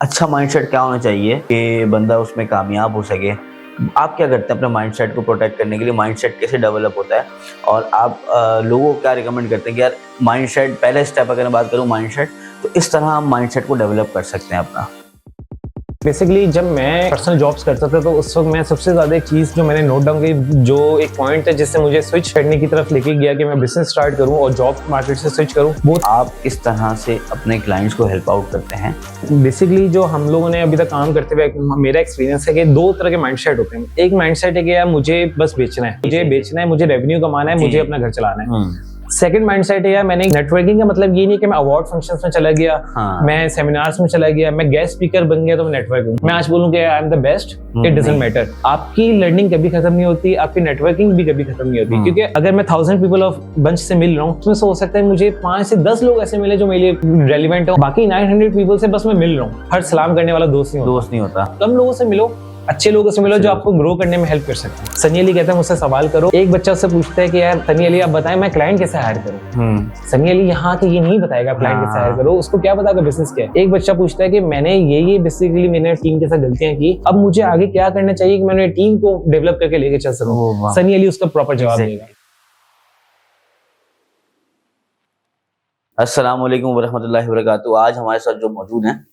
अच्छा माइंडसेट क्या होना चाहिए कि बंदा उसमें कामयाब हो सके? आप क्या करते हैं अपने माइंडसेट को प्रोटेक्ट करने के लिए? माइंडसेट कैसे डेवलप होता है? और आप लोगों को क्या रिकमेंड करते हैं कि यार माइंडसेट पहले स्टेप अगर मैं बात करूँ माइंडसेट, तो इस तरह हम माइंडसेट को डेवलप कर सकते हैं अपना। बेसिकली जब मैं पर्सनल जॉब्स करता था तो उस वक्त मैं सबसे ज़्यादा एक चीज़ जो मैंने नोट डाउन की, जो एक पॉइंट है जिससे मुझे स्विच करने की तरफ लेके गया कि मैं बिजनेस स्टार्ट करूं और जॉब मार्केट से स्विच करूं, वो आप किस तरह से अपने क्लाइंट्स को हेल्प आउट करते हैं? बेसिकली जो हम लोगों ने अभी तक काम करते हुए मेरा एक्सपीरियंस है कि दो तरह के माइंडसेट होते हैं। एक माइंडसेट है कि यार मुझे बस बेचना है, मुझे रेवेन्यू कमाना है, मुझे अपना घर चलाना है। सेकंड माइंडसेट है यार मैंने नेटवर्किंग का मतलब ये नहीं कि मैं अवार्ड फंक्शंस में चला गया, मैं सेमिनार्स में चला गया, मैं गेस्ट स्पीकर बन गया तो मैं नेटवर्किंग, मैं आज बोलूं कि I am the best, it doesn't matter. आपकी लर्निंग कभी खत्म नहीं होती, आपकी नेटवर्किंग भी कभी खत्म नहीं होती, क्योंकि अगर मैं 1000 पीपल ऑफ बंच से मिल रहा हूँ उसमें से हो सकता है मुझे 5 से 10 लोग ऐसे मिले जो मेरे लिए रेलिवेंट हो, बाकी 900 पीपल से बस मैं मिल रहा हूँ। हर सलाम करने वाला दोस्त नहीं होता। कम लोगों से मिलो, अच्छे लोगों से मिलो जो आपको ग्रो करने में हेल्प कर सकते हैं। सनी अली कहता है मुझसे सवाल करो। एक बच्चा उससे पूछता है कि यार सनी अली आप बताएं मैं क्लाइंट कैसे हायर करूं। सनी अली यहाँ के ये नहीं बताएगा क्लाइंट कैसे हायर करो, उसको क्या बताएगा बिजनेस क्या है। एक बच्चा पूछता है कि मैंने ये बेसिकली मैंने टीम के साथ गलतियां की, अब मुझे आगे क्या करना चाहिए कि मैंने टीम को डेवलप करके लेके चल सकूं। सनी अली उसका प्रॉपर जवाब देगा। अस्सलाम वालेकुम वरहमतुल्लाहि वबरकातुहू। आज हमारे साथ जो मौजूद हैं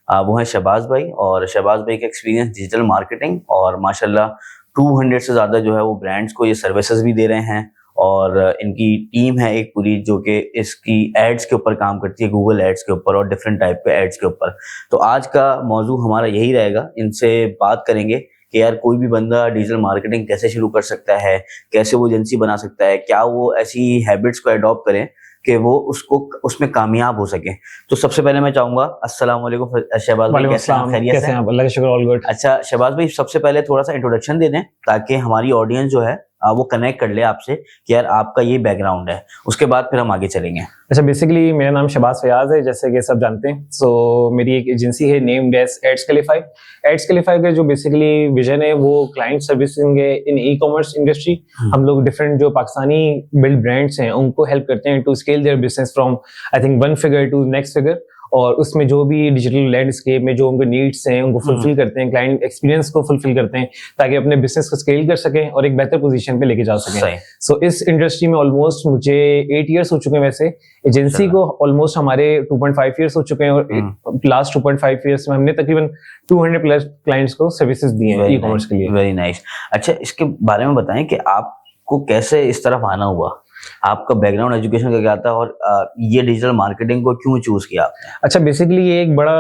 वो हैं शहबाज भाई, और शहबाज भाई का एक्सपीरियंस डिजिटल मार्केटिंग और माशाल्लाह 200 से ज़्यादा जो है वो ब्रांड्स को ये सर्विसेज भी दे रहे हैं, और इनकी टीम है एक पूरी जो कि इसकी एड्स के ऊपर काम करती है, गूगल एड्स के ऊपर और डिफरेंट टाइप के एड्स के ऊपर। तो आज का मौजू हमारा यही रहेगा, इनसे बात करेंगे कि यार कोई भी बंदा डिजिटल मार्केटिंग कैसे शुरू कर सकता है, कैसे वो एजेंसी बना सकता है, क्या वो ऐसी हैबिट्स को अडॉप्ट करें कि वो उसमें कामयाब हो सके। तो सबसे पहले मैं चाहूंगा, अस्सलाम वालेकुम शहबाज भाई, कैसे हैं? खैरियत से हैं? अल्लाह का शुक्र, ऑल गुड। अच्छा शहबाज भाई, सबसे पहले थोड़ा सा इंट्रोडक्शन दे दें ताकि हमारी ऑडियंस जो है वो कनेक्ट कर ले आपसे कि यार आपका ये बैकग्राउंड है, उसके बाद फिर हम आगे चलेंगे। अच्छा, बेसिकली मेरा नाम शहबाज फयाज है, जैसे कि सब जानते हैं। सो मेरी एक एजेंसी है named as ads qualify. Ads qualify का जो बेसिकली विजन है वो क्लाइंट सर्विसिंग है इन ई कॉमर्स इंडस्ट्री। हम लोग डिफरेंट जो पाकिस्तानी बिल्ड ब्रांड्स हैं उनको हेल्प करते हैं to scale their business from I think 1 figure to next figure, और उसमें जो भी डिजिटल लैंडस्केप में जो उनके नीड्स हैं उनको फुलफिल करते हैं, क्लाइंट एक्सपीरियंस को फुलफिल करते हैं ताकि अपने बिजनेस को स्केल कर सकें और एक बेहतर पोजीशन पे लेके जा सकें। सो इस इंडस्ट्री में ऑलमोस्ट मुझे 8 इयर्स हो चुके हैं। वैसे एजेंसी को ऑलमोस्ट हमारे 2.5 इयर्स हो चुके हैं, और लास्ट 2.5 इयर्स में हमने तकरीबन 200 प्लस क्लाइंट्स को सर्विसेज दी हैं ई कॉमर्स के लिए। Very nice. अच्छा, इसके बारे में बताएं कि आपको कैसे इस तरफ आना हुआ, आपका बैकग्राउंड एजुकेशन का क्या था, और ये डिजिटल मार्केटिंग को क्यों चूज किया आपने? अच्छा, बेसिकली ये एक बड़ा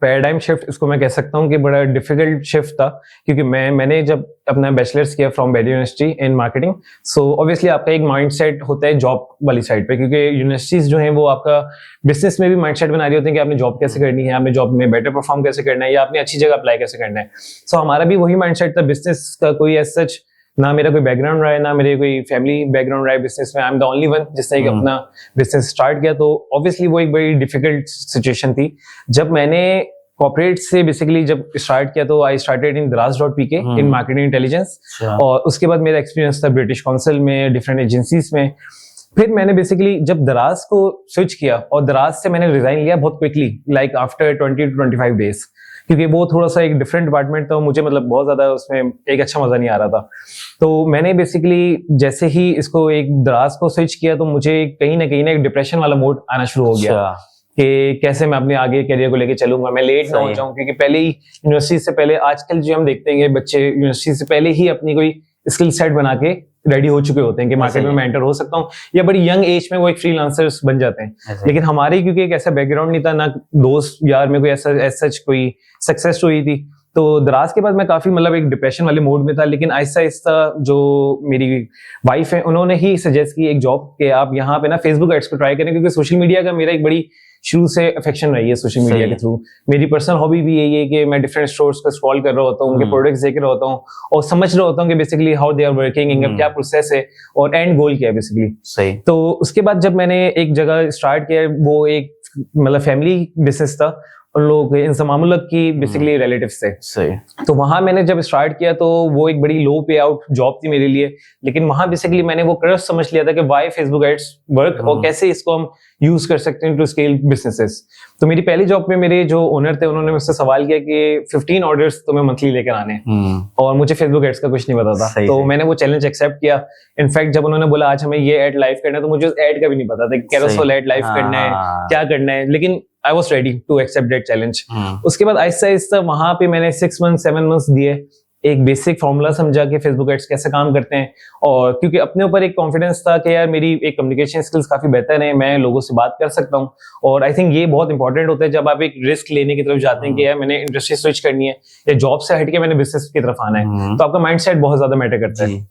पैराडाइम शिफ्ट इसको मैं कह सकता हूँ कि बड़ा डिफिकल्ट शिफ्ट था, क्योंकि मैंने जब अपना बैचलर्स किया फ्रॉम बेडी university in marketing, so obviously आपका एक माइंडसेट होता है जॉब वाली साइड पे, क्योंकि यूनिवर्सिटीज जो हैं वो आपका बिजनेस में भी माइंडसेट बना रही होती है कि आपने जॉब कैसे करनी है, आपने जॉब में बेटर परफॉर्म कैसे करना है, या आपने अच्छी जगह अप्लाई कैसे करना है। सो हमारा भी वही माइंडसेट था। बिजनेस का कोई एज सच ना मेरा कोई बैकग्राउंड रहा है, ना मेरे कोई फैमिली बैकग्राउंड रहा है बिजनेस में। I am the only one जिसने एक अपना बिजनेस स्टार्ट किया। तो ऑब्वियसली वो एक बड़ी डिफिकल्ट सिचुएशन थी। जब मैंने कॉर्पोरेट से बेसिकली जब स्टार्ट किया तो I started in Daraz.pk in marketing intelligence, और उसके बाद मेरा एक्सपीरियंस था ब्रिटिश काउंसिल में, डिफरेंट एजेंसीज में। फिर मैंने बेसिकली जब दराज को स्विच किया और दराज से मैंने रिजाइन लिया बहुत quickly, like after 20 to 25 days, क्योंकि वो थोड़ा सा एक डिफरेंट डिपार्टमेंट था, मुझे मतलब बहुत ज्यादा उसमें एक अच्छा मजा नहीं आ रहा था। तो मैंने बेसिकली जैसे ही इसको एक दराज को स्विच किया तो मुझे कहीं ना एक डिप्रेशन वाला मोड आना शुरू हो गया कि कैसे मैं अपने आगे करियर को लेके चलूंगा, मैं लेट ना हो जाऊं, क्योंकि पहले ही यूनिवर्सिटी से पहले आजकल जो हम देखते हैं बच्चे यूनिवर्सिटी से पहले ही अपनी कोई स्किल सेट बना के रेडी हो चुके होते हैं कि मार्केट में मैं एंटर हो सकता हूँ, या बड़ी यंग एज में वो एक फ्रीलांसर्स बन जाते हैं। लेकिन हमारे क्योंकि एक ऐसा बैकग्राउंड नहीं था, ना दोस्त यार में कोई ऐसा कोई सक्सेस हुई थी, तो दराज के बाद मैं काफी मतलब एक डिप्रेशन वाले मोड में था। लेकिन आहिस्ता आहिस्ता जो मेरी वाइफ है उन्होंने ही सजेस्ट की एक जॉब कि आप यहाँ पे ना फेसबुक एड्स को ट्राई करें, क्योंकि सोशल मीडिया का मेरा एक बड़ी शुरू से अफेक्शन रही है सोशल मीडिया के थ्रू। मेरी पर्सनल हॉबी भी यही है कि मैं डिफरेंट स्टोर्स को स्क्रॉल कर रहा होता हूँ, उनके प्रोडक्ट्स देख रहा होता हूँ और समझ रहा होता हूँ कि basically how they are working, इनका क्या प्रोसेस है और एंड गोल क्या है बेसिकली। सही। तो उसके बाद जब मैंने एक जगह स्टार्ट किया, वो एक मतलब फैमिली बिजनेस था, उन लोगों के इंसमामुल्लक की बेसिकली रिलेटिव्स थे। सही। तो वहां मैंने जब स्टार्ट किया तो वो एक बड़ी लो पे आउट जॉब थी मेरे लिए, लेकिन वहां बेसिकली मैंने वो क्रश समझ लिया था कि व्हाई फेसबुक एड्स वर्क और कैसे इसको हम यूज कर सकते हैं टू स्केल बिजनेसेस। तो मेरी पहली जॉब में मेरे जो ओनर थे उन्होंने मुझसे सवाल किया कि 15 ऑर्डर्स तुम्हें मंथली लेकर आने हैं, और मुझे फेसबुक एड्स का कुछ नहीं पता था। तो मैंने वो चैलेंज एक्सेप्ट किया। इनफैक्ट जब उन्होंने बोला आज हमें ये एड लाइव करना है, तो मुझे उस एड का भी नहीं पता था कि कैरोसेल एड लाइव करना है, क्या करना है, लेकिन I was ready to accept that challenge. उसके बाद आहिस्ता आहिस्ता वहां पे मैंने 6 मंथ 7 मंथ्स दिए, एक बेसिक फॉर्मूला समझा कि फेसबुक एड्स कैसे काम करते हैं, और क्योंकि अपने ऊपर एक कॉन्फिडेंस था कि यार मेरी एक कम्युनिकेशन स्किल्स काफी बेहतर है, मैं लोगों से बात कर सकता हूँ। और आई थिंक ये बहुत इंपॉर्टेंट होता है जब आप एक रिस्क लेने की तरफ जाते हैं कि यार मैंने इंडस्ट्री स्विच करनी है या जॉब से हट के मैंने बिजनेस की तरफ आना है, तो आपका माइंडसेट बहुत ज्यादा मैटर करता है।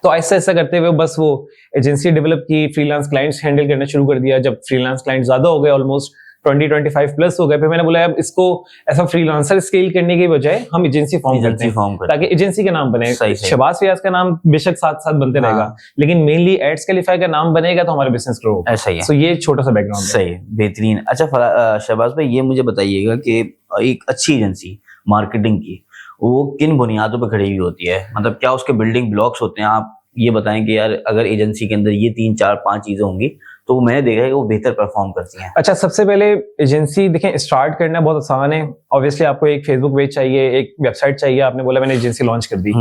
तो ऐसा ऐसा करते हुए बस वो एजेंसी डेवलप की, फ्रीलांस क्लाइंट्स हैंडल करना शुरू कर दिया। जब फ्रीलांस क्लाइंट ज्यादा हो गए, ऑलमोस्ट 20-25 प्लस हो गए, फिर मैंने बोला अब इसको ऐसा फ्रीलांसर स्केल करने की बजाय हम एजेंसी फॉर्म करते हैं ताकि एजेंसी का नाम बने। शहबाज फयाज का नाम बेशक साथ साथ बनते रहेगा, लेकिन मेनली एड्स कैलिफाई का नाम बनेगा तो हमारा बिजनेस ग्रो होगा। ऐसा ही है। तो ये छोटा सा बैकग्राउंड है। सही, बेहतरीन। अच्छा शहबाज भाई, ये मुझे बताइएगा कि एक अच्छी एजेंसी मार्केटिंग की वो किन बुनियादों पर खड़ी हुई होती है, मतलब क्या उसके बिल्डिंग ब्लॉक्स होते हैं? आप ये बताएं कि यार अगर एजेंसी के अंदर ये 3 4 5 चीजें होंगी तो मैंने देखा है कि वो बेहतर परफॉर्म करती हैं। अच्छा, सबसे पहले एजेंसी देखें, स्टार्ट करना बहुत आसान है। ऑब्वियसली आपको एक फेसबुक पेज चाहिए, एक वेबसाइट चाहिए। आपने बोला मैंने एजेंसी लॉन्च कर दी,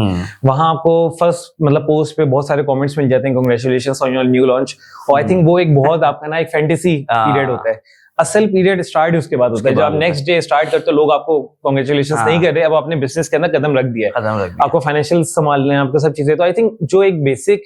वहां आपको फर्स्ट मतलब पोस्ट पे बहुत सारे कमेंट्स मिल जाते हैं, congratulations on your new launch. और आई थिंक वो एक बहुत आपका ना एक फैंटेसी पीरियड होता है। असल पीरियड स्टार्ट उसके बाद होता है, जब आप नेक्स्ट डे स्टार्ट करते हो लोग आपको कांग्रेचुलेशंस नहीं कर रहे, अब आपने बिजनेस के अंदर कदम रख दिया है, आपको फाइनेंशियल संभालना है, आपको सब चीजें। तो आई थिंक जो एक बेसिक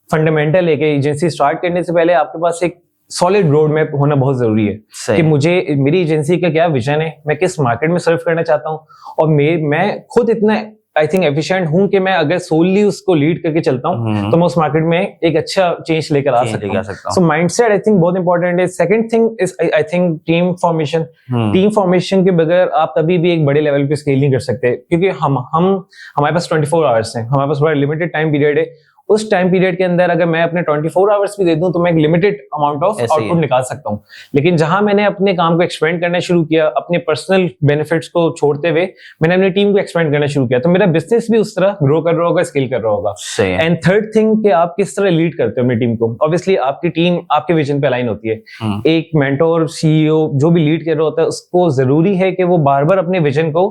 फंडामेंटल है कि एजेंसी स्टार्ट करने से पहले आपके पास एक सॉलिड रोड मैप होना बहुत जरूरी है कि मुझे मेरी एजेंसी का क्या विजन है, मैं किस मार्केट में सर्व करना चाहता हूँ, और मैं खुद इतना आई थिंक एफिशिएंट हूं कि मैं अगर सोलली उसको लीड करके चलता हूं तो मैं उस मार्केट में एक अच्छा चेंज लेकर आ सकता हूं। सो माइंडसेट आई थिंक बहुत इंपॉर्टेंट है। Second thing is I think team formation. Team formation के बगैर आप कभी भी एक बड़े लेवल पे स्केल नहीं कर सकते, क्योंकि हम हमारे पास 24 आवर्स हैं, हमारे पास बड़ा लिमिटेड टाइम पीरियड है। उस टाइम पीरियड के अंदर अगर मैं अपने 24 आवर्स भी दे दूं तो मैं एक लिमिटेड अमाउंट ऑफ आउटपुट निकाल सकता हूं। लेकिन जहां मैंने अपने काम को एक्सपेंड करना शुरू किया, अपने पर्सनल बेनिफिट्स को छोड़ते हुए मैंने अपनी टीम को एक्सपेंड करना शुरू किया, तो मेरा बिजनेस भी उस तरह ग्रो कर रहा होगा, स्केल कर रहा होगा। एंड थर्ड थिंग कि आप किस तरह लीड करते हो अपनी टीम को। ऑब्वियसली आपकी टीम आपके विजन पे अलाइन होती है। एक मेंटोर, सीईओ जो भी लीड कर रहा होता है उसको जरूरी है कि वो बार बार अपने विजन को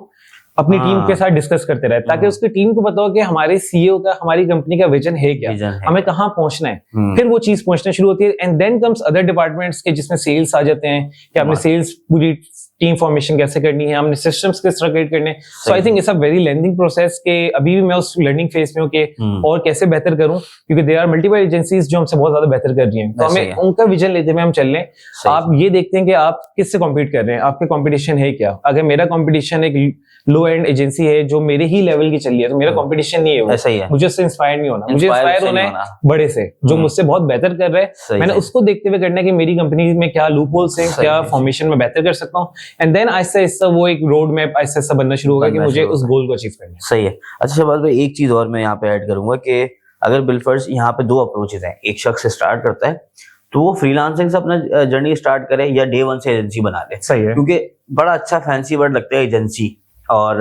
अपनी टीम के साथ डिस्कस करते रहे, ताकि उसकी टीम को पता हो कि हमारे सीईओ का, हमारी कंपनी का विजन है क्या, हमें कहाँ पहुंचना है। फिर वो चीज पहुंचना शुरू होती है। And then comes other departments के, जिसमें सेल्स आ जाते हैं कि आपने सेल्स पूरी टीम फॉर्मेशन कैसे करनी है, हमने सिस्टम्स किस तरह क्रिएट करने। So I think it's a very लेंथिंग प्रोसेस के अभी भी मैं उस लर्निंग फेज में हूँ कि और कैसे बेहतर करूं, क्योंकि देयर आर मल्टीपल एजेंसीज जो हमसे बहुत ज्यादा बेहतर कर रही हैं। तो हमें उनका विजन लेते हुए हम चल लें। आप ये देखते हैं कि आप किससे कॉम्पीट कर रहे हैं, आपके कॉम्पिटिशन है क्या। अगर मेरा कॉम्पिटिशन एक लो एंड एजेंसी है जो मेरे ही लेवल की चल रही है तो मेरा कंपटीशन नहीं है वो। ऐसा ही है। मुझे उससे इंस्पायर नहीं होना, मुझे इंस्पायर होना है बड़े से जो मुझसे बहुत बेहतर कर रहे हैं। मैंने उसको देखते हुए करना है कि मेरी कंपनी में क्या लूप होल्स हैं, क्या फॉर्मेशन में बेहतर कर सकता हूँ। एंड देन आहिस्ता आहिस्ता वो एक रोड मैप आहिस्ता आहिस्ता बनना शुरू होगा कि मुझे उस गोल को अचीव करना है। सही है। अच्छा शहबाज भाई, एक चीज और मैं यहाँ पे ऐड करूंगा कि अगर बिलफर्ज यहाँ पे 2 अप्रोचेस हैं। एक शख्स स्टार्ट करता है तो वो फ्रीलांसिंग से अपना जर्नी स्टार्ट करे या डे 1 से एजेंसी बना ले। सही है, क्योंकि बड़ा अच्छा फैंसी वर्ड लगता है एजेंसी, और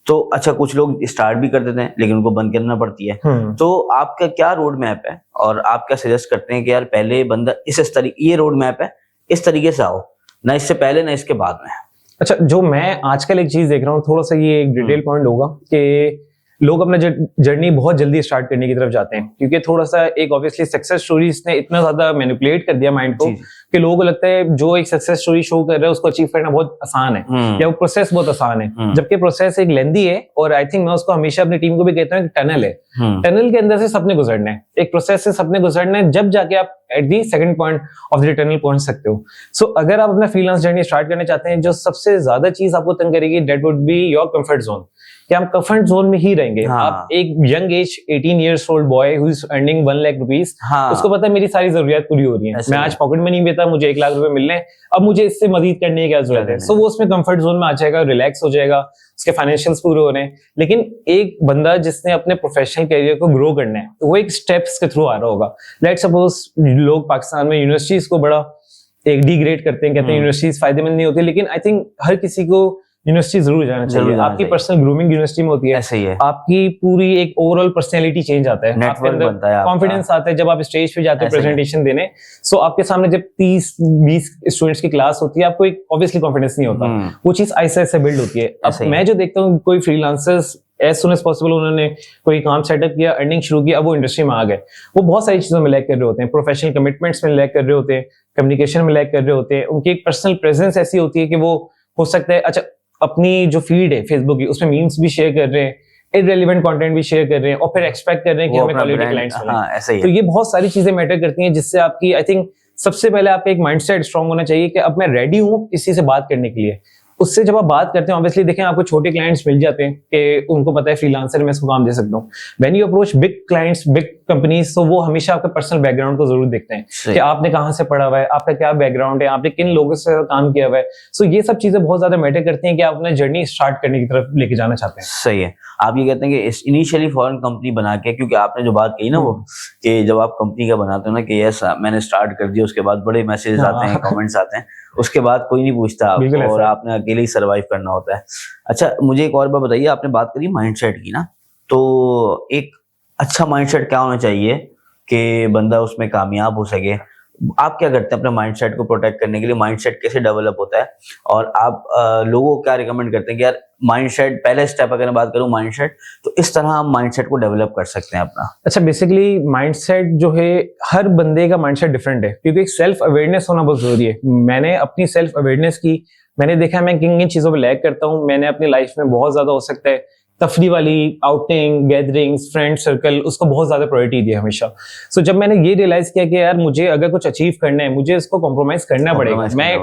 तो अच्छा कुछ लोग स्टार्ट भी कर देते हैं लेकिन उनको बंद करना पड़ती है। तो आपका क्या रोड मैप है और आप क्या सजेस्ट करते हैं कि यार पहले बंदा इस तरीके, ये रोड मैप है, इस तरीके से आओ, ना इससे पहले ना इसके बाद में? अच्छा, जो मैं आजकल एक चीज देख रहा हूँ, थोड़ा सा ये एक डिटेल पॉइंट होगा कि लोग अपना जर्नी बहुत जल्दी स्टार्ट करने की तरफ जाते हैं, क्योंकि थोड़ा सा एक ऑब्वियसली सक्सेस स्टोरीज ने इतना ज्यादा मैनिपुलेट कर दिया माइंड को कि लोगों को लगता है जो एक सक्सेस स्टोरी शो कर रहा है उसको अचीव करना बहुत आसान है या वो प्रोसेस बहुत आसान है, जबकि प्रोसेस एक लेंदी है। और आई थिंक मैं उसको हमेशा अपनी टीम को भी कहता हूँ कि टनल है। टनल के अंदर से सपने गुजरना है, एक प्रोसेस से सपने गुजरना है, जब जाके आप at the second point of the tunnel पहुंच सकते हो। सो अगर आप अपना फ्रीलांस जर्नी स्टार्ट करना चाहते हैं, जो सबसे ज्यादा चीज आपको तंग करेगी that would be your comfort zone, कि हम कंफर्ट जोन में ही रहेंगे। आप एक young age 18 years old boy who is earning 1 lakh rupees, उसको पता है मेरी सारी जरूरियात पूरी हो रही है, मैं आज पॉकेट मनी में था, मुझे 1 लाख रुपए मिलने, अब मुझे इससे मजीद करने की क्या जरूरत है। सो वो उसमें कंफर्ट जोन में आ जाएगा, रिलैक्स हो जाएगा, उसके फाइनेंशियल्स पूरे हो रहे हैं। लेकिन एक बंदा जिसने अपने प्रोफेशनल करियर को ग्रो करना है तो वो एक स्टेप्स के थ्रू आ रहा होगा। लेट्स सपोज लोग पाकिस्तान में यूनिवर्सिटीज को बड़ा एक डिग्रेड करते हैं, कहते हैं यूनिवर्सिटीज फायदेमंद नहीं होती, लेकिन आई थिंक हर किसी को यूनिवर्सिटी जरूर जाना चाहिए। आपकी पर्सनल ग्रूमिंग यूनिवर्सिटी में होती है, ऐसे ही है। आपकी पूरी एक ओवरऑल पर्सनैलिटी चेंज आता है, आपके अंदर कॉन्फिडेंस आता है। जब आप स्टेज पे जाते हो प्रेजेंटेशन देने, सो आपके सामने जब 30-20 स्टूडेंट्स की क्लास होती है, आपको एक ऑब्वियसली कॉन्फिडेंस नहीं होता, वो चीज ऐसे ऐसे बिल्ड होती है। अब मैं जो देखता हूँ, कोई freelancers as soon as possible उन्होंने कोई काम सेटअप किया, अर्निंग शुरू किया, अब वो इंडस्ट्री में आ गए, वो बहुत सारी चीजों में लैग कर रहे होते हैं, प्रोफेशनल कमिटमेंट्स में लैग कर रहे होते हैं, कम्युनिकेशन में लैग कर रहे होते हैं, उनकी एक पर्सनल प्रेजेंस ऐसी होती है कि वो हो सकता है अच्छा अपनी जो फीड है फेसबुक की, उसमें मीम्स भी शेयर कर रहे हैं, इररिलेवेंट कंटेंट भी शेयर कर रहे हैं, और फिर एक्सपेक्ट कर रहे हैं कि हमें क्वालिटी क्लाइंट्स मिले। तो ये बहुत सारी चीजें मैटर करती हैं, जिससे आपकी आई थिंक सबसे पहले आपका एक माइंडसेट स्ट्रांग होना चाहिए कि अब मैं रेडी हूँ किसी से बात करने के लिए। उससे जब आप बात करते हैं, ऑब्वियसली देखें आपको छोटे क्लाइंट्स मिल जाते हैं कि उनको पता है फ्रीलांसर में इसको काम दे सकता हूँ। When you approach big clients, big companies, तो वो हमेशा आपके पर्सनल बैकग्राउंड को जरूर देखते हैं कि आपने कहाँ से पढ़ा हुआ है, आपका क्या बैकग्राउंड है, आपने किन लोगों से काम किया हुआ है। सो ये सब चीजें बहुत ज्यादा मैटर करती हैं कि आप अपना जर्नी स्टार्ट करने की तरफ लेके जाना चाहते हैं। सही है। आप ये कहते हैं कि इनिशियली फॉरेन कंपनी बना के, क्योंकि आपने जो बात कही ना वो कि जब आप कंपनी का बनाते हो ना कि यस मैंने स्टार्ट कर दिया, उसके बाद बड़े मैसेज आते हैं, कमेंट्स आते हैं, उसके बाद कोई नहीं पूछता आपको और आपने अकेले ही सर्वाइव करना होता है। अच्छा, मुझे एक और बात बताइए, आपने बात करी माइंडसेट की ना, तो एक अच्छा माइंडसेट क्या होना चाहिए कि बंदा उसमें कामयाब हो सके? आप क्या करते हैं अपने माइंडसेट को प्रोटेक्ट करने के लिए? माइंडसेट कैसे डेवलप होता है और आप लोगों को क्या रिकमेंड करते हैं कि यार माइंडसेट, पहले स्टेप अगर मैं बात करूं माइंडसेट, तो इस तरह हम माइंडसेट को डेवलप कर सकते हैं अपना? अच्छा, बेसिकली माइंडसेट जो है, हर बंदे का माइंडसेट डिफरेंट है, क्योंकि एक सेल्फ अवेयरनेस होना बहुत जरूरी है। मैंने अपनी सेल्फ अवेयरनेस की, मैंने देखा मैं किन किन चीजों पर लैग करता हूँ। मैंने अपनी लाइफ में बहुत ज्यादा हो सकता है तफरी वाली आउटिंग, गैदरिंग्स, फ्रेंड सर्कल, उसको बहुत ज्यादा प्रायोरिटी दी हमेशा। सो जब मैंने ये रियलाइज किया कि यार मुझे अगर कुछ अचीव करना है, मुझे इसको कॉम्प्रोमाइज करना पड़ेगा। मैं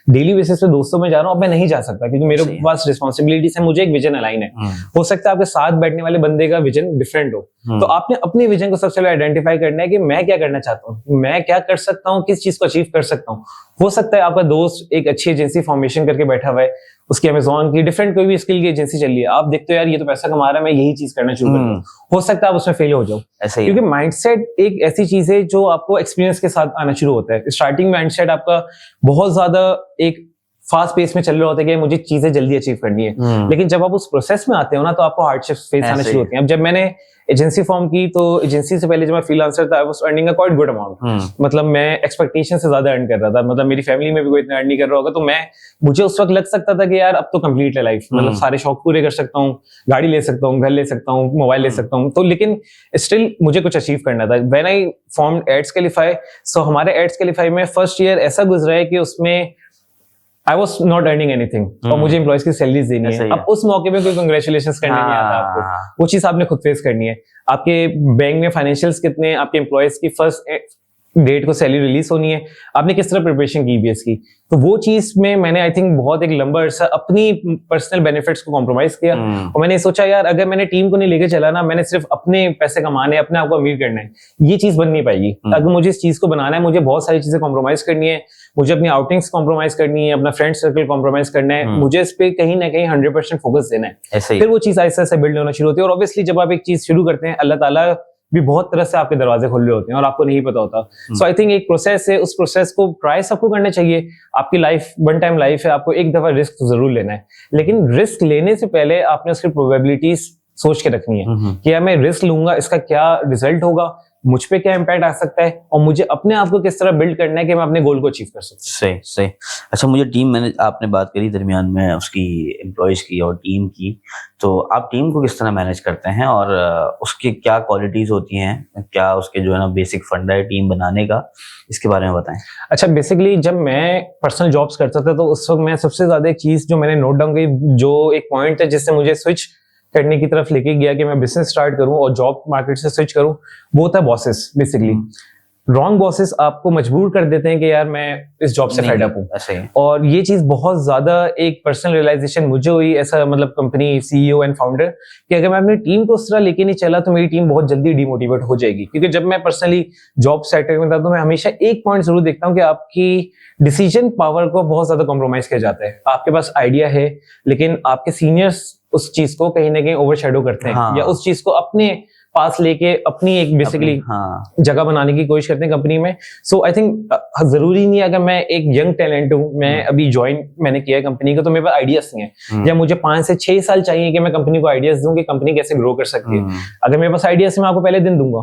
डेली बेसिस पे दोस्तों में जा रहा हूँ, अब मैं नहीं जा सकता क्योंकि मेरे पास रिस्पॉन्सिबिलिटीज है, मुझे एक विजन अलाइन है। हो सकता है आपके साथ बैठने वाले बंदे का विजन डिफरेंट हो, तो आपने अपने विजन को सबसे पहले आइडेंटिफाई करना है कि मैं क्या करना चाहता हूँ, मैं क्या कर सकता हूँ, किस चीज को अचीव कर सकता हूँ। हो सकता है आपका दोस्त एक अच्छी एजेंसी फॉर्मेशन करके बैठा हुआ है, उसकी अमेज़न की डिफरेंट कोई भी स्किल की एजेंसी चल रही है, आप देखते हो यार ये तो पैसा कमा रहा है, मैं यही चीज करना शुरू कर दूं। हो सकता है आप उसमें फेल हो जाओ, क्योंकि माइंडसेट एक ऐसी चीज है जो आपको एक्सपीरियंस के साथ आना शुरू होता है। स्टार्टिंग माइंडसेट आपका बहुत ज्यादा एक फास्ट पेस में चल रहा होता है कि मुझे चीजें जल्दी अचीव करनी है, लेकिन जब आप उस प्रोसेस में आते हो ना, तो आपको हार्डशिप्स फेस आना शुरू होते हैं। अब जब मैंने एजेंसी फॉर्म की, तो एजेंसी से पहले जब मैं फ्रीलांसर था, I was earning a quite good amount. मतलब मैं एक्सपेक्टेशन से ज्यादा अर्न कर रहा था, मतलब मेरी फैमिली में भी कोई इतना अर्न नहीं कर रहा होगा, तो मुझे उस वक्त लग सकता था कि यार अब तो कंप्लीट है लाइफ, मतलब सारे शौक पूरे कर सकता हूँ, गाड़ी ले सकता हूँ, घर ले सकता हूँ, मोबाइल ले सकता हूँ, तो लेकिन स्टिल मुझे कुछ अचीव करना था। व्हेन आई फॉर्म्ड एड्सकैलिफाई, सो हमारे एड्सकैलिफाई में फर्स्ट ईयर ऐसा गुजरा है कि उसमें I was not earning anything, और मुझे एम्प्लॉइज की सैलरीज देनी है। अब उस मौके पे कोई कंग्रेचुलेशंस करने नहीं आता आपको, वो चीज आपने खुद फेस करनी है। आपके बैंक में फाइनेंशियल्स कितने, आपके एम्प्लॉइज की फर्स्ट डेट को सैलरी रिलीज होनी है, आपने किस तरह प्रिपरेशन की बीएस की, तो वो चीज में मैंने आई थिंक बहुत एक लंबा अरसा अपनी पर्सनल बेनिफिट्स को कॉम्प्रोमाइज किया। और मैंने सोचा यार अगर मैंने टीम को नहीं लेके चला ना, मैंने सिर्फ अपने पैसे कमाने, अपने आप को अमीर करना है, ये चीज बन नहीं पाएगी। अगर मुझे इस चीज को बनाना है, मुझे बहुत सारी चीजें कॉम्प्रोमाइज करनी है, मुझे अपनी आउटिंग्स कॉम्प्रोमाइज करनी है, अपना फ्रेंड सर्कल कॉम्प्रोमाइज करना है, मुझे इस पे कहीं ना कहीं 100% फोकस देना है, फिर वो चीज ऐसे ऐसे बिल्ड होना शुरू होती है। और ऑब्वियसली जब आप एक चीज शुरू करते हैं, अल्लाह ताला भी बहुत तरह से आपके दरवाजे खोल रहे होते हैं और आपको नहीं पता होता। सो आई थिंक एक प्रोसेस है, उस प्रोसेस को ट्राई सबको करना चाहिए। आपकी लाइफ वन टाइम लाइफ है, आपको एक दफा रिस्क तो जरूर लेना है, लेकिन रिस्क लेने से पहले आपने उसकी प्रोबेबिलिटीज सोच के रखनी है कि यार मैं रिस्क लूंगा, इसका क्या रिजल्ट होगा, मुझ पे क्या इम्पैक्ट आ सकता है, और मुझे अपने आप को किस तरह बिल्ड करना है कि मैं अपने गोल को अचीव कर सकूं। सही सही। अच्छा, मुझे टीम मैंने आपने बात करी दरमियान में उसकी एम्प्लॉयज की और टीम की, तो आप टीम को किस तरह मैनेज करते हैं और उसकी क्या क्वालिटीज होती हैं, क्या उसके जो है ना बेसिक फंडा है टीम बनाने का, इसके बारे में बताएं। अच्छा, बेसिकली जब मैं पर्सनल जॉब्स करता था, तो उस वक्त मैं सबसे ज्यादा एक चीज जो मैंने नोट डाउन की, जो एक पॉइंट है जिससे मुझे स्विच करने की तरफ लेके गया कि मैं बिजनेस स्टार्ट करूं और जॉब मार्केट से स्विच करूं, वो था बॉसेस। बेसिकली रॉन्ग बॉसेस आपको मजबूर कर देते हैं कि यार मैं इस जॉब से फेड अप हूं, और ये चीज बहुत ज्यादा एक पर्सनल रियलाइजेशन मुझे हुई, ऐसा मतलब कंपनी सीईओ एंड फाउंडर, कि अगर मैं अपनी टीम को उस तरह लेके नहीं चला तो मेरी टीम बहुत जल्दी डिमोटिवेट हो जाएगी। क्योंकि जब मैं पर्सनली जॉब सेक्टर में था, तो मैं हमेशा एक पॉइंट जरूर देखता हूँ कि आपकी डिसीजन पावर को बहुत ज्यादा कॉम्प्रोमाइज किया जाता है। आपके पास आइडिया है, लेकिन आपके सीनियर्स उस चीज को कहीं ना कहीं ओवरशैडो करते हैं, या उस चीज को अपने पास लेके अपनी एक बेसिकली जगह बनाने की कोशिश करते हैं कंपनी में। सो आई थिंक जरूरी नहीं है अगर मैं एक यंग टैलेंट हूँ, मैं अभी ज्वाइन मैंने किया है कंपनी को, तो मेरे पास आइडियाज नहीं है, या मुझे 5 से 6 साल चाहिए कि मैं कंपनी को आइडियाज दूं कि कंपनी कैसे ग्रो कर सकती है। अगर मेरे पास आइडियाज मैं आपको पहले दिन दूंगा,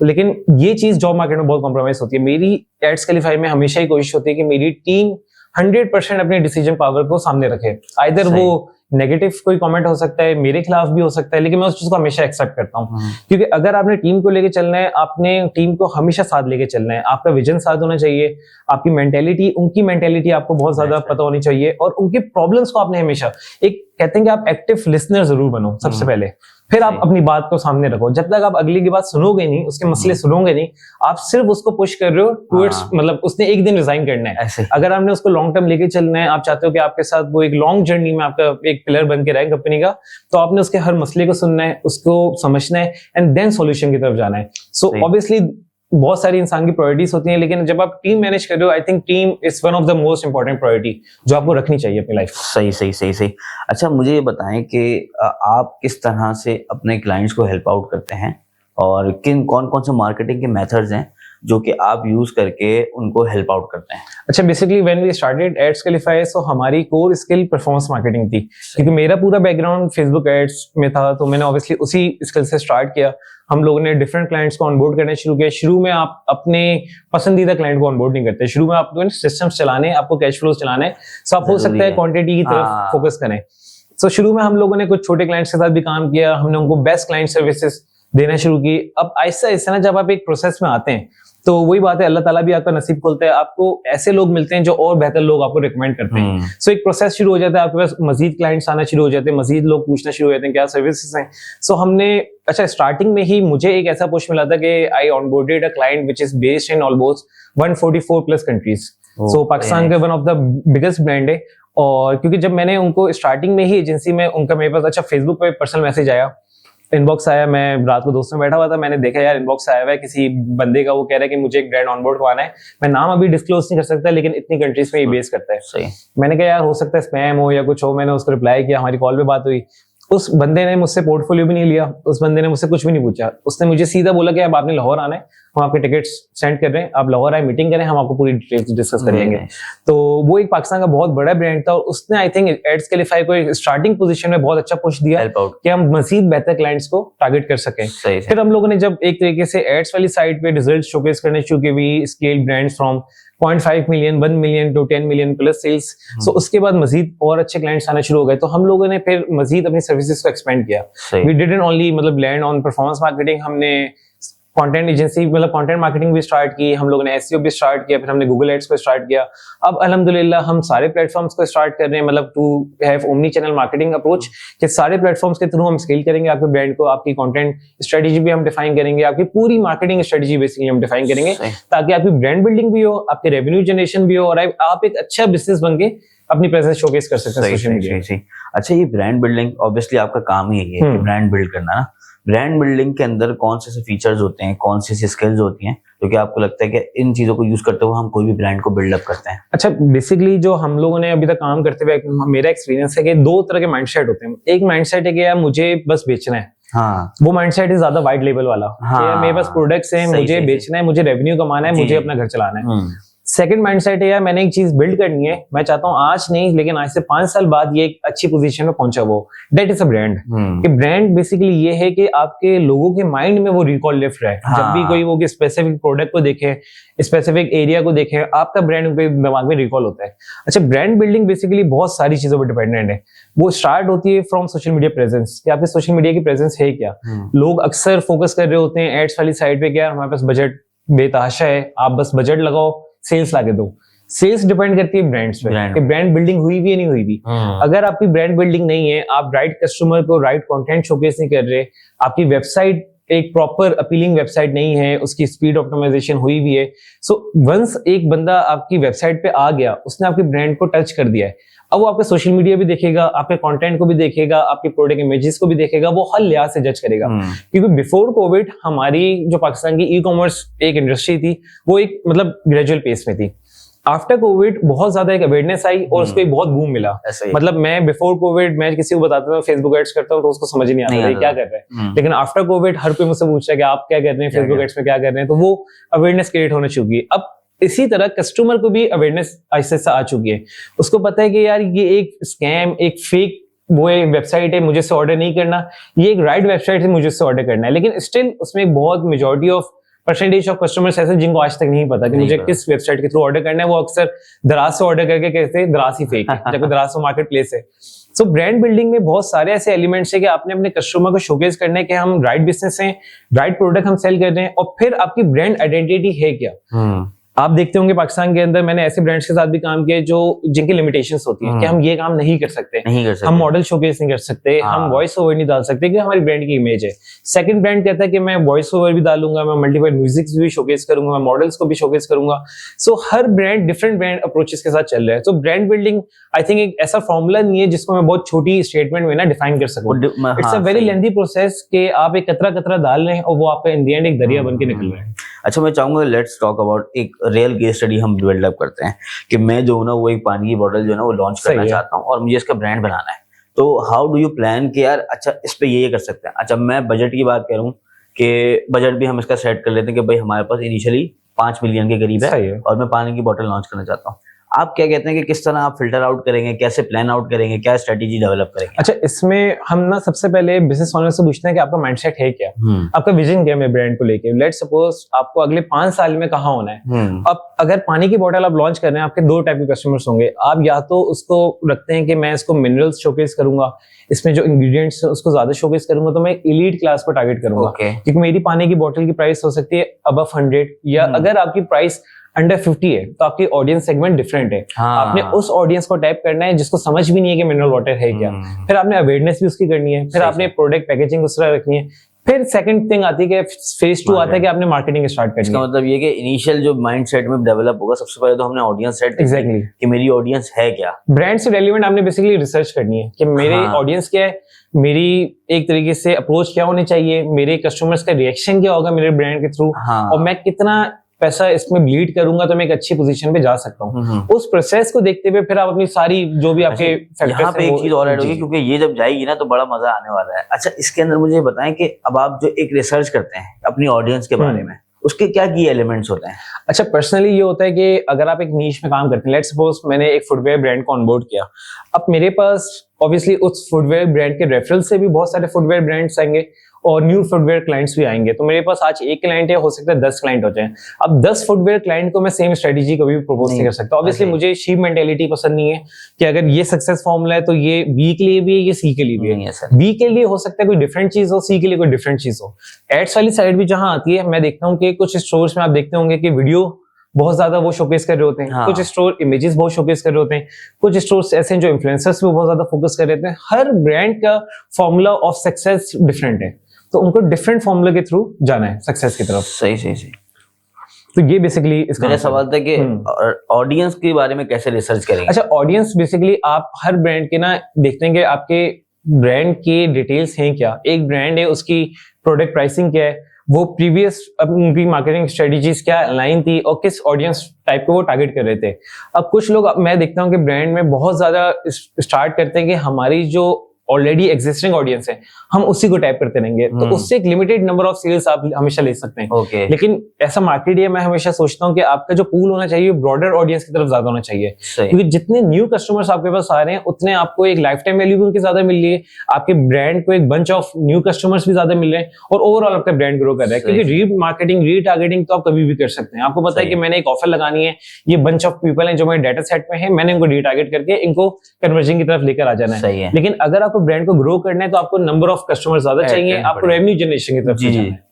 तो लेकिन ये चीज जॉब मार्केट में बहुत कॉम्प्रोमाइज होती है। मेरी एड्सकेलिफाई में हमेशा ही कोशिश होती है कि मेरी टीम 100% अपने डिसीजन पावर को सामने रखे। आइदर वो नेगेटिव कोई कमेंट हो सकता है, मेरे खिलाफ भी हो सकता है, लेकिन मैं उस चीज को हमेशा एक्सेप्ट करता हूँ, क्योंकि अगर आपने टीम को लेके चलना है, आपने टीम को हमेशा साथ लेके चलना है, आपका विजन साथ होना चाहिए, आपकी मेंटेलिटी, उनकी मेंटेलिटी आपको बहुत ज्यादा पता होनी चाहिए, और उनके प्रॉब्लम्स को आपने हमेशा, एक कहते हैं कि आप एक्टिव लिसनर जरूर बनो सबसे पहले, फिर आप अपनी बात को सामने रखो। जब तक आप अगली की बात सुनोगे नहीं, उसके मसले सुनोगे नहीं, आप सिर्फ उसको पुश कर रहे हो टुवर्ड्स, मतलब उसने एक दिन रिजाइन करना है। अगर आपने उसको लॉन्ग टर्म लेके चलना है, आप चाहते हो कि आपके साथ वो एक लॉन्ग जर्नी में आपका एक पिलर बन के रहे कंपनी का, तो आपने उसके हर मसले को सुनना है, उसको समझना है, एंड देन सॉल्यूशन की तरफ जाना है। सो ऑब्वियसली बहुत सारी इंसान की प्रायोरिटीज होती हैं, लेकिन जब आप टीम मैनेज कर रहे हो, I think team is one of the most important priority जो आपको रखनी चाहिए अपनी लाइफ। सही। अच्छा, मुझे ये बताएं कि आप किस तरह से अपने क्लाइंट्स को हेल्प आउट करते हैं, और कौन कौन से मार्केटिंग के मेथड्स हैं जो कि आप यूज करके उनको हेल्प आउट करते हैं? अच्छा, बेसिकली व्हेन वी स्टार्टेड एड्सकेलिफाई, सो हमारी कोर स्किल परफॉर्मेंस मार्केटिंग थी, क्योंकि मेरा पूरा बैकग्राउंड फेसबुक एड्स में था, तो मैंने ऑब्वियसली उसी स्किल से स्टार्ट किया। हम लोगों ने डिफरेंट क्लाइंट्स को ऑनबोर्ड करना शुरू किया। शुरू में आप अपने पसंदीदा क्लाइंट को ऑनबोर्ड नहीं करते, शुरू में आपको सिस्टम्स चलाने, आपको कैश फ्लोज चलाने, सो आप हो सकता है क्वांटिटी की तरफ फोकस करें। सो शुरू में हम लोगों ने कुछ छोटे क्लाइंट्स के साथ भी काम किया, हमने उनको बेस्ट क्लाइंट सर्विसेज देना शुरू की। अब आहिस्ता आहिस्ता ना जब आप एक प्रोसेस में आते हैं, तो वही बात है, अल्लाह ताला भी आपका नसीब खोलता है, आपको ऐसे लोग मिलते हैं जो और बेहतर लोग आपको रिकमेंड करते हैं। सो एक प्रोसेस शुरू हो जाता है, आपके पास मजीद क्लाइंट्स आना शुरू हो जाते हैं, मजीद लोग पूछना शुरू हो जाते हैं क्या सर्विसेज हैं। सो हमने, अच्छा, स्टार्टिंग में ही मुझे एक ऐसा पुश मिला था कि I onboarded a client which is based in almost 144 plus countries. So Pakistan का one of the biggest brand है, और क्योंकि जब मैंने उनको स्टार्टिंग में ही एजेंसी में उनका मेरे पास, अच्छा, फेसबुक पे पर्सनल मैसेज आया, इनबॉक्स आया, मैं रात को दोस्तों में बैठा हुआ था, मैंने देखा यार इनबॉक्स आया हुआ है किसी बंदे का, वो कह रहा है कि मुझे एक ब्रांड ऑनबोर्ड करवाना है, मैं नाम अभी डिस्क्लोज नहीं कर सकता, लेकिन इतनी कंट्रीज में ये बेस करता है। सही। मैंने कहा यार हो सकता है स्पैम हो या कुछ हो, मैंने उसको रिप्लाई किया, हमारी कॉल पे बात हुई। उस बंदे ने मुझसे पोर्टफोलियो भी नहीं लिया, उस बंदे ने मुझसे कुछ भी नहीं पूछा, उसने मुझे सीधा बोला कि अब आपने लाहौर आना है, हम आपके टिकट्स सेंड कर रहे हैं, आप लाहौर आए, मीटिंग करें, हम आपको पूरी डिटेल्स डिस्कस करेंगे। तो वो एक पाकिस्तान का बहुत बड़ा ब्रांड था, और उसने आई थिंक एड्सकेलिफाई को एक स्टार्टिंग पोजीशन में बहुत अच्छा पुश दिया कि हम मजीद बेहतर क्लाइंट्स को टारगेट कर सकें। फिर हम लोगों ने जब एक तरीके से एड्स वाली साइड पे रिजल्ट शोकेस करने शुरू किए, we scale brands from 0.5 million 1 million to 10 million plus sales. So उसके बाद मजीद और अच्छे क्लाइंट्स आना शुरू हो गए, तो हम लोगों ने फिर मजीद अपनी सर्विसेज को एक्सपेंड किया। वी डिडंट ओनली मतलब लैंड ऑन परफॉर्मेंस मार्केटिंग, हमने कंटेंट एजेंसी मतलब कंटेंट मार्केटिंग भी स्टार्ट की, हम लोगों ने एसईओ भी स्टार्ट किया, फिर हमने गूगल एड्स को स्टार्ट किया। अब अल्हम्दुलिल्लाह हम सारे प्लेटफॉर्म्स को स्टार्ट कर रहे हैं, मतलब to have omni channel marketing approach, कि सारे प्लेटफॉर्म्स के थ्रू हम स्केल करेंगे आपके ब्रांड को, आपकी कंटेंट स्ट्रेटजी भी हम डिफाइन करेंगे, आपकी पूरी मार्केटिंग स्ट्रेटजी बेसिकली हम डिफाइन करेंगे, ताकि आपकी ब्रांड बिल्डिंग भी हो, आपके रेवेन्यू जनरेशन भी हो, और आप एक अच्छा बिजनेस बन के अपनी प्रेजेंस शोकेस कर सकते हैं सोशल मीडिया। अच्छा, ये ब्रांड बिल्डिंग ऑब्वियसली आपका काम ही है कि ब्रांड बिल्ड करना ना। ब्रांड बिल्डिंग के अंदर कौन से फीचर्स होते हैं, कौन सी स्किल्स होती हैं जो कि आपको लगता है कि इन चीजों को यूज करते हुए हम कोई भी ब्रांड को बिल्डअप करते हैं? अच्छा, बेसिकली जो हम लोगों ने अभी तक काम करते हुए मेरा एक्सपीरियंस है कि 2 तरह के माइंडसेट होते हैं। एक माइंडसेट है कि यार मुझे बस बेचना है, हाँ, वो माइंडसेट है ज्यादा वाइट लेवल वाला, हाँ, मेरे पास प्रोडक्ट्स हैं, मुझे बेचना है, मुझे रेवेन्यू कमाना है, मुझे अपना घर चलाना है। सेकंड माइंडसेट है यार मैंने एक चीज बिल्ड करनी है, मैं चाहता हूँ आज नहीं लेकिन आज से 5 साल बाद ये एक अच्छी पोजीशन में पहुंचा, वो दैट इज अ ब्रांड। कि ब्रांड बेसिकली ये है कि आपके लोगों के माइंड में वो रिकॉल लिफ्ट रहे, जब भी कोई वो स्पेसिफिक प्रोडक्ट को देखे, स्पेसिफिक एरिया को देखे, आपका ब्रांड उनके दिमाग में रिकॉल होता है। अच्छा, ब्रांड बिल्डिंग बेसिकली बहुत सारी चीजों पर डिपेंडेंट है। वो स्टार्ट होती है फ्रॉम सोशल मीडिया प्रेजेंस, कि आपके सोशल मीडिया की प्रेजेंस है क्या। लोग अक्सर फोकस कर रहे होते हैं एड्स वाली साइड पे, क्या हमारे पास बजट बेतहाशा है, आप बस बजट लगाओ, सेल्स लाके दो। सेल्स डिपेंड करती है ब्रांड्स पे, कि ब्रांड बिल्डिंग हुई भी या नहीं हुई भी। अगर आपकी ब्रांड बिल्डिंग नहीं है, आप राइट कस्टमर को राइट कंटेंट शोकेस नहीं कर रहे, आपकी वेबसाइट एक प्रॉपर अपीलिंग वेबसाइट नहीं है, उसकी स्पीड ऑप्टिमाइजेशन हुई भी है, सो वंस एक बंदा आपकी वेबसाइट पे आ गया, उसने आपके ब्रांड को टच कर दिया है, अब वो आपके सोशल मीडिया भी देखेगा, आपके कंटेंट को भी देखेगा, आपके प्रोडक्ट इमेजेस को भी देखेगा, वो हर लिहाज से जज करेगा। क्योंकि बिफोर कोविड हमारी जो पाकिस्तान की ई कॉमर्स एक इंडस्ट्री थी, वो एक मतलब ग्रेजुअल पेस में थी। आफ्टर कोविड बहुत ज्यादा एक अवेयरनेस आई और उसको एक बहुत बूम मिला। ऐसा ही मतलब मैं बिफोर कोविड मैं किसी को बताता था फेसबुक एड्स करता हूँ तो उसको समझ ही नहीं आता था ये क्या कर रहे हैं, लेकिन आफ्टर कोविड हर कोई मुझसे पूछ रहा है कि आप क्या कर रहे हैं फेसबुक एड्स में, क्या कर रहे हैं, तो वो अवेयरनेस क्रिएट होने चुकी है। अब इसी तरह कस्टमर को भी अवेयरनेस आहिस्ता आहिस्ता आ चुकी है, उसको पता है कि यार ये एक स्कैम, एक फेक वो एक वेबसाइट है, मुझे इससे ऑर्डर नहीं करना, ये एक राइट वेबसाइट है, मुझे इससे ऑर्डर करना है। लेकिन स्टिल उसमें एक बहुत majority of percentage of customers ऐसे जिनको आज तक नहीं पता कि मुझे किस वेबसाइट के थ्रू ऑर्डर करना है। वो अक्सर दराज से ऑर्डर करके कहते हैं दराज ही फेक है, जबकि दराज तो मार्केट प्लेस है। सो ब्रांड बिल्डिंग में बहुत सारे ऐसे एलिमेंट्स है कि आपने अपने कस्टमर को शोकेस करना है कि हम राइट बिजनेस हैं, राइट प्रोडक्ट हम सेल कर रहे हैं, और फिर आपकी ब्रांड आइडेंटिटी है क्या। आप देखते होंगे पाकिस्तान के अंदर मैंने ऐसे ब्रांड्स के साथ भी काम किया जो जिनकी लिमिटेशंस होती हैं कि हम ये काम नहीं कर सकते, हम मॉडल शोकेस नहीं कर सकते, हम वॉइस ओवर नहीं डाल सकते कि हमारी ब्रांड की इमेज है। सेकंड ब्रांड कहता है कि मैं वॉइस ओवर भी डालूंगा, मैं मल्टीपल म्यूजिक भी शोकेस करूंगा, मैं मॉडल्स को भी शोकेस करूंगा। सो हर ब्रांड डिफरेंट ब्रांड अप्रोचेस के साथ चल रहा है। तो ब्रांड बिल्डिंग आई थिंक एक ऐसा फॉर्मूला नहीं है जिसको मैं बहुत छोटी स्टेटमेंट में ना डिफाइन कर सकूं। It's a very lengthy process कि आप एक कतरा कतरा डाल रहे हैं और वो आपका इन द एंड एक दरिया बन के निकल रहा है। अच्छा, मैं चाहूंगा लेट्स टॉक अबाउट एक रियल केस स्टडी हम डेवलप करते हैं कि मैं जो ना वो एक पानी की बोतल जो है ना वो लॉन्च करना चाहता हूँ और मुझे इसका ब्रांड बनाना है। तो हाउ डू यू प्लान कि यार अच्छा इस पे ये कर सकते हैं। अच्छा, मैं बजट की बात करूँ कि बजट भी हम इसका सेट कर लेते हैं कि भाई हमारे पास इनिशियली 5 मिलियन के करीब है और मैं पानी की बोतल लॉन्च करना चाहता हूँ। आप क्या कहते हैं कि किस तरह आप फिल्टर आउट करेंगे, कैसे प्लान आउट करेंगे, क्या स्ट्रेटेजी डेवलप करेंगे? अच्छा, इसमें हम ना सबसे पहले बिजनेस ओनर से पूछते हैं कि आपका माइंडसेट है क्या, आपका विजन क्या है ब्रांड को लेके। लेट्स सपोज आपको अगले 5 साल में कहाँ होना है। अब अगर पानी की बोतल आप लॉन्च कर रहे हैं, आपके 2 टाइप के कस्टमर्स होंगे। आप या तो उसको रखते हैं कि मैं इसको मिनरल्स शोकेस करूंगा, इसमें जो इंग्रेडिएंट्स है उसको ज्यादा शोकेस करूंगा, तो मैं एलीट क्लास को टारगेट करूंगा क्योंकि मेरी पानी की बोतल की प्राइस हो सकती है अबव 100, या अगर आपकी प्राइस अंडर 50 है तो आपकी ऑडियंस सेगमेंट डिफरेंट है। आपने उस ऑडियंस को टैप करना है जिसको समझ भी नहीं है कि मिनरल वाटर है क्या। फिर आपने अवेयरनेस भी उसकी करनी है, फिर आपने प्रोडक्ट पैकेजिंग उस तरह रखनी है। फिर सेकंड थिंग आती है कि फेज 2 आता है कि आपने मार्केटिंग स्टार्ट करनी है। इसका मतलब ये कि इनिशियल जो माइंडसेट में डेवलप होगा, सबसे पहले तो हमने ऑडियंस सेट एग्जैक्टली कि मेरी ऑडियंस है क्या। ब्रांड से रेलेवेंट आपने बेसिकली रिसर्च करनी है कि मेरे ऑडियंस क्या है, मेरी एक तरीके से अप्रोच क्या होनी चाहिए, मेरे कस्टमर्स का रिएक्शन क्या होगा मेरे ब्रांड के थ्रू, और मैं कितना पैसा इसमें ब्लीड करूंगा तो मैं एक अच्छी पोजीशन पे जा सकता हूँ। उस प्रोसेस को देखते हुए फिर आप अपनी सारी जो भी आपके यहाँ पे एक चीज और ऐड होगी क्योंकि ये जब जाएगी ना तो बड़ा मजा आने वाला है। अच्छा, इसके अंदर मुझे बताएं कि अब आप जो एक रिसर्च करते हैं अपनी ऑडियंस के बारे में, उसके क्या की एलिमेंट्स होते हैं? अच्छा, पर्सनली ये होता है कि अगर आप एक नीश में काम करते हैं, लेट्स सपोज मैंने एक फुटवेयर ब्रांड को ऑनबोर्ड किया, अब मेरे पास ऑब्वियसली उस फुटवेयर ब्रांड के रेफरल से भी बहुत सारे फुटवेयर ब्रांड्स आएंगे और न्यू फुटवेयर क्लाइंट्स भी आएंगे। तो मेरे पास आज एक क्लाइंट है, हो सकता है 10 क्लाइंट हो जाए। अब 10 फुटवेयर क्लाइंट को मैं सेम स्ट्रेटेजी कभी भी प्रपोज नहीं कर सकता। ऑब्वियसली मुझे शीप मेंटेलिटी पसंद नहीं है कि अगर ये सक्सेस फॉर्मूला है तो ये बी के लिए भी है, ये सी के लिए भी है। बी के लिए हो सकता है कोई डिफरेंट चीज हो, सी के लिए कोई डिफरेंट चीज हो। एड्स वाली साइड भी जहां आती है, मैं देखता हूँ कि कुछ स्टोर्स में आप देखते होंगे कि वीडियो बहुत ज्यादा वो शोकेस कर रहे होते हैं, कुछ स्टोर इमेजेस बहुत शोकेस कर रहे होते हैं, कुछ स्टोर्स ऐसे हैं जो इन्फ्लुएंसर्स पे बहुत ज्यादा फोकस कर रहे हैं। हर ब्रांड का फॉर्मूला ऑफ सक्सेस डिफरेंट है, तो उनको डिफरेंट फॉर्मूला के थ्रू जाना है सक्सेस की तरफ। सही। तो ये बेसिकली इसका मेरा सवाल था कि ऑडियंस के बारे में कैसे रिसर्च करेंगे? अच्छा, ऑडियंस बेसिकली आप हर ब्रांड के ना देखते हैं कि आपके ब्रांड के डिटेल्स हैं क्या। एक ब्रांड है, उसकी प्रोडक्ट प्राइसिंग क्या है, वो प्रीवियस उनकी मार्केटिंग स्ट्रेटजीज क्या अलाइन थी और किस ऑडियंस टाइप को वो टारगेट कर रहे थे। अब कुछ लोग, मैं देखता हूँ कि ब्रांड में बहुत ज्यादा स्टार्ट करते हैं कि हमारी जो ऑलरेडी एग्जिस्टिंग ऑडियंस है हम उसी को टाइप करते रहेंगे, तो उससे एक लिमिटेड नंबर ऑफ सेल्स आप हमेशा ले सकते हैं। लेकिन ऐसा मार्केट है, मैं हमेशा सोचता हूँ कि आपका जो पूल होना चाहिए ब्रॉडर ऑडियंस की तरफ ज्यादा होना चाहिए, क्योंकि जितने न्यू कस्टमर्स आपके पास आ रहे हैं उतने आपको एक लाइफ टाइम वैल्यू भी उनकी ज्यादा मिल रही है, आपके ब्रांड को एक बंच ऑफ न्यू कस्टमर्स भी ज्यादा मिल रहे हैं और ओवरऑल आपका ब्रांड ग्रो कर रहा है। क्योंकि री मार्केटिंग, री टारगेटिंग तो आप कभी भी कर सकते हैं। आपको पता है कि मैंने एक ऑफर लगानी है, ये बंच ऑफ पीपल है जो मेरे डाटा सेट में है, मैंने इनको री टारगेट करके इनको कन्वर्जन की तरफ लेकर आ जाना है। लेकिन अगर आपको ब्रांड को ग्रो करना है तो आपको नंबर ऑफ कस्टमर ज्यादा चाहिए, आपको रेवेन्यू जनरेशन की तरफ जाना है।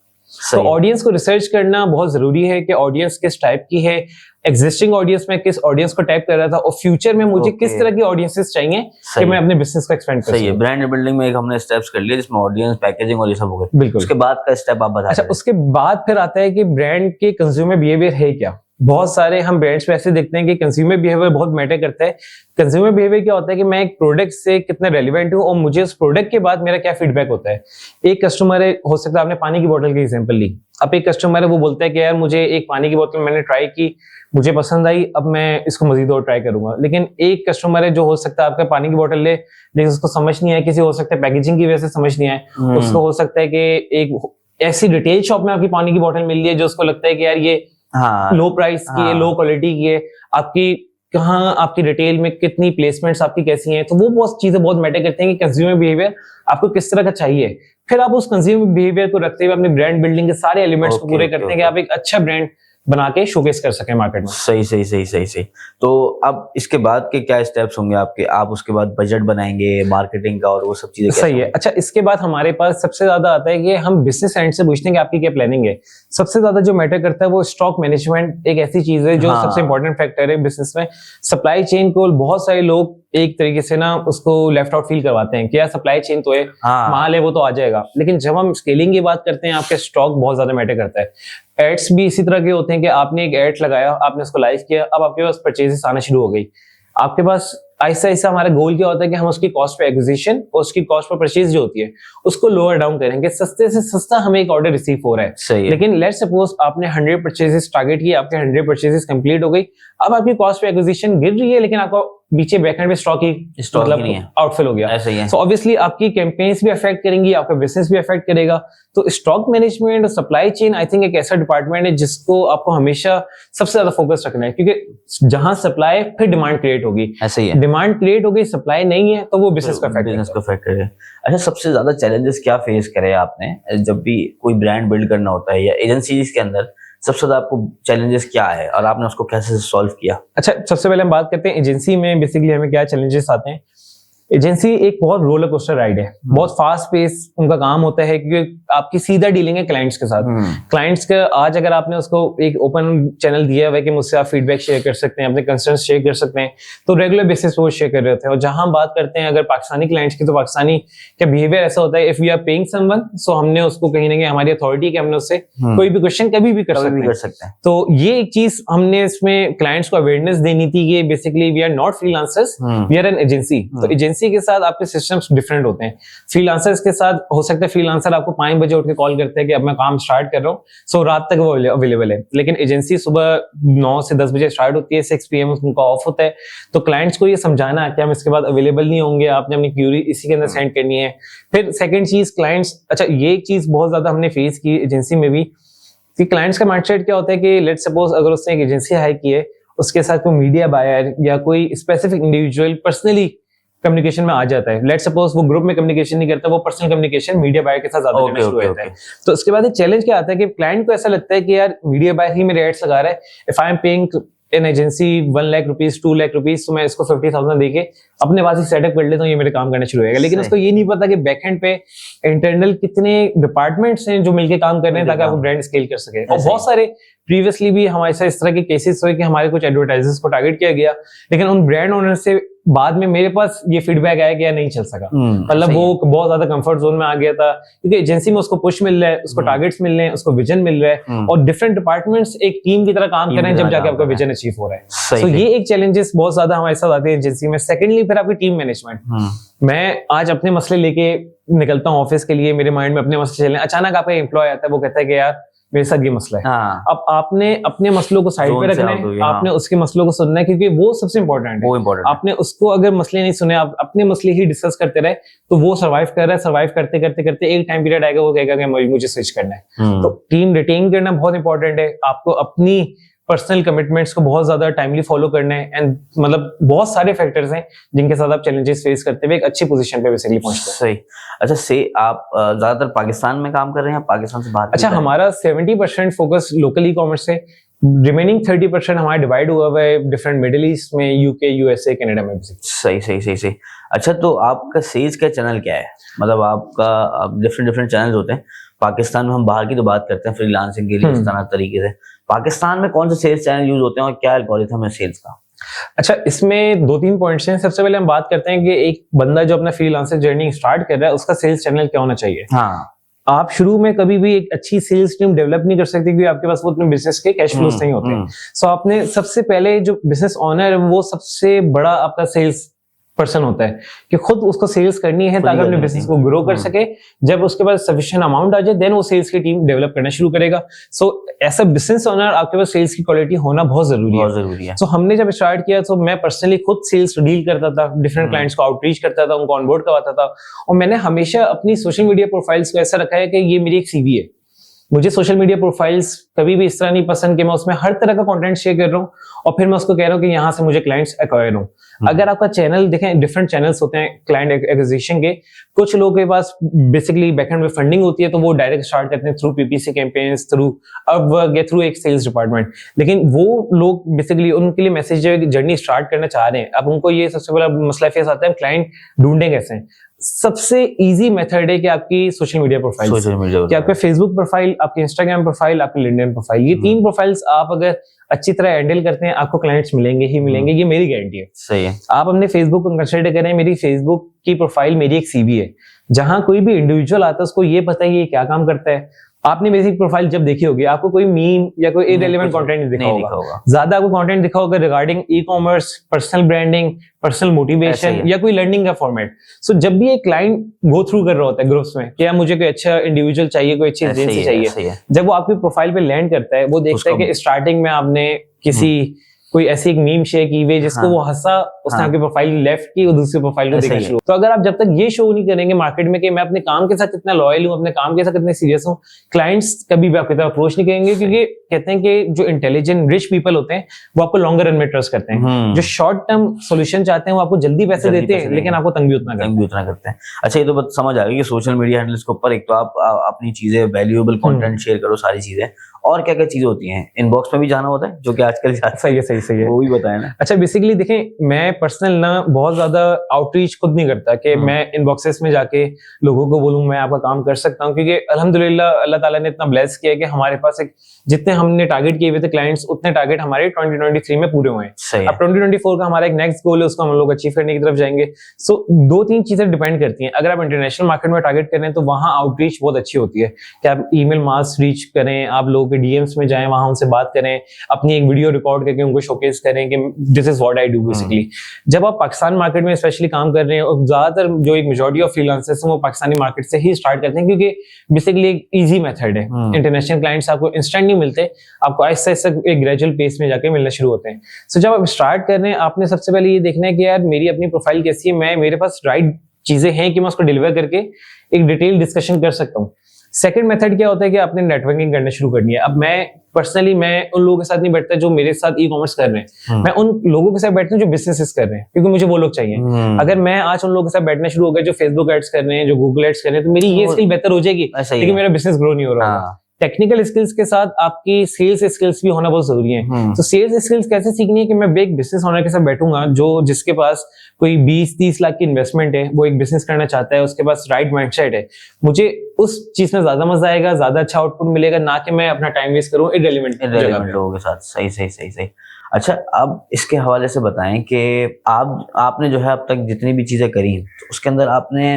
तो ऑडियंस को रिसर्च करना बहुत जरूरी है कि ऑडियंस किस टाइप की है, एग्जिस्टिंग ऑडियंस में किस ऑडियंस को टाइप कर रहा था और फ्यूचर में मुझे किस तरह की ऑडियंसेस चाहिए कि मैं अपने बिजनेस को एक्सपेंड कर सकूं। सही है। ब्रांड बिल्डिंग में एक हमने स्टेप्स कर लिए जिसमें ऑडियंस, पैकेजिंग और ये सब हो गए। बिल्कुल। उसके बाद का स्टेप आप बताइए। अच्छा, उसके बाद फिर आता है कि ब्रांड के कंज्यूमर बिहेवियर है क्या। बहुत सारे हम ब्रांड्स में ऐसे देखते हैं कि कंज्यूमर बिहेवियर बहुत मैटर करता है। कंज्यूमर बिहेवियर क्या होता है कि मैं एक प्रोडक्ट से कितना रेलिवेंट हूँ और मुझे उस प्रोडक्ट के बाद मेरा क्या फीडबैक होता है। एक कस्टमर है, हो सकता है आपने पानी की बोतल की एग्जांपल ली, अब एक कस्टमर है वो बोलता है कि यार मुझे एक पानी की बोतल मैंने ट्राई की, मुझे पसंद आई, अब मैं इसको मजीद और ट्राई करूंगा। लेकिन एक कस्टमर है जो हो सकता है आपका पानी की बोतल ले, लेकिन उसको समझ नहीं आए, किसी हो सकता है पैकेजिंग की वजह से समझ नहीं आए, उसको हो सकता है कि एक ऐसी रिटेल शॉप में आपकी पानी की बोतल मिल रही है जो उसको लगता है कि यार ये लो प्राइस की है, लो क्वालिटी की है, आपकी कहाँ आपकी रिटेल में कितनी प्लेसमेंट्स आपकी कैसी हैं, तो वो बहुत चीजें बहुत मैटर करती हैं कि कंज्यूमर बिहेवियर आपको किस तरह का चाहिए। फिर आप उस कंज्यूमर बिहेवियर को रखते हुए अपने ब्रांड बिल्डिंग के सारे एलिमेंट्स को पूरे करते हैं कि आप एक अच्छा ब्रांड बना के शोकेस कर सकें मार्केट में। सही। तो अब इसके बाद के क्या स्टेप्स होंगे आपके? आप उसके बाद बजट बनाएंगे मार्केटिंग का और वो सब चीजें सही है। अच्छा, इसके बाद हमारे पास सबसे ज्यादा आता है कि हम बिजनेस एंड से पूछते हैं कि आपकी क्या प्लानिंग है। सबसे ज्यादा जो मैटर करता है वो स्टॉक मैनेजमेंट एक ऐसी चीज है जो सबसे इंपॉर्टेंट फैक्टर है बिजनेस में। सप्लाई चेन को बहुत सारे लोग एक तरीके से ना उसको लेफ्ट आउट फील करवाते हैं कि यार सप्लाई चेन तो है, माल है वो तो आ जाएगा। लेकिन जब हम स्केलिंग की बात करते हैं, आपके स्टॉक बहुत ज्यादा मैटर करता है। एड्स भी इसी तरह के होते हैं कि आपने एक एड लगाया, आपने उसको लाइव किया, अब आपके पास परचेजेस आना शुरू हो गई। आपके पास ऐसा ऐसा हमारा गोल क्या होता है कि हम उसकी कॉस्ट पे एक्विजिशन और उसकी कॉस्ट पर परचेज जो होती है उसको लोअर डाउन करेंगे, सस्ते से सस्ता हमें एक ऑर्डर रिसीव हो रहा है। सही है। लेकिन लेट्स सपोज आपने 100 परचेजेस टारगेट किए, आपके 100 परचेजेस कंप्लीट हो गई, अब आपकी कॉस्ट पे एक्विजिशन गिर रही है लेकिन आपको पीछे बैकएंड में स्टॉक नहीं है, आउटफिल हो गया। ऐसा ही है। सो ऑब्वियसली आपकी कैंपेन्स भी अफेक्ट करेंगी, आपका बिजनेस भी अफेक्ट करेगा। तो स्टॉक मैनेजमेंट और सप्लाई चेन आई थिंक एक ऐसा डिपार्टमेंट है जिसको आपको हमेशा सबसे ज्यादा फोकस रखना है, क्योंकि जहां सप्लाई फिर डिमांड क्रिएट होगी। ऐसा ही है। डिमांड क्रिएट हो गई, सप्लाई नहीं है तो वो बिजनेस को अफेक्ट करेगा। अच्छा, सबसे ज्यादा चैलेंजेस क्या फेस करे आपने जब भी कोई ब्रांड बिल्ड करना होता है या एजेंसीज के अंदर? सबसे ज्यादा आपको चैलेंजेस क्या है और आपने उसको कैसे सॉल्व किया? अच्छा, सबसे पहले हम बात करते हैं एजेंसी में बेसिकली हमें क्या चैलेंजेस आते हैं। एजेंसी एक बहुत रोलर कोस्टर राइड है, बहुत फास्ट पेस उनका काम होता है क्योंकि आपकी सीधा डीलिंग है क्लाइंट्स के साथ। क्लाइंट्स का आज अगर आपने उसको एक ओपन चैनल दिया हुआ है कि मुझसे आप फीडबैक शेयर कर सकते हैं, अपने कंसर्न शेयर कर सकते हैं, तो रेगुलर बेसिस पे वो शेयर कर रहे होते हैं। और जहां हम बात करते हैं अगर पाकिस्तानी क्लाइंट्स की, तो पाकिस्तानी का बिहेवियर ऐसा होता है, if we are paying someone so हमने उसको कहीं ना कहीं हमारी अथॉरिटी के हमने उससे कोई भी क्वेश्चन कभी भी कर सकते हैं। तो ये एक चीज हमने इसमें क्लाइंट्स को अवेयरनेस देनी थी कि basically we are not freelancers, we are an agency. तो एजेंसी के साथ आपके सिस्टम्स डिफरेंट होते हैं। फ्रीलांसर्स के साथ हो सकता है फ्रीलांसर आपको 5 बजे उठ के कॉल करते हैं कि अब मैं काम स्टार्ट कर रहा हूँ, सो रात तक वो अवेलेबल है। लेकिन एजेंसी सुबह 9 से 10 बजे स्टार्ट होती है, 6 PM उनका ऑफ होता है। तो क्लाइंट्स को ये समझाना है कि हम इसके बाद अवेलेबल नहीं होंगे, आपने अपनी क्यूरी इसी के अंदर सेंड करनी है। फिर सेकंड चीज क्लाइंट्स, अच्छा ये एक चीज बहुत ज्यादा हमने फेस की एजेंसी में भी कि क्लाइंट्स का माइंडसेट क्या होता है कि लेट्स सपोज अगर उसने एक एजेंसी हायर की है, उसके साथ कोई मीडिया बायर या कोई स्पेसिफिक इंडिविजुअल पर्सनली कम्युनिकेशन में आ जाता है। लेट्स सपोज वो ग्रुप में कम्युनिकेशन नहीं करता, वो पर्सनल कम्युनिकेशन मीडिया बायर के साथ ज्यादा करना शुरू हो जाता है। तो उसके बाद एक चैलेंज क्या आता है कि क्लाइंट को ऐसा लगता है कि यार मीडिया बायर ही मेरे एड्स लगा रहा है, if I am paying an agency 1 lakh rupees 2 lakh rupees, तो मैं इसको 50,000 देके अपने पास ही सेटअप कर लेता हूँ, ये मेरे काम करना शुरू हो जाएगा। लेकिन उसको ये नहीं पता कि बैकएंड पे इंटरनल कितने डिपार्टमेंट्स हैं जो मिलकर काम कर रहे हैं ताकि आपको ब्रांड स्केल कर सके। और बहुत सारे प्रीवियसली भी हमारे साथ इस तरह के केसेस हुए कि हमारे कुछ एडवर्टाइजर्स को टारगेट किया गया, लेकिन उन ब्रांड ओनर से बाद में मेरे पास ये फीडबैक आया कि यार नहीं चल सका। मतलब वो बहुत ज्यादा कंफर्ट जोन में आ गया था, क्योंकि एजेंसी में उसको पुश मिल रहा है, उसको टारगेट्स मिल रहे हैं, उसको विजन मिल रहा है, और डिफरेंट डिपार्टमेंट्स एक टीम की तरह काम कर रहे हैं जब जाके आपका विजन अचीव हो रहा है। तो ये एक चैलेंजेस बहुत ज्यादा हमारे साथ आते हैं एजेंसी में। सेकेंडली फिर आपकी टीम मैनेजमेंट। मैं आज अपने मसले लेके निकलता हूँ ऑफिस के लिए, मेरे माइंड में अपने मसले चल रहे हैं, अचानक आपका एम्प्लॉय आता है, वो कहता है कि यार मेरे साथ ये मसला है। अब आपने अपने मसलों को साइड पे रखना है, आपने उसके मसलों को सुनना है, क्योंकि वो सबसे इंपॉर्टेंट है। आपने उसको अगर मसले नहीं सुने, आप अपने मसले ही डिस्कस करते रहे, तो वो सर्वाइव कर रहा है, सर्वाइव करते करते करते एक टाइम पीरियड आएगा वो कहेगा कि मुझे स्विच करना है। तो टीम रिटेन करना बहुत इंपॉर्टेंट है। आपको अपनी पर्सनल कमिटमेंट्स को बहुत ज्यादा टाइमली फॉलो करना है, एंड मतलब बहुत सारे फैक्टर्स हैं जिनके साथ आप चैलेंजेस फेस करते हुए एक अच्छी पोजीशन पे बेसिकली पहुंचते हैं। सही। अच्छा, से आप ज्यादातर पाकिस्तान में काम कर रहे हैं या पाकिस्तान से बाहर? अच्छा, हमारा 70% फोकस लोकल ई कॉमर्स से, रिमेनिंग 30% हमारा डिवाइड हुआ है डिफरेंट मिडिल ईस्ट में, यूके, यूएसए, कनाडा में। सही। अच्छा, तो आपका सेल्स का चैनल क्या है? मतलब आपका डिफरेंट चैनल्स होते हैं। पाकिस्तान में हम बाहर की तो बात करते हैं फ्रीलांसिंग के लिए इस तरह तरीके से, पाकिस्तान में कौन से सेल्स चैनल यूज होते हैं और क्या एल्गोरिथम है सेल्स का? अच्छा, इसमें 2-3 पॉइंट्स हैं। सबसे पहले हम बात करते हैं कि एक बंदा जो अपना फ्रीलांसर जर्नी स्टार्ट कर रहा है उसका सेल्स चैनल क्या होना चाहिए। आप शुरू में कभी भी एक अच्छी सेल्स टीम डेवलप नहीं कर सकते क्योंकि आपके पास वो अपने बिजनेस के कैश फ्लोस नहीं होते। सो आपने सबसे पहले जो बिजनेस ओनर है वो सबसे बड़ा आपका सेल्स पर्सन होता है कि खुद उसको सेल्स करनी है ताकि अपने बिजनेस को ग्रो कर सके। जब उसके पास सफिशिएंट अमाउंट आ जाए देन वो सेल्स की टीम डेवलप करना शुरू करेगा। सो ऐसा बिजनेस ओनर आपके पास सेल्स की क्वालिटी होना बहुत जरूरी है। सो हमने जब स्टार्ट किया तो मैं पर्सनली खुद सेल्स डील करता था, डिफरेंट क्लाइंट्स को आउटरीच करता था, उनको ऑनबोर्ड करवाता था और मैंने हमेशा अपनी सोशल मीडिया प्रोफाइल्स को ऐसा रखा है कि ये मेरी एक सीवी है। मुझे सोशल मीडिया प्रोफाइल्स कभी भी इस तरह नहीं पसंद कि मैं उसमें हर तरह का कंटेंट शेयर कर रहा हूँ और फिर मैं उसको कह रहा हूँ कि यहाँ से मुझे क्लाइंट्स एक्वायर हो। अगर आपका चैनल देखें, डिफरेंट चैनल्स होते हैं क्लाइंट एक्विजिशन के। कुछ लोगों के पास बेसिकली बैकएंड में फंडिंग होती है तो वो डायरेक्ट स्टार्ट करते हैं through PPC campaigns, through Upwork या थ्रू एक सेल्स डिपार्टमेंट। लेकिन वो लोग बेसिकली उनके लिए मैसेज जर्नी स्टार्ट करना चाह रहे हैं। अब उनको ये सबसे बड़ा मसला फेस आता है क्लाइंट ढूंढे कैसे। सबसे इजी मेथड है कि आपकी सोशल मीडिया प्रोफाइल, कि आपके फेसबुक प्रोफाइल, आपकी इंस्टाग्राम प्रोफाइल, आपकी लिंक्डइन प्रोफाइल, ये 3 प्रोफाइल्स आप अगर अच्छी तरह हैंडल करते हैं आपको क्लाइंट्स मिलेंगे ही मिलेंगे, ये मेरी गारंटी है। सही है। आप अपने फेसबुक को कंसिडर करें, मेरी फेसबुक की प्रोफाइल मेरी एक सीवी है जहां कोई भी इंडिविजुअल आता है उसको ये पता है ये क्या काम करता है। आपने मेरी प्रोफाइल जब देखी होगी आपको कोई मीम या कोई इररिलेवेंट कंटेंट नहीं दिखा होगा। ज्यादा आपको कंटेंट दिखा होगा regarding e commerce, personal branding, personal motivation या कोई लर्निंग का फॉर्मेट। सो जब भी एक क्लाइंट गो थ्रू कर रहा होता है ग्रुप्स में कि यार मुझे कोई अच्छा इंडिविजुअल चाहिए, कोई अच्छी एजेंसी चाहिए, जब वो आपकी प्रोफाइल पे लैंड करता है वो देखता है कि स्टार्टिंग में आपने किसी कोई ऐसी एक मीम शेयर की हुई जिसको वो हंसा, उसने आपकी प्रोफाइल लेफ्ट की और दूसरी प्रोफाइल को देखना शुरू। तो अगर आप जब तक ये शो नहीं करेंगे मार्केट में कि मैं अपने काम के साथ कितना लॉयल हूँ, अपने काम के साथ कितने सीरियस हूँ, क्लाइंट्स कभी भी आपकी तरफ अप्रोच नहीं करेंगे। क्योंकि कहते हैं कि जो इंटेलिजेंट रिच पीपल होते हैं वो आपको लॉन्गर रन में ट्रस्ट करते हैं। जो शॉर्ट टर्म सोल्यूशन चाहते हैं वो आपको जल्दी पैसे देते हैं लेकिन आपको तंग भी उतना करते हैं। अच्छा, ये तो बात समझ आ गई कि सोशल मीडिया हैंडल्स के ऊपर एक तो आप अपनी चीजें, वैल्यूएबल कंटेंट शेयर करो, सारी चीजें, और क्या क्या चीजें होती हैं? इनबॉक्स में भी जाना होता है जो कि आजकल सही है वो भी बताएं ना। अच्छा, बेसिकली देखें, मैं पर्सनल ना बहुत ज्यादा आउटरीच खुद नहीं करता कि मैं इनबॉक्सेस में जाके लोगों को बोलूं मैं आपका काम कर सकता हूं, क्योंकि अल्हम्दुलिल्लाह अल्लाह ताला ने इतना ब्लेस किया है कि हमारे पास एक जितने हमने टारगेट किए हुए थे क्लाइंट्स, उतने टारगेट हमारे 2023 में पूरे हुए हैं। अब 2024 का हमारा एक नेक्स्ट गोल है, उसको हम लोग अचीव करने की तरफ जाएंगे। सो 2-3 चीजें डिपेंड करती हैं। अगर आप इंटरनेशनल मार्केट में टारगेट कर रहे हैं तो वहां आउटरीच बहुत अच्छी होती है कि आप ईमेल मास रीच करें, आप लोगों के डीएम्स में जाएं, वहां उनसे बात करें, अपनी एक वीडियो रिकॉर्ड करके उनको शोकेस करें कि this is what I do basically. जब आप पाकिस्तान मार्केट में स्पेशली काम कर रहे हैं, और ज्यादातर जो एक मेजॉरिटी ऑफ फ्रीलांसर्स हैं वो पाकिस्तानी मार्केट से ही स्टार्ट करते हैं क्योंकि बेसिकली एक इजी मेथड है। इंटरनेशनल क्लाइंट्स आपको इंस्टेंट नहीं मिलते, आपको आहिस्ता आहिस्ता एक ग्रेजुअल पेस में जाके मिलना शुरू होते हैं। सो जब आप स्टार्ट कर रहे हैं आपने सबसे पहले ये देखना है कि यार मेरी अपनी प्रोफाइल कैसी है, मेरे पास राइट चीजें हैं कि मैं उसको डिलीवर करके एक डिटेल डिस्कशन कर सकता हूँ। सेकंड मेथड क्या होता है कि आपने नेटवर्किंग करना शुरू करनी है। अब मैं पर्सनली उन लोगों के साथ नहीं बैठता जो मेरे साथ ई कॉमर्स कर रहे हैं, मैं उन लोगों के साथ बैठता हूँ जो बिजनेसेस कर रहे हैं, क्योंकि मुझे वो लोग चाहिए। अगर मैं आज उन लोगों के साथ बैठना शुरू हो गया जो फेसबुक एड्स कर रहे हैं, जो गूगल एड्स कर रहे हैं, तो मेरी ये स्किल बेहतर हो जाएगी लेकिन मेरा बिजनेस ग्रो नहीं हो रहा होगा। टेक्निकल स्किल्स के साथ आपकी सेल्स स्किल्स भी होना बहुत जरूरी है। तो सेल्स स्किल्स कैसे सीखनी है कि मैं एक बिजनेस ओनर के साथ बैठूंगा जो जिसके पास कोई 20-30 लाख की इन्वेस्टमेंट है, वो एक बिजनेस करना चाहता है, उसके पास राइट माइंडसेट है, मुझे उस चीज में ज्यादा मजा आएगा, ज्यादा अच्छा आउटपुट मिलेगा, ना कि मैं अपना टाइम वेस्ट करूं इररिलेवेंट लोगों के साथ। सही। अच्छा, अब इसके हवाले से बताएं कि आपने जो है अब तक जितनी भी चीजें करी तो उसके अंदर आपने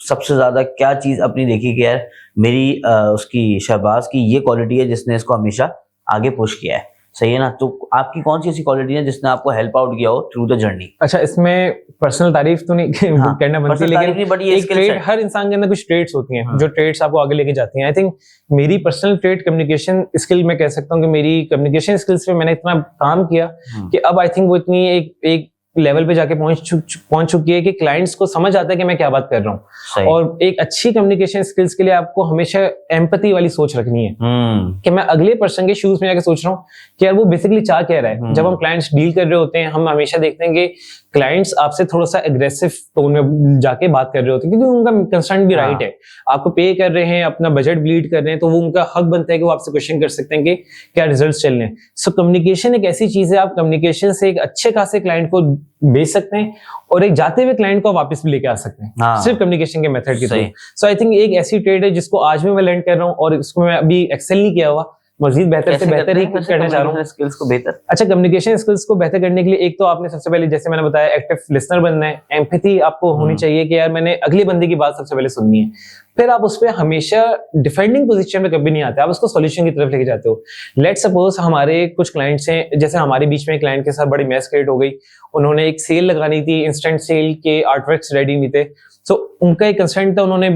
सबसे ज्यादा क्या चीज अपनी देखी कि यार मेरी उसकी शहबाज की ये क्वालिटी है जिसने इसको हमेशा आगे पुश किया है, सही है ना? तो आपकी कौन सी ऐसी क्वालिटी है जिसने आपको हेल्प आउट किया हो थ्रू द जर्नी? अच्छा, इसमें पर्सनल तारीफ तो नहीं करना बनती, लेकिन एक ट्रेड, हर इंसान के अंदर कुछ ट्रेड्स होती हैं जो ट्रेड्स आपको आगे लेके जाती हैं। आई थिंक मेरी पर्सनल ट्रेड कम्युनिकेशन स्किल, मैं कह सकता हूँ कि मेरी कम्युनिकेशन स्किल्स पे मैंने इतना काम किया कि अब आई थिंक वो इतनी एक लेवल पे जाके पहुंच चुकी है कि क्लाइंट्स को समझ आता है कि मैं क्या बात कर रहा हूँ। और एक अच्छी कम्युनिकेशन स्किल्स के लिए आपको हमेशा एम्पैथी वाली सोच रखनी है कि मैं अगले पर्सन के शूज में जाके सोच रहा हूँ कि यार वो बेसिकली चाह कह रहा है। जब हम क्लाइंट्स डील कर रहे होते हैं हम हमेशा देखते हैं कि क्लाइंट्स आपसे थोड़ा सा एग्रेसिव टोन में जाके बात कर रहे होते हैं क्योंकि उनका कंसर्न भी राइट है, आपको पे कर रहे हैं, अपना बजट ब्लीड कर रहे हैं, तो वो उनका हक बनता है कि वो आपसे क्वेश्चन कर सकते हैं कि क्या रिजल्ट्स चल रहे हैं। सो कम्युनिकेशन एक ऐसी चीज है, आप कम्युनिकेशन से एक अच्छे खासे क्लाइंट को बेच सकते हैं और एक जाते हुए क्लाइंट को वापस भी लेके आ सकते हैं सिर्फ कम्युनिकेशन के मेथड के थ्रू। सो आई थिंक एक ऐसी ट्रेड है जिसको आज भी मैं लर्न कर रहा हूँ और इसको मैं अभी एक्सेल नहीं किया हुआ, मजीद बेहतर से बेहतर ही करना चाह रहा हूँ। स्किल्स को बेहतर, अच्छा, कम्युनिकेशन स्किल्स को बेहतर करने के लिए एक तो आपने सबसे पहले, जैसे मैंने बताया, एक्टिव लिसनर बनना है। एम्पैथी आपको होनी चाहिए कि यार मैंने अगले बंदे की बात सबसे पहले सुननी है। फिर आप उस पर हमेशा डिफेंडिंग पोजीशन में कभी नहीं आते, आप उसको सॉल्यूशन की तरफ लेके जाते हो। लेट्स सपोज हमारे कुछ क्लाइंट्स हैं, जैसे हमारे बीच में क्लाइंट के साथ बड़ी मैस क्रिएट हो गई, उन्होंने एक सेल लगानी थी, इंस्टेंट सेल के आर्टवर्क्स रेडी नहीं थे, तो उनका एक कंसर्न था, उन्होंने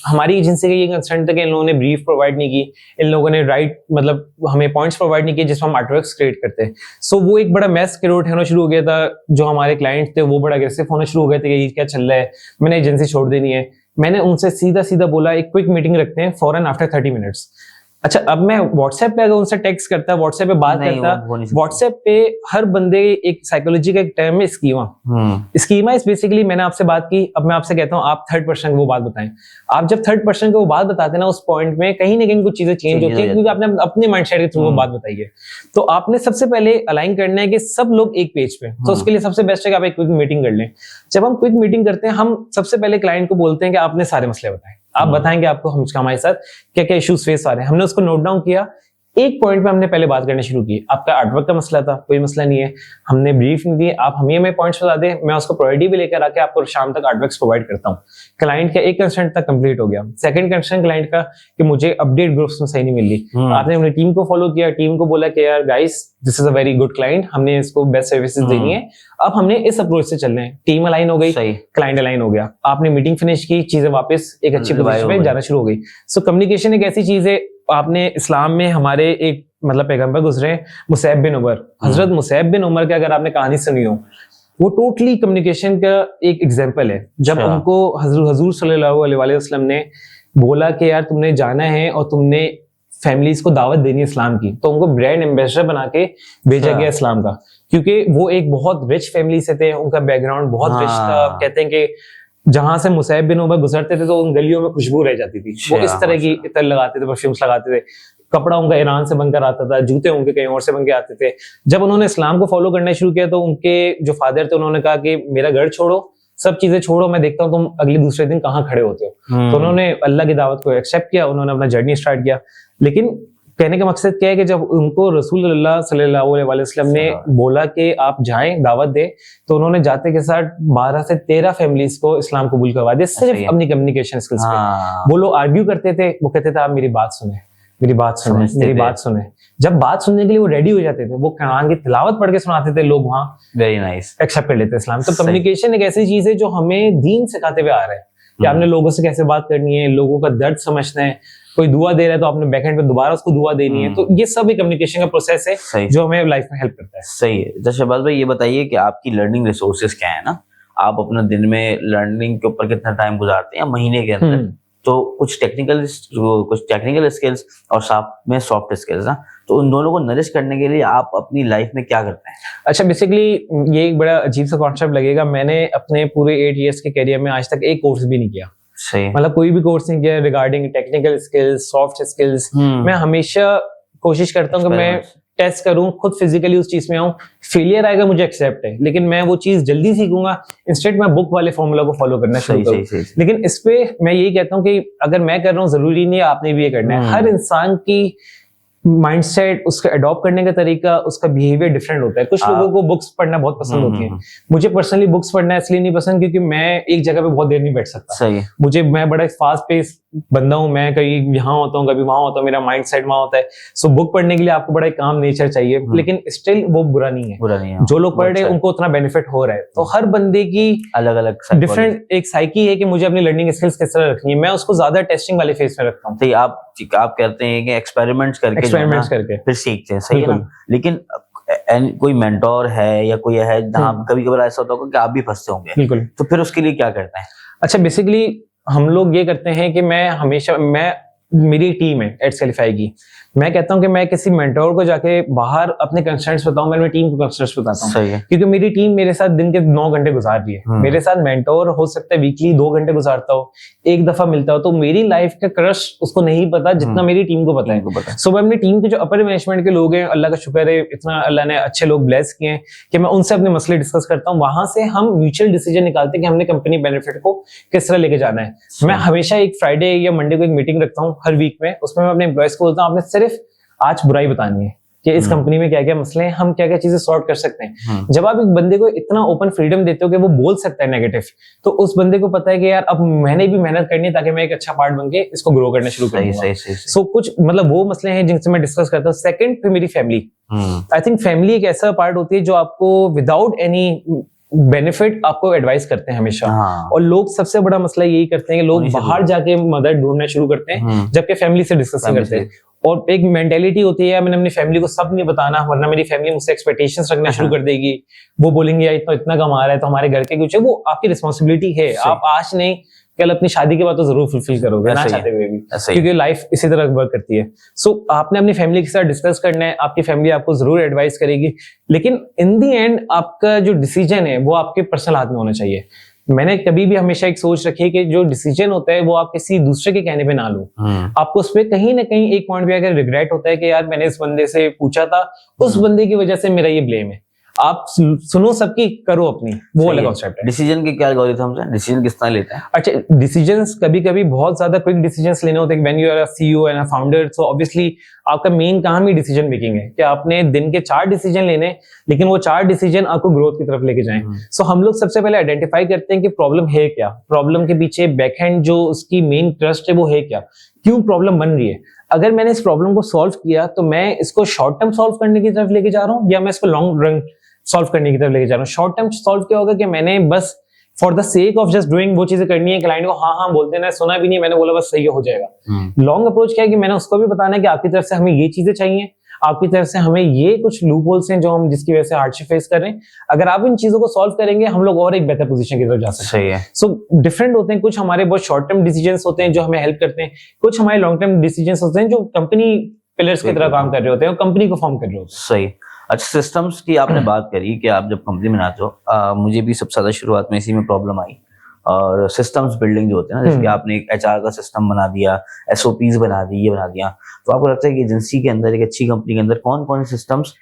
हमारी एजेंसी का ये कंसर्न था कि इन लोगों ने ब्रीफ प्रोवाइड नहीं की, इन लोगों ने राइट मतलब हमें पॉइंट्स प्रोवाइड नहीं किए जिसमें हम आर्टवर्क्स क्रिएट करते हैं। सो वो एक बड़ा मैस क्रिएट होना शुरू हो गया था। जो हमारे क्लाइंट थे वो बड़ा अग्रेसिव होना शुरू हो गए थे कि ये क्या चल रहा है, मैंने एजेंसी छोड़ देनी है। मैंने उनसे सीधा सीधा बोला एक क्विक मीटिंग रखते हैं फौरन आफ्टर 30 मिनट्स। अच्छा, अब मैं व्हाट्सएप पे अगर उनसे टेक्स्ट करता, व्हाट्सएप पे बात करता, व्हाट्सएप पे हर बंदे एक साइकोलॉजी का एक टर्म है स्कीमा। स्कीमा इज बेसिकली, मैंने आपसे बात की, अब मैं आपसे कहता हूँ आप थर्ड पर्सन को वो बात बताएं। आप जब थर्ड पर्सन को वो बात बताते ना, उस पॉइंट में कहीं ना कहीं कुछ चीजें चेंज होती है, क्योंकि आपने अपने माइंडसेट के थ्रू वो बात बताई है। तो आपने सबसे पहले अलाइन करना है कि सब लोग एक पेज पे, तो उसके लिए सबसे बेस्ट है कि आप एक क्विक मीटिंग कर लें। जब हम क्विक मीटिंग करते हैं, हम सबसे पहले क्लाइंट को बोलते हैं कि आपने सारे मसले बताएं, आप बताएंगे आपको हमारे साथ क्या क्या इश्यूज फेस आ रहे हैं। हमने उसको नोट डाउन किया, एक पॉइंट पे हमने पहले बात करनी शुरू की। आपका आर्टवर्क का मसला था, कोई मसला नहीं है, हमने ब्रीफ नहीं दी, आप हमें पॉइंट्स बता दें, मैं उसको प्रायोरिटी भी लेकर आके आपको शाम तक आर्टवर्क्स प्रोवाइड करता हूँ। क्लाइंट का एक कंसर्न तक कंप्लीट हो गया। सेकंड कंसर्न क्लाइंट का कि मुझे अपडेट ग्रुप्स में सही नहीं मिल रही, आपने अपनी टीम को फॉलो किया, टीम को बोला कि यार guys this is a very good client, हमने इसको बेस्ट सर्विसेज देनी है, अब हमने इस अप्रोच से चलना है। टीम अलाइन हो गई, क्लाइंट अलाइन हो गया, आपने मीटिंग फिनिश की, चीजें वापस एक अच्छी पोजीशन में जाना शुरू हो गई। सो कम्युनिकेशन एक ऐसी चीज है, आपने इस्लाम में हमारे एक मतलब पैगंबर गुजरे मुसैब बिन उमर, हजरत मुसैब बिन उमर की अगर आपने कहानी सुनी हो, वो टोटली कम्युनिकेशन का एक एग्जांपल है। जब उनको हजूर सल्लल्लाहु अलैहि वसल्लम ने बोला कि यार तुमने जाना है और तुमने फैमिलीज को दावत देनी है इस्लाम की, तो उनको ब्रांड एम्बेसडर बना के भेजा गया इस्लाम का, क्योंकि वो एक बहुत रिच फैमिली से थे, उनका बैकग्राउंड बहुत रिच था। कहते हैं कि जहां से मुसैब बिन उमर गुजरते थे तो उन गलियों में खुशबू रह जाती थी, वो इस तरह की इतर लगाते थे, परफ्यूम्स लगाते थे, कपड़ा उनका ईरान से बनकर आता था, जूते उनके कहीं और से बन के आते थे। जब उन्होंने इस्लाम को फॉलो करना शुरू किया तो उनके जो फादर थे उन्होंने कहा कि मेरा घर छोड़ो, सब चीजें छोड़ो, मैं देखता हूँ तुम अगले दूसरे दिन कहाँ खड़े होते हो। तो उन्होंने अल्लाह की दावत को एक्सेप्ट किया, उन्होंने अपना जर्नी स्टार्ट किया। लेकिन कहने का मकसद क्या है कि जब उनको रसूलुल्लाह सल्लल्लाहु अलैहि वसल्लम ने बोला कि आप जाएं दावत दे, तो उन्होंने जाते के साथ 12 से 13 फैमिलीज को इस्लाम कबूल करवा दिया, सिर्फ अपनी कम्युनिकेशन स्किल्स पे। वो लोग आर्ग्यू करते थे, वो कहते थे आप मेरी बात सुने, मेरी बात सुने, मेरी बात सुने। जब बात सुनने के लिए वो रेडी हो जाते थे, वो कुरान की तिलावत पढ़ के सुनाते थे, लोग वहाँ वेरी नाइस एक्सेप्ट कर लेते इस्लाम। तो कम्युनिकेशन एक ऐसी चीज है जो हमें दीन सिखाते हुए आ रहा है कि आपने लोगों से कैसे बात करनी है, लोगों का दर्द समझना है, कोई दुआ दे रहा है तो आपने बैकएंड पे दोबारा उसको दुआ देनी है। तो ये सब एक कम्युनिकेशन का प्रोसेस है जो हमें लाइफ में हेल्प करता है। सही है। तो शहबाज भाई ये बताइए कि आपकी लर्निंग रिसोर्सेज क्या है ना, आप अपना दिन में लर्निंग के ऊपर कितना टाइम गुजारते हैं महीने के अंदर? तो कुछ टेक्निकल स्किल्स और साथ में सॉफ्ट स्किल्स ना, तो उन दोनों को नरिश करने के लिए आप अपनी लाइफ में क्या करते हैं? अच्छा, बेसिकली ये एक बड़ा अजीब सा कॉन्सेप्ट लगेगा, मैंने अपने पूरे 8 इयर्स के करियर में आज तक एक कोर्स भी नहीं किया। सही, मतलब कोई भी कोर्स नहीं किया regarding technical skills, soft skills. मैं हमेशा कोशिश करता हूँ कि मैं टेस्ट करूं, खुद फिजिकली उस चीज में आऊं। फेलियर आएगा मुझे एक्सेप्ट है, लेकिन मैं वो चीज जल्दी सीखूंगा, इंस्टेड मैं बुक वाले फॉर्मूला को फॉलो करना शुरू करूं। लेकिन इस पे मैं यही कहता हूं कि अगर मैं कर रहा हूं जरूरी नहीं है आपने भी ये करना है। हर इंसान की माइंडसेट, उसका अडॉप्ट करने का तरीका, उसका बिहेवियर डिफरेंट होता है। कुछ लोगों को बुक्स पढ़ना बहुत पसंद होती है, मुझे पर्सनली बुक्स पढ़ना इसलिए नहीं पसंद क्योंकि मैं एक जगह पे बहुत देर नहीं बैठ सकता। सही है। मैं बड़ा फास्ट पेस बंदा हूँ, मैं कहीं यहाँ होता हूँ कभी वहां होता हूँ, मेरा माइंड सेट वहां होता है। सो बुक पढ़ने के लिए आपको बड़ा काम नेचर चाहिए, लेकिन स्टिल वो बुरा नहीं है। जो लोग पढ़ रहे हैं उनको उतना बेनिफिट हो रहा है। तो हर बंदे की अलग अलग डिफरेंट एक साइकी है कि मुझे अपनी लर्निंग स्किल्स किस तरह रखनी है। मैं उसको ज्यादा टेस्टिंग वाले फेज में रखता हूँ। आप कहते हैं कि एक्सपेरिमेंट्स करके फिर सीखते हैं, सही है ना? लेकिन कोई मेंटोर है या कोई है जहाँ कभी कभार ऐसा होता होगा कि आप भी फंसते होंगे, बिल्कुल, तो फिर उसके लिए क्या करते हैं? अच्छा, बेसिकली हम लोग ये करते हैं कि मेरी टीम है एडस्केलिफाई की, मैं कहता हूं कि मैं किसी मेंटोर को जाके बाहर अपने कंसर्न्स बताऊं, मैं टीम को कंसर्न्स बताता हूं, क्योंकि मेरी टीम मेरे साथ दिन के 9 घंटे गुजार रही है। मेरे साथ मेंटोर हो सकता है वीकली 2 घंटे गुजारता हो, एक दफा मिलता हो, तो मेरी लाइफ का क्रश उसको नहीं पता जितना मेरी टीम को पता है। सो मैं अपनी टीम के जो अपर मैनेजमेंट के लोग हैं, अल्लाह का शुक्र है इतना अल्लाह ने अच्छे लोग ब्लेस किए हैं कि मैं उनसे अपने मसले डिस्कस करता हूँ। वहां से हम म्यूचुअल डिसीजन निकालते हैं कि हमने कंपनी बेनिफिट को किस तरह लेके जाना है। मैं हमेशा एक फ्राइडे या मंडे को एक मीटिंग रखता हूँ हर वीक में, उसमें मैं अपने एम्प्लॉयज को बोलता हूँ आपने सिर्फ आज बुराई बतानी है कि इस कंपनी में क्या क्या मसले हैं, हम क्या क्या चीजें सॉर्ट कर सकते हैं। जब आप एक बंदे को इतना ओपन फ्रीडम देते हो कि वो बोल सकता है नेगेटिव, तो उस बंदे को पता है कि यार अब मैंने भी मेहनत करनी है ताकि मैं एक अच्छा पार्ट बन के इसको ग्रो करना शुरू कर दूंगा। सो कुछ मतलब वो मसले हैं जिनसे मैं डिस्कस करता हूँ। सेकंड फिर मेरी फैमिली। आई थिंक फैमिली एक ऐसा पार्ट होती है जो आपको विदाउट एनी बेनिफिट आपको एडवाइस करते हैं हमेशा। और लोग सबसे बड़ा मसला यही करते हैं कि लोग बाहर जाके मदद ढूंढना शुरू करते हैं जबकि फैमिली से डिस्कस नहीं करते। और एक मेंटेलिटी होती है मैंने अपनी फैमिली को सब नहीं बताना वरना मेरी फैमिली मुझसे एक्सपेक्टेशंस रखना शुरू कर देगी। वो बोलेंगे यार इतना कमा रहा है तो हमारे घर के कुछ है, वो आपकी रिस्पॉन्सिबिलिटी है। आप आज नहीं कल अपनी शादी के बाद तो जरूर फुलफिल करोगे ना चाहते हुए भी, क्योंकि लाइफ इसी तरह वर्क करती है। सो आपने अपनी फैमिली के साथ डिस्कस करना है, आपकी फैमिली आपको जरूर एडवाइस करेगी, लेकिन इन दी एंड आपका जो डिसीजन है वो आपके पर्सनल हाथ में होना चाहिए। मैंने कभी भी हमेशा एक सोच रखी है कि जो डिसीजन होता है वो आप किसी दूसरे के कहने पे ना लो। आपको उसमें कहीं ना कहीं एक पॉइंट पे अगर रिग्रेट होता है कि यार मैंने इस बंदे से पूछा था, उस बंदे की वजह से मेरा ये ब्लेम है। आप सुनो सबकी, करो अपनी, वो अलग कॉन्सेप्ट है। डिसीजन के क्या एल्गोरिथम्स हैं, डिसीजन किस तरह लेते हैं? अच्छा, डिसीजंस कभी कभी बहुत ज्यादा क्विक डिसीजंस लेने होते हैं। When you are a CEO and a founder, so obviously आपका मेन काम ही डिसीजन मेकिंग है कि आपने दिन के 4 डिसीजन लेने, लेकिन वो 4 डिसीजन आपको ग्रोथ की तरफ लेके जाएं। सो हम लोग सबसे पहले आइडेंटिफाई करते हैं कि प्रॉब्लम है क्या, प्रॉब्लम के पीछे बैकएंड जो उसकी मेन ट्रस्ट है वो है क्या, क्यों प्रॉब्लम बन रही है। अगर मैंने इस प्रॉब्लम को सॉल्व किया तो मैं इसको शॉर्ट टर्म सॉल्व करने की तरफ लेके जा रहा हूँ या मैं इसको लॉन्ग रन सॉल्व करने की तरफ लेके जा रहा हूँ। शॉर्ट टर्म सॉल्व क्या होगा कि मैंने बस for the sake of just doing वो चीजें करनी है, क्लाइंट को हाँ बोलते ना, सुना भी नहीं, मैंने बोला बस सही हो जाएगा। लॉन्ग अप्रोच क्या है कि मैंने उसको भी बताना है कि आपकी तरफ से हमें ये चीजें चाहिए, आपकी तरफ से हमें ये कुछ लूप होल्स हैं जो हम जिसकी वजह से हार्डशिप फेस कर रहे हैं। अगर आप इन चीजों को सॉल्व करेंगे हम लोग और एक बेहतर पोजीशन की तरफ जा सकते हैं। सो डिफरेंट होते हैं, कुछ हमारे बहुत शॉर्ट टर्म डिसीजंस होते हैं जो हमें हेल्प करते हैं, कुछ हमारे लॉन्ग टर्म डिसीजंस होते हैं जो कंपनी पिलर्स की तरह काम कर रहे होते हैं और कंपनी को फॉर्म कर रहे होते हैं। सही। अच्छा, सिस्टम्स की आपने बात करी कि आप जब कंपनी बनाते हो, मुझे भी सबसे ज्यादा शुरुआत में इसी में प्रॉब्लम आई। और सिस्टम्स बिल्डिंग जो होते हैं ना, जैसे कि आपने एक एचआर का सिस्टम बना दिया, एसओपीज बना दी, ये बना दिया, तो आपको लगता है कि एजेंसी के अंदर, एक अच्छी कंपनी के अंदर कौन कौन से सिस्टम्स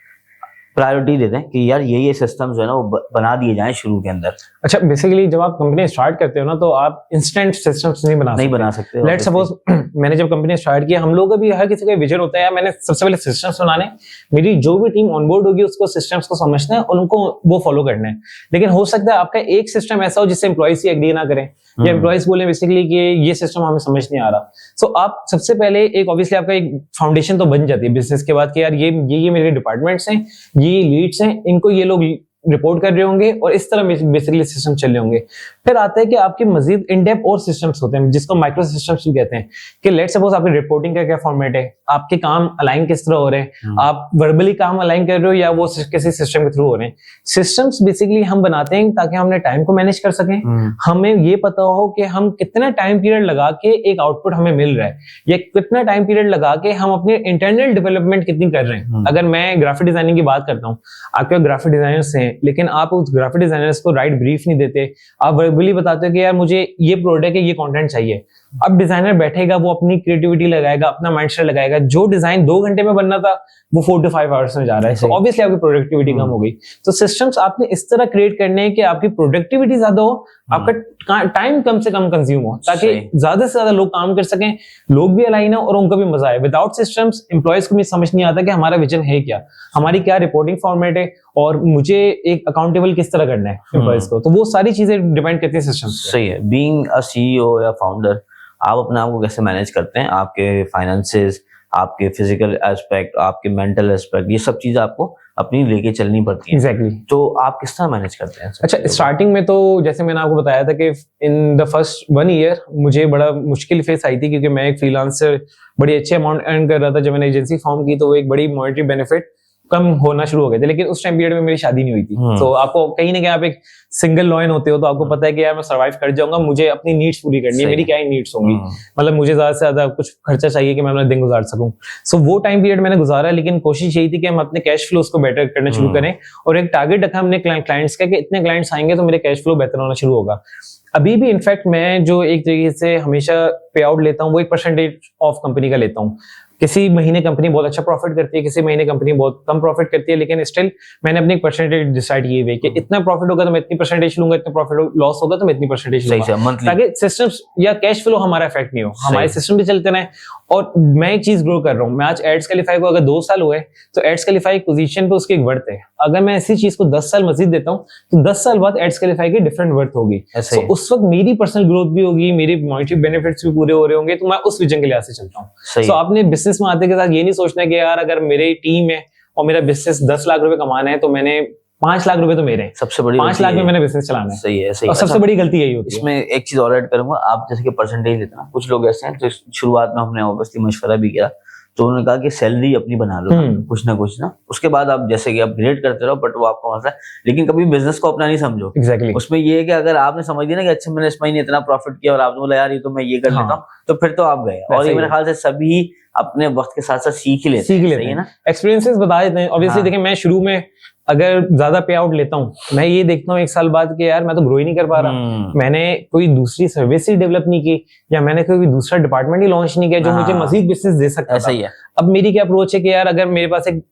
प्रायोरिटी देते हैं कि यार ये सिस्टम जो है ना वो बना दिए जाएं शुरू के अंदर? अच्छा, बेसिकली जब आप कंपनी स्टार्ट करते हो ना तो आप इंस्टेंट सिस्टम्स नहीं बना सकते। लेट्स सपोज मैंने जब कंपनी स्टार्ट किया, हम लोग का भी हर किसी का विजन होता है यार मैंने सबसे पहले सिस्टम्स बनाने, मेरी जो भी टीम ऑनबोर्ड होगी उसको सिस्टम्स को समझना है और उनको वो फॉलो करना है। लेकिन हो सकता है आपका एक सिस्टम ऐसा हो जिससे एम्प्लॉइज ही एग्री ना करें या एम्प्लॉइज बोले बेसिकली कि ये सिस्टम हमें समझ नहीं आ रहा। सो आप सबसे पहले एक ऑब्वियसली आपका एक फाउंडेशन तो बन जाती है बिजनेस के बाद कि यार ये मेरे डिपार्टमेंट्स हैं, ये लीड्स हैं, इनको ये लोग रिपोर्ट कर रहे होंगे और इस तरह बेसिकली सिस्टम चल रहे होंगे। फिर आता है कि आपके मजीद इन डेप्थ और सिस्टम्स होते हैं जिसको माइक्रो सिस्टम्स भी कहते हैं कि लेट्स सपोज आपकी रिपोर्टिंग का क्या फॉर्मेट है, आपके काम अलाइन किस तरह हो रहे हैं, आप वर्बली काम अलाइन कर रहे हो या वो किसी सिस्टम के थ्रू हो रहे हैं। सिस्टम्स बेसिकली हम बनाते हैं ताकि हम अपने टाइम को मैनेज कर सकें, हमें ये पता हो कि हम कितना टाइम पीरियड लगा के एक आउटपुट हमें मिल रहा है या कितना टाइम पीरियड लगा के हम अपने इंटरनल डेवलपमेंट कितनी कर रहे हैं। अगर मैं ग्राफिक डिजाइनिंग की बात करता हूँ, आपके ग्राफिक डिजाइनर्स हैं लेकिन आप उस ग्राफिक डिजाइनर्स को राइट ब्रीफ नहीं देते, आप वर्बली बताते हो कि यार मुझे ये प्रोडक्ट है, ये कंटेंट चाहिए। अब डिजाइनर बैठेगा, वो अपनी क्रिएटिविटी लगाएगा, अपना माइंडसेट लगाएगा, जो डिजाइन 2 घंटे में बनना था वो 4 to 5 आवर्स में जा रहा है। तो ऑब्वियसली आपकी प्रोडक्टिविटी कम हो गई। तो सिस्टम्स आपने इस तरह क्रिएट करने हैं कि आपकी प्रोडक्टिविटी ज्यादा हो, आपका टाइम कम से कम कंज्यूम हो, ताकि ज्यादा से ज्यादा लोग काम कर सकें, लोग भी अलाइन हो और उनको भी मजा आए। विदाउट सिस्टम्स एम्प्लॉयज को भी समझ नहीं आता कि हमारा विजन है क्या, हमारी क्या रिपोर्टिंग फॉर्मेट है और मुझे एक अकाउंटेबल किस तरह करना है एम्प्लॉयज को। तो वो सारी चीजें डिपेंड करती है सिस्टम्स पे। सही है। बीइंग अ सीईओ या फाउंडर, आप अपने आप को कैसे मैनेज करते हैं? आपके फाइनेंसेस, आपके फिजिकल एस्पेक्ट, आपके मेंटल एस्पेक्ट, ये सब चीजें आपको अपनी लेके चलनी पड़ती है। एग्जैक्टली। तो आप किस तरह मैनेज करते हैं? अच्छा, स्टार्टिंग में तो जैसे मैंने आपको बताया था कि इन द फर्स्ट 1 ईयर मुझे बड़ा मुश्किल फेस आई थी क्योंकि मैं एक फ्रीलांसर बड़ी अच्छे अमाउंट अर्न कर रहा था। जब मैंने एजेंसी फॉर्म की तो वो एक बड़ी मॉनेटरी बेनिफिट कम होना शुरू हो गए थे, लेकिन उस टाइम पीरियड में मेरी शादी नहीं हुई थी। तो आपको कहीं ना कहीं आप एक सिंगल लॉयन होते हो तो आपको पता है कि यार मैं सर्वाइव कर जाऊंगा, मुझे अपनी नीड्स पूरी करनी है, मेरी क्या ही नीड्स होंगी, मतलब मुझे ज्यादा से ज्यादा कुछ खर्चा चाहिए कि मैं अपना दिन गुजार सकूं। सो वो टाइम पीरियड मैंने गुजारा, लेकिन कोशिश यही थी कि हम अपने कैश फ्लोस को बेटर करना शुरू करें और एक टारगेट रखा हमने क्लाइंट्स का कि इतने क्लाइंट्स आएंगे तो मेरे कैश फ्लो बेहतर होना शुरू होगा। अभी भी इनफैक्ट मैं जो एक तरीके से हमेशा पे आउट लेता हूँ वो 1% ऑफ कंपनी का लेता हूँ किसी महीने कंपनी बहुत अच्छा प्रॉफिट करती है, किसी महीने कंपनी बहुत कम प्रॉफिट करती है, लेकिन स्टिल मैंने अपनी एक परसेंटेज डिसाइड की हुई है कि इतना प्रॉफिट होगा तो मैं इतनी परसेंटेज लूंगा, इतना प्रॉफिट लॉस होगा तो मैं इतनी परसेंटेज सही लूंगा, से मंथली, ताकि सिस्टम्स या कैश फ्लो हमारा इफेक्ट नहीं हो, हमारे सिस्टम भी चलते रहे। और मैं एक चीज ग्रो कर रहा हूँ, मैं आज एड्स क्वालिफाई को अगर 2 साल हुए तो एड्स क्वालिफाई पोजीशन पे उसकी एक वर्थ है। अगर मैं ऐसी चीज को 10 साल मजीद देता हूँ तो 10 साल बाद एड्स क्वालिफाई की डिफरेंट वर्थ होगी। ऐसे तो उस वक्त मेरी पर्सनल ग्रोथ भी होगी, मेरी मॉनेटरी बेनिफिट्स भी पूरे हो रहे होंगे, तो मैं उस विजन के लिहाज से चलता हूँ। तो आपने बिजनेस में आते के साथ ये नहीं सोचना कि यार अगर मेरी टीम है और मेरा बिजनेस 10 लाख रुपए कमाना है तो मैंने 5 लाख रुपए तो मेरे हैं, सबसे बड़ी 5 लाख में मैंने बिजनेस चलाना है। सही है, सही। और सबसे बड़ी गलती यही होती है। इसमें एक चीज और ऐड करूंगा, आप जैसे कि परसेंटेज लेते ना, कुछ लोग ऐसे हैं जो शुरुआत में हमने ऑब्वियसली मशवरा भी किया, तो उन्होंने कहा कि सैलरी अपनी बना लो कुछ ना कुछ ना, उसके बाद आप जैसे कि अपग्रेड करते रहो, बट वो आपको मसला है, लेकिन कभी बिजनेस को अपना नहीं समझो। एग्जैक्टली। उसमें ये है कि अगर आपने समझ लिया ना कि अच्छा मैंने इस महीने इतना प्रॉफिट किया और आपने बोला यार ये तो मैं ये कर लेता हूँ, तो फिर तो आप गए। और ये मेरे ख्याल से सभी अपने वक्त के साथ साथ सीख ही लेते हैं ना, एक्सपीरियंसेस बता देते हैं। ऑब्वियसली देखिए मैं शुरू में अगर ज्यादा पे आउट लेता हूँ, मैं ये देखता हूँ 1 साल बाद कि यार मैं तो ग्रो ही नहीं कर पा रहा, मैंने कोई दूसरी सर्विस ही डेवलप नहीं की, या मैंने कोई दूसरा डिपार्टमेंट ही लॉन्च नहीं किया जो मुझे मजीद बिजनेस दे सकता ऐसा ही है। अब मेरी क्या अप्रोच है कि यार अगर मेरे पास एक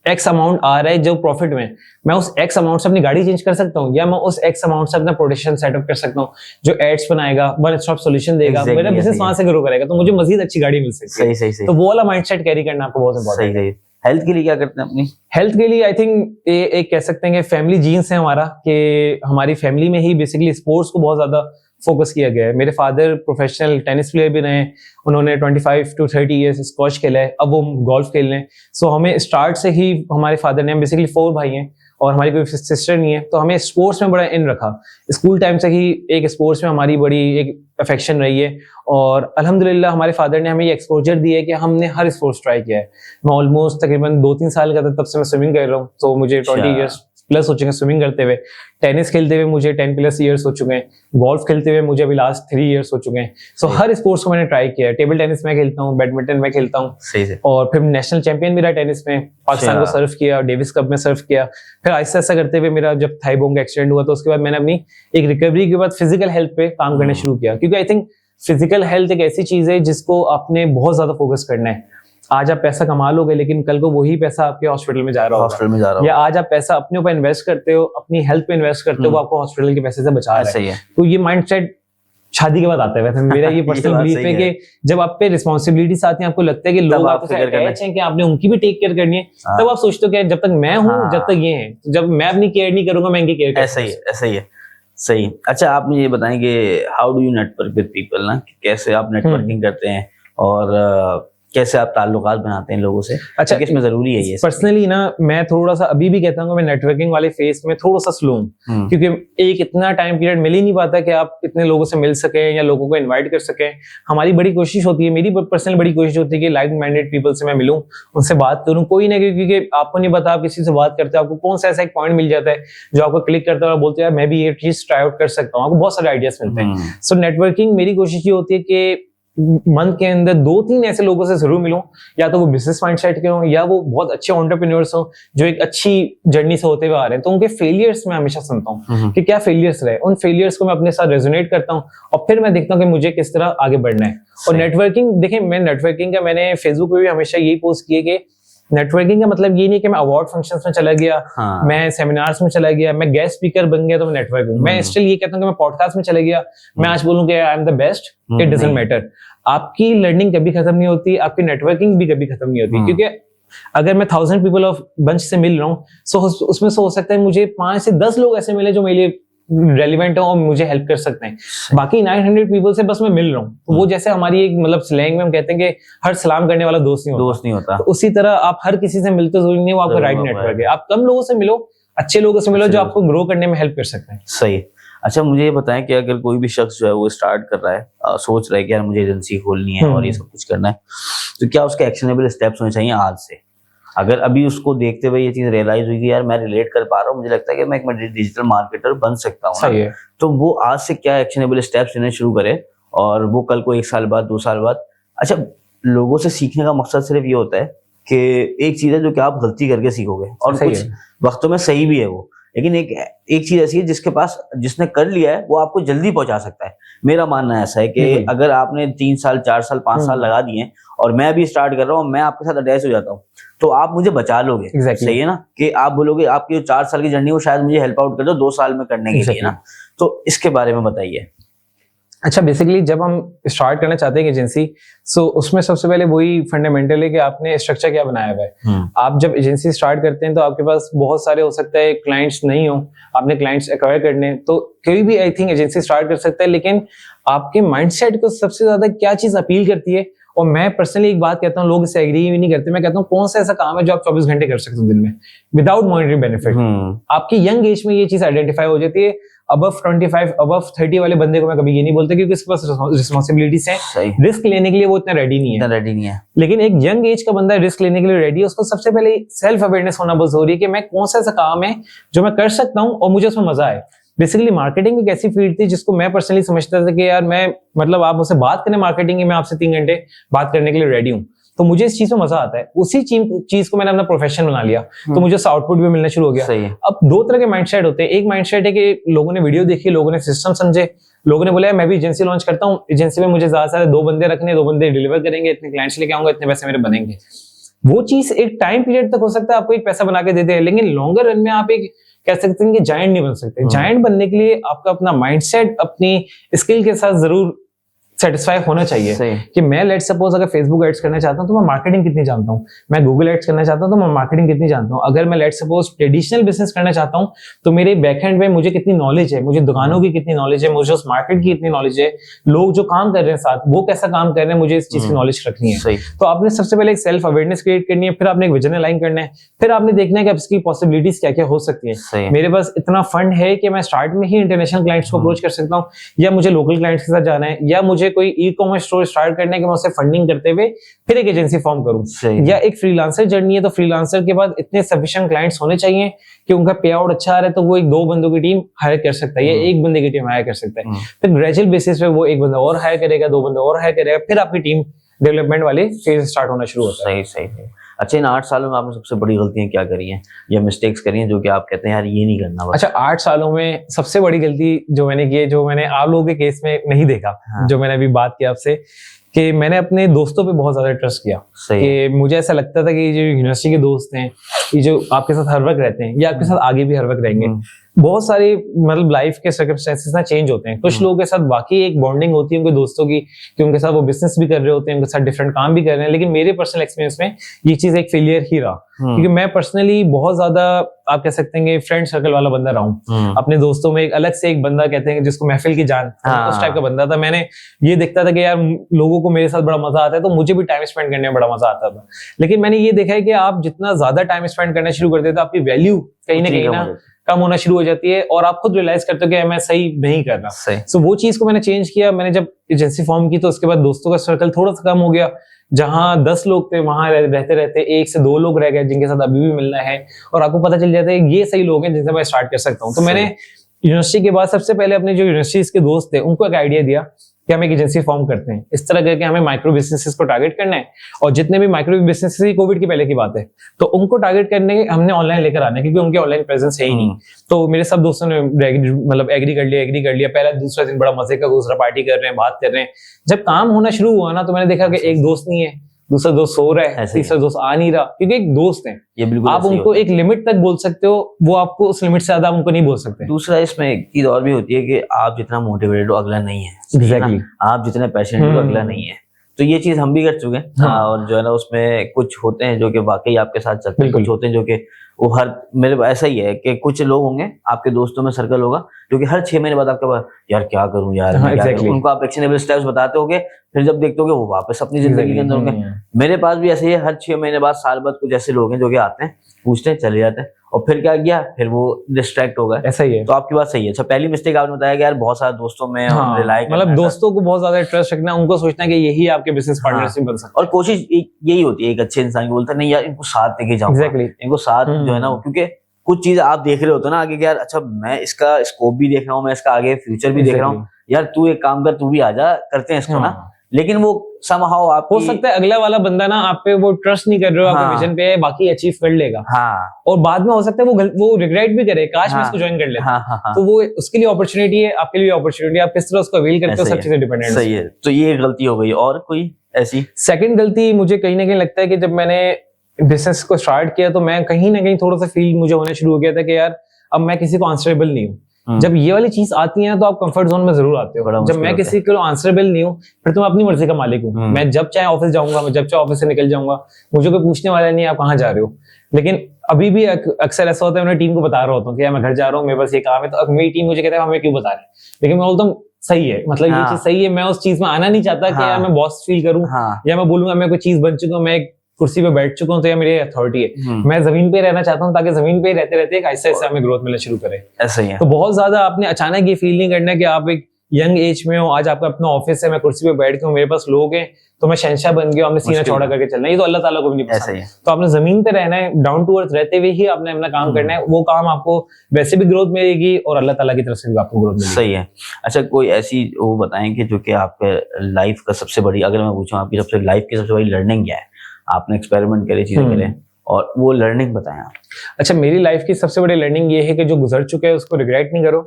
एक्स अमाउंट आ रहा है जो प्रॉफिट में, मैं उस एक्स अमाउंट से अपनी गाड़ी चेंज कर सकता हूँ, या मैं उस एक्स अमाउंट से अपना प्रोडक्शन सेटअप कर सकता हूँ जो एड्स बनाएगा, वन स्टॉप सॉल्यूशन देगा, मेरा बिजनेस वहां से ग्रो करेगा, तो मुझे मजीद अच्छी गाड़ी मिल सकती है। सही। तो वो वाला माइंडसेट कैरी करना आपको बहुत इंपॉर्टेंट है। हेल्थ के लिए क्या करते हैं अपनी? हेल्थ के लिए आई थिंक एक कह सकते हैं कि फैमिली जीन्स है हमारा, कि हमारी फैमिली में ही बेसिकली स्पोर्ट्स को बहुत ज्यादा फोकस किया गया है। मेरे फादर प्रोफेशनल टेनिस प्लेयर भी रहे, उन्होंने 25 to 30 इयर्स स्क्वॉश खेला है, अब वो गोल्फ खेल रहे हैं। सो हमें स्टार्ट से ही हमारे फादर ने, हम बेसिकली 4 भाई हैं और हमारी कोई सिस्टर नहीं है, तो हमें स्पोर्ट्स में बड़ा इन रखा। स्कूल टाइम से ही एक स्पोर्ट्स में हमारी बड़ी एक अफेक्शन रही है, और अल्हम्दुलिल्लाह हमारे फादर ने हमें ये एक्सपोजर दिया है कि हमने हर स्पोर्ट्स ट्राई किया है। मैं ऑलमोस्ट तकरीबन 2-3 साल का था तब से मैं स्विमिंग कर रहा हूँ, तो मुझे 20 इयर्स प्लस हो चुके हैं स्विमिंग करते हुए। टेनिस खेलते हुए मुझे 10+ इयर्स हो चुके हैं, गोल्फ खेलते हुए मुझे अभी लास्ट 3 इयर्स हो चुके हैं। सो हर स्पोर्ट्स को मैंने ट्राई किया है। टेबल टेनिस में खेलता हूँ, बैडमिंटन में खेलता हूँ, और फिर नेशनल चैंपियन भी रहा टेनिस में, पाकिस्तान को सर्व किया, डेविस कप में सर्व किया। फिर आहिस्ता आहिस्ता करते हुए मेरा जब थाई बोन का एक्सीडेंट हुआ तो उसके बाद मैंने अपनी एक रिकवरी के बाद फिजिकल हेल्थ पे काम करना शुरू किया, क्योंकि आई थिंक फिजिकल हेल्थ एक ऐसी चीज है जिसको आपने बहुत ज्यादा फोकस करना है। आज आप पैसा कमा लोगे लेकिन कल को वही पैसा आपके हॉस्पिटल में जा रहा होगा, या आज आप पैसा अपने ऊपर इन्वेस्ट करते हो, अपनी हेल्थ पे इन्वेस्ट करते हो, वो आपको हॉस्पिटल के पैसे से बचा रहा है। तो ये माइंडसेट शादी के बाद आता है। वैसे मेरा ये पर्सनल बिलीफ है कि जब आप पे रिस्पॉन्सिबिलिटीज आती है, आपको लगता है कि लोग आपसे अटैच हैं कि आपने उनकी भी टेक केयर करनी है, तब आप सोचते हो कि जब तक मैं हूँ जब तक ये है, जब मैं अपनी केयर नहीं करूंगा मैं इनकी केयर करूंगा। ऐसा ही है। सही। अच्छा आप मुझे ये बताएं कि how do you network with people ना, कैसे आप नेटवर्किंग करते हैं और कैसे आप ताल्लुकात बनाते हैं लोगों से? अच्छा इसमें जरूरी है ये। पर्सनली ना मैं थोड़ा सा अभी भी कहता हूँ मैं नेटवर्किंग वाले फेज में थोड़ा सा स्लो हूँ, क्योंकि एक इतना टाइम पीरियड मिल ही नहीं पाता कि आप इतने लोगों से मिल सके या लोगों को इनवाइट कर सके। हमारी बड़ी कोशिश होती है, मेरी पर्सनल बड़ी कोशिश होती है कि लाइक माइंडेड पीपल से मैं मिलूं, उनसे बात करूं, कोई ना, क्योंकि आपको नहीं पता आप किसी से बात करते हो आपको कौन सा ऐसा एक पॉइंट मिल जाता है जो आपको क्लिक करता है और बोलते हैं मैं भी ये चीज ट्राई आउट कर सकता हूँ, आपको बहुत सारे आइडियाज मिलते हैं। सो नेटवर्किंग मेरी कोशिश ये होती है कि मंथ के अंदर 2-3 ऐसे लोगों से जरूर मिलूं, या तो वो बिजनेस माइंडसेट के हों या वो बहुत अच्छे एंटरप्रेन्योर्स हों जो एक अच्छी जर्नी से होते हुए आ रहे हैं। तो उनके फेलियर्स में हमेशा सुनता हूँ कि क्या फेलियर्स रहे, उन फेलियर्स को मैं अपने साथ रेजोनेट करता हूँ और फिर मैं देखता हूँ कि मुझे किस तरह आगे बढ़ना है। और नेटवर्किंग देखिए, मैं नेटवर्किंग का मैंने फेसबुक पे भी हमेशा यही पोस्ट किए कि नेटवर्किंग का मतलब ये नहीं कि मैं अवार्ड फंक्शंस में चला गया, मैं सेमिनार्स में चला गया, मैं गेस्ट स्पीकर बन गया तो मैं नेटवर्किंग। मैं स्टिल ये कहता हूँ कि मैं पॉडकास्ट में चला गया, मैं आज बोलूँ कि I am the best, it doesn't matter. आपकी लर्निंग कभी खत्म नहीं होती, आपकी नेटवर्किंग भी कभी खत्म नहीं होती, क्योंकि अगर मैं 1000 पीपल ऑफ बंच से मिल रहा हूँ, सो उसमें से हो सकता है मुझे 5 से 10 लोग ऐसे मिले जो मेरे लिए रेलिवेंट हो और मुझे हेल्प कर सकते हैं। बाकी 900 पीपल से बस मैं मिल रहा हूँ। तो वो जैसे हमारी एक मतलब स्लैंग में हम कहते हैं कि हर सलाम करने वाला दोस्त नहीं होता। तो उसी तरह आप हर किसी से मिलते जरूरी नहीं, वो आपका राइट नेटवर्क है। आप कम लोगों से मिलो, अच्छे लोगों से मिलो जो आपको ग्रो करने में हेल्प कर सकते हैं। सही। अच्छा मुझे ये बताएं कि अगर कोई भी शख्स जो है वो स्टार्ट कर रहा है, सोच रहा है कि यार मुझे एजेंसी खोलनी है और ये सब कुछ करना है, तो क्या उसके एक्शनेबल स्टेप्स होने चाहिए आज से? अगर अभी उसको देखते हुए ये चीज रियलाइज हुई कि यार मैं रिलेट कर पा रहा हूँ, मुझे लगता है कि मैं एक डिजिटल मार्केटर बन सकता हूँ, सही है, तो वो आज से क्या एक्शनेबल स्टेप्स लेने शुरू करे और वो कल को 1 साल बाद 2 साल बाद। अच्छा लोगों से सीखने का मकसद सिर्फ ये होता है कि एक चीज है जो कि आप गलती करके सीखोगे और कुछ वक्तों में सही भी है वो, लेकिन एक चीज ऐसी है जिसने कर लिया है वो आपको जल्दी पहुंचा सकता है। मेरा मानना ऐसा है कि अगर आपने 3 साल 4 साल 5 साल लगा दिए और मैं अभी स्टार्ट कर रहा हूँ, मैं आपके साथ अटैच हो जाता हूँ, तो आप मुझे बचा लोगे। सही है ना, कि आप बोलोगे आपकी जो 4 साल की जर्नी वो शायद मुझे हेल्प आउट कर दो 2 साल में करने के लिए ना। तो इसके बारे में बताइए। अच्छा, बेसिकली जब हम स्टार्ट करना चाहते हैं एजेंसी, सो उसमें सबसे पहले वही फंडामेंटल है कि आपने स्ट्रक्चर क्या बनाया हुआ है। आप जब एजेंसी स्टार्ट करते हैं तो आपके पास बहुत सारे हो सकता है क्लाइंट्स नहीं हो, आपने क्लाइंट्स एक्वायर करने, तो कोई भी आई थिंक एजेंसी स्टार्ट कर सकता है, लेकिन आपके माइंडसेट को सबसे ज्यादा क्या चीज अपील करती है। और मैं पर्सनली एक बात कहता हूँ, लोग इससे एग्री भी नहीं करते, मैं कहता हूँ कौन सा ऐसा काम है जो आप 24 घंटे कर सकते हो दिन में विदाउट मॉनिटरी बेनिफिट। आपकी यंग एज में ये चीज आइडेंटिफाई हो जाती है। अबव 25 अबव 30 वाले बंदे को मैं कभी ये नहीं बोलता, क्योंकि इसके पास रिस्पॉन्सिबिलिटीज हैं, रिस्क लेने के लिए वो इतना रेडी नहीं है। लेकिन एक यंग एज का बंदा रिस्क लेने के लिए रेडी है। उसको सबसे पहले सेल्फ अवेयरनेस होना बहुत जरूरी है कि मैं कौन सा ऐसा काम है जो मैं कर सकता हूँ और मुझे उसमें मजा आए। बेसिकली मार्केटिंग एक ऐसी फील्ड थी जिसको मैं पर्सनली समझता था कि यार मैं मतलब आप मुझसे बात करें मार्केटिंग की, मैं आपसे 3 घंटे बात करने के लिए रेडी हूँ, तो मुझे इस चीज में मजा आता है। उसी चीज को मैंने अपना प्रोफेशन बना लिया, तो मुझे उससे आउटपुट भी मिलना शुरू हो गया। अब 2 तरह के माइंडसेट होते हैं। एक माइंडसेट है कि लोगों ने वीडियो देखी, लोगों ने सिस्टम समझे, लोगों ने बोला मैं भी एजेंसी लॉन्च करता हूँ, एजेंसी में मुझे ज्यादा से ज्यादा 2 बंदे रखने, 2 बंदे डिलीवर करेंगे, इतने क्लाइंट्स लेके आऊंगा, इतने पैसे मेरे बनेंगे। वो चीज एक टाइम पीरियड तक हो सकता है आपको एक पैसा बना के देते हैं, लेकिन लॉन्गर रन में आप एक कह सकते हैं कि जायंट नहीं बन सकते। जायंट बनने के लिए आपका अपना माइंडसेट अपनी स्किल के साथ जरूर सेटिस्फाई होना चाहिए कि मैं लेट सपोज अगर फेसबुक एड्स करना चाहता हूं तो मैं मार्केटिंग कितनी जानता हूं, मैं गूगल एड्स करना चाहता हूं तो मैं मार्केटिंग कितनी जानता हूं, अगर मैं लेट सपोज ट्रेडिशनल बिजनेस करना चाहता हूं तो मेरे बैकएंड में मुझे कितनी नॉलेज है, मुझे दुकानों की कितनी नॉलेज है, मुझे उस मार्केट की कितनी नॉलेज है, लोग जो काम कर रहे हैं साथ वो कैसा काम कर रहे हैं, मुझे इस चीज की नॉलेज रखनी है। तो आपने सबसे पहले एक सेल्फ अवेयरनेस क्रिएट करनी है, फिर आपने एक विजन अलाइन करना है, फिर आपने देखना है कि इसकी पॉसिबिलिटीज क्या क्या हो सकती है। मेरे पास इतना फंड है कि मैं स्टार्ट में ही इंटरनेशनल क्लाइंट्स को अप्रोच कर सकता हूँ, या मुझे लोकल क्लाइंट्स के साथ जाना है, या मुझे कोई ई कॉमर्स स्टोर स्टार्ट करने के मैं उसे फंडिंग करते हुए फिर एक एजेंसी फॉर्म करूं, या एक फ्रीलांसर जर्नी है तो फ्रीलांसर के बाद इतने सफिशिएंट क्लाइंट्स होने चाहिए कि उनका पे आउट अच्छा आ रहा है तो वो एक 2 बंदों की टीम हायर कर सकता है, या 1 बंदे की टीम हायर कर सकता है। फिर ग्रेजुअल बेसिस पे वो 1 बंदा और हायर करेगा, 2 बंदे और हायर करेगा, फिर आपकी टीम डेवलपमेंट वाले फेज स्टार्ट होना शुरू होता है। सही। अच्छा, इन 8 सालों में आपने सबसे बड़ी गलतियां क्या करी हैं या मिस्टेक्स करी हैं जो कि आप कहते हैं यार ये नहीं करना बस? अच्छा, 8 सालों में सबसे बड़ी गलती जो मैंने की है, जो मैंने आप लोगों के केस में नहीं देखा, जो मैंने अभी बात की आपसे, कि मैंने अपने दोस्तों पे बहुत ज्यादा ट्रस्ट किया। कि मुझे ऐसा लगता था कि जो यूनिवर्सिटी के दोस्त हैं, ये जो आपके साथ हर वक्त रहते हैं, ये आपके साथ आगे भी हर वक्त रहेंगे। बहुत सारे मतलब लाइफ के सर्कमस्टेंसेस ना चेंज होते हैं, कुछ लोगों के साथ बाकी एक बॉन्डिंग होती है उनके दोस्तों की कि उनके साथ वो बिजनेस भी कर रहे होते हैं, उनके साथ डिफरेंट काम भी कर रहे हैं, लेकिन मेरे पर्सनल एक्सपीरियंस में ये चीज एक फेलियर ही रहा, क्योंकि मैं पर्सनली बहुत ज्यादा आप कह सकते हैं फ्रेंड सर्कल वाला बंदा रहा हूँ। अपने दोस्तों में एक अलग से एक बंदा कहते हैं जिसको महफिल की जान, उस टाइप का बंदा था। मैंने ये देखता था कि यार लोगों को मेरे साथ बड़ा मजा आता है, तो मुझे भी टाइम स्पेंड करने में बड़ा मजा आता था। लेकिन मैंने ये देखा है कि आप जितना ज्यादा टाइम स्पेंड करना शुरू कर देते हो, आपकी वैल्यू कहीं ना कम होना शुरू हो जाती है और आप खुद रियलाइज करते हो कि मैं सही नहीं कर रहा। सो वो चीज को मैंने चेंज किया। मैंने जब एजेंसी फॉर्म की तो उसके बाद दोस्तों का सर्कल थोड़ा सा कम हो गया। जहां 10 लोग थे वहां रहते रहते 1 से 2 लोग रह गए जिनके साथ अभी भी मिलना है, और आपको पता चल जाता है ये सही लोग हैं जिनसे मैं स्टार्ट कर सकता हूँ। तो मैंने यूनिवर्सिटी के बाद सबसे पहले अपने जो यूनिवर्सिटी के दोस्त थे उनको एक आइडिया दिया कि हम एक एजेंसी फॉर्म करते हैं, इस तरह करके हमें माइक्रो बिजनेसेस को टारगेट करना है, और जितने भी माइक्रो बिजनेसेस ही कोविड के पहले की बात है, तो उनको टारगेट करने के हमने ऑनलाइन लेकर आना है, क्योंकि उनके ऑनलाइन प्रेजेंस है ही नहीं। तो मेरे सब दोस्तों ने मतलब एग्री कर लिया। पहला दूसरा दिन बड़ा मजे का दूसरा पार्टी कर रहे हैं, बात कर रहे हैं। जब काम होना शुरू हुआ ना, तो मैंने देखा कि एक दोस्त नहीं है, दूसरा दोस्त सो रहा है, तीसरा दोस्त आ नहीं रहा, क्योंकि एक दोस्त है, ये बिल्कुल आप उनको एक लिमिट तक बोल सकते हो, वो आपको उस लिमिट से ज्यादा उनको नहीं बोल सकते। दूसरा इसमें एक चीज और भी होती है कि आप जितना मोटिवेटेड हो अगला नहीं है। Exactly. आप जितने पैशनेट हो अगला नहीं है। तो ये चीज हम भी कर चुके हैं। और जो है ना उसमें कुछ होते हैं जो कि वाकई आपके साथ चलते हैं, कुछ होते हैं जो कि वो हर मेरे ऐसा ही है कि कुछ लोग होंगे आपके दोस्तों में सर्कल होगा जो कि हर 6 महीने बाद आपके पास यार क्या करूं यार, उनको आप एक्शनेबल स्टेप्स बताते होगे, फिर जब देखते होगे वो वापस अपनी जिंदगी के अंदर होंगे। मेरे पास भी ऐसे ही हर 6 महीने बाद साल बाद कुछ ऐसे लोग हैं जो कि आते हैं, पूछते हैं, चले जाते हैं, और फिर क्या किया, फिर वो डिस्ट्रैक्ट हो गए। ऐसा ही है। तो आपकी बात सही है। अच्छा, पहली मिस्टेक आपने बताया कि यार बहुत सारे दोस्तों में रिलाई करना, मतलब दोस्तों को बहुत ज्यादा ट्रस्ट रखना, उनको सोचना कि यही आपके बिजनेस पार्टनरशिप बन सकता है। और कोशिश यही होती है एक अच्छे इंसान की, बोलता नहीं यार इनको साथ लेके जाऊंगा, इनको साथ जो है ना, क्योंकि कुछ चीज आप देख रहे होते ना आगे, यार अच्छा मैं इसका स्कोप भी देख रहा हूँ, मैं इसका आगे फ्यूचर भी देख रहा हूँ, यार तू एक काम कर, तू भी आजा, करते हैं इसको ना। लेकिन वो somehow हो आपकी सकता है अगला वाला बंदा ना आप पे वो ट्रस्ट नहीं कर रहे हो, हाँ। आपके विजन पे, बाकी अचीव कर लेगा, हाँ और बाद में हो सकता है वो रिग्रेट भी करे, काश मैं हाँ इसको ज्वाइन कर लेता। हाँ तो वो उसके लिए अपॉर्चुनिटी है, आपके लिए अपॉर्चुनिटी है, आप किस तरह उसको अवेल करते हो, ऐसा सब ही चीजें डिपेंडेंट सही है। तो ये गलती हो गई, और कोई ऐसी? सेकंड गलती मुझे कहीं ना कहीं लगता है कि जब मैंने बिजनेस को स्टार्ट किया तो मैं कहीं ना कहीं थोड़ा सा फील मुझे होना शुरू हो गया था कि यार अब मैं किसी को आंसरेबल नहीं हूँ। जब ये वाली चीज आती है तो आप कंफर्ट जोन में जरूर आते बड़ा हो। जब मुश्किल मैं होता किसी को आंसरेबल नहीं हूँ, फिर तो मैं अपनी मर्जी का मालिक हूँ। मैं जब चाहे ऑफिस जाऊंगा, मैं जब चाहे ऑफिस से निकल जाऊंगा, मुझे कोई पूछने वाला नहीं है आप कहाँ जा रहे हो। लेकिन अभी भी अक्सर ऐसा होता है, मैं टीम को बता रहा होता हूँ कि यार मैं घर जा रहा हूँ, मेरे पास ये काम है, तो मेरी टीम मुझे कहता है हमें क्यों बता रहे हैं, लेकिन मैं बोलता हूँ सही है, मतलब ये हाँ। चीज सही है, मैं उस चीज में आना नहीं चाहता कि यार मैं बॉस फील करूँ, हाँ या मैं बोलूंगा मैं कोई चीज बन चुका हूँ, मैं एक कुर्सी पे बैठ चुका हूँ तो यह मेरी अथॉरिटी है। हम्म। मैं जमीन पे रहना चाहता हूँ ताकि जमीन पे रहते रहते ऐसे ऐसे हमें ग्रोथ मिलना शुरू करे। ऐसा ही है। तो बहुत ज्यादा आपने अचानक ये फील नहीं करना कि आप एक यंग एज में हो, आज आपका अपना ऑफिस है, मैं कुर्सी पे बैठ के हूँ, मेरे पास लोग हैं तो मैं शहंशाह बन गया, हमने सीना मुश्किल चौड़ा करके चलना है, ये तो अल्लाह ताला को भी नहीं ऐसा ही पसंद। है। तो आपने जमीन पे रहना है, डाउन टू अर्थ रहते हुए ही आपने अपना काम करना है, वो काम आपको वैसे भी ग्रोथ मिलेगी और अल्लाह ताला की तरफ से भी आपको ग्रोथ मिलेगी। सही है। अच्छा, कोई ऐसी वो बताएं कि जो कि आपके लाइफ का सबसे बड़ी, अगर मैं पूछूं आपकी सबसे लाइफ की सबसे बड़ी लर्निंग क्या है, आपने एक्सपेरिमेंट करे, चीजें करे, और वो लर्निंग बताएं आप। अच्छा, मेरी लाइफ की सबसे बड़ी लर्निंग ये है कि जो गुजर चुका है उसको रिग्रेट नहीं करो,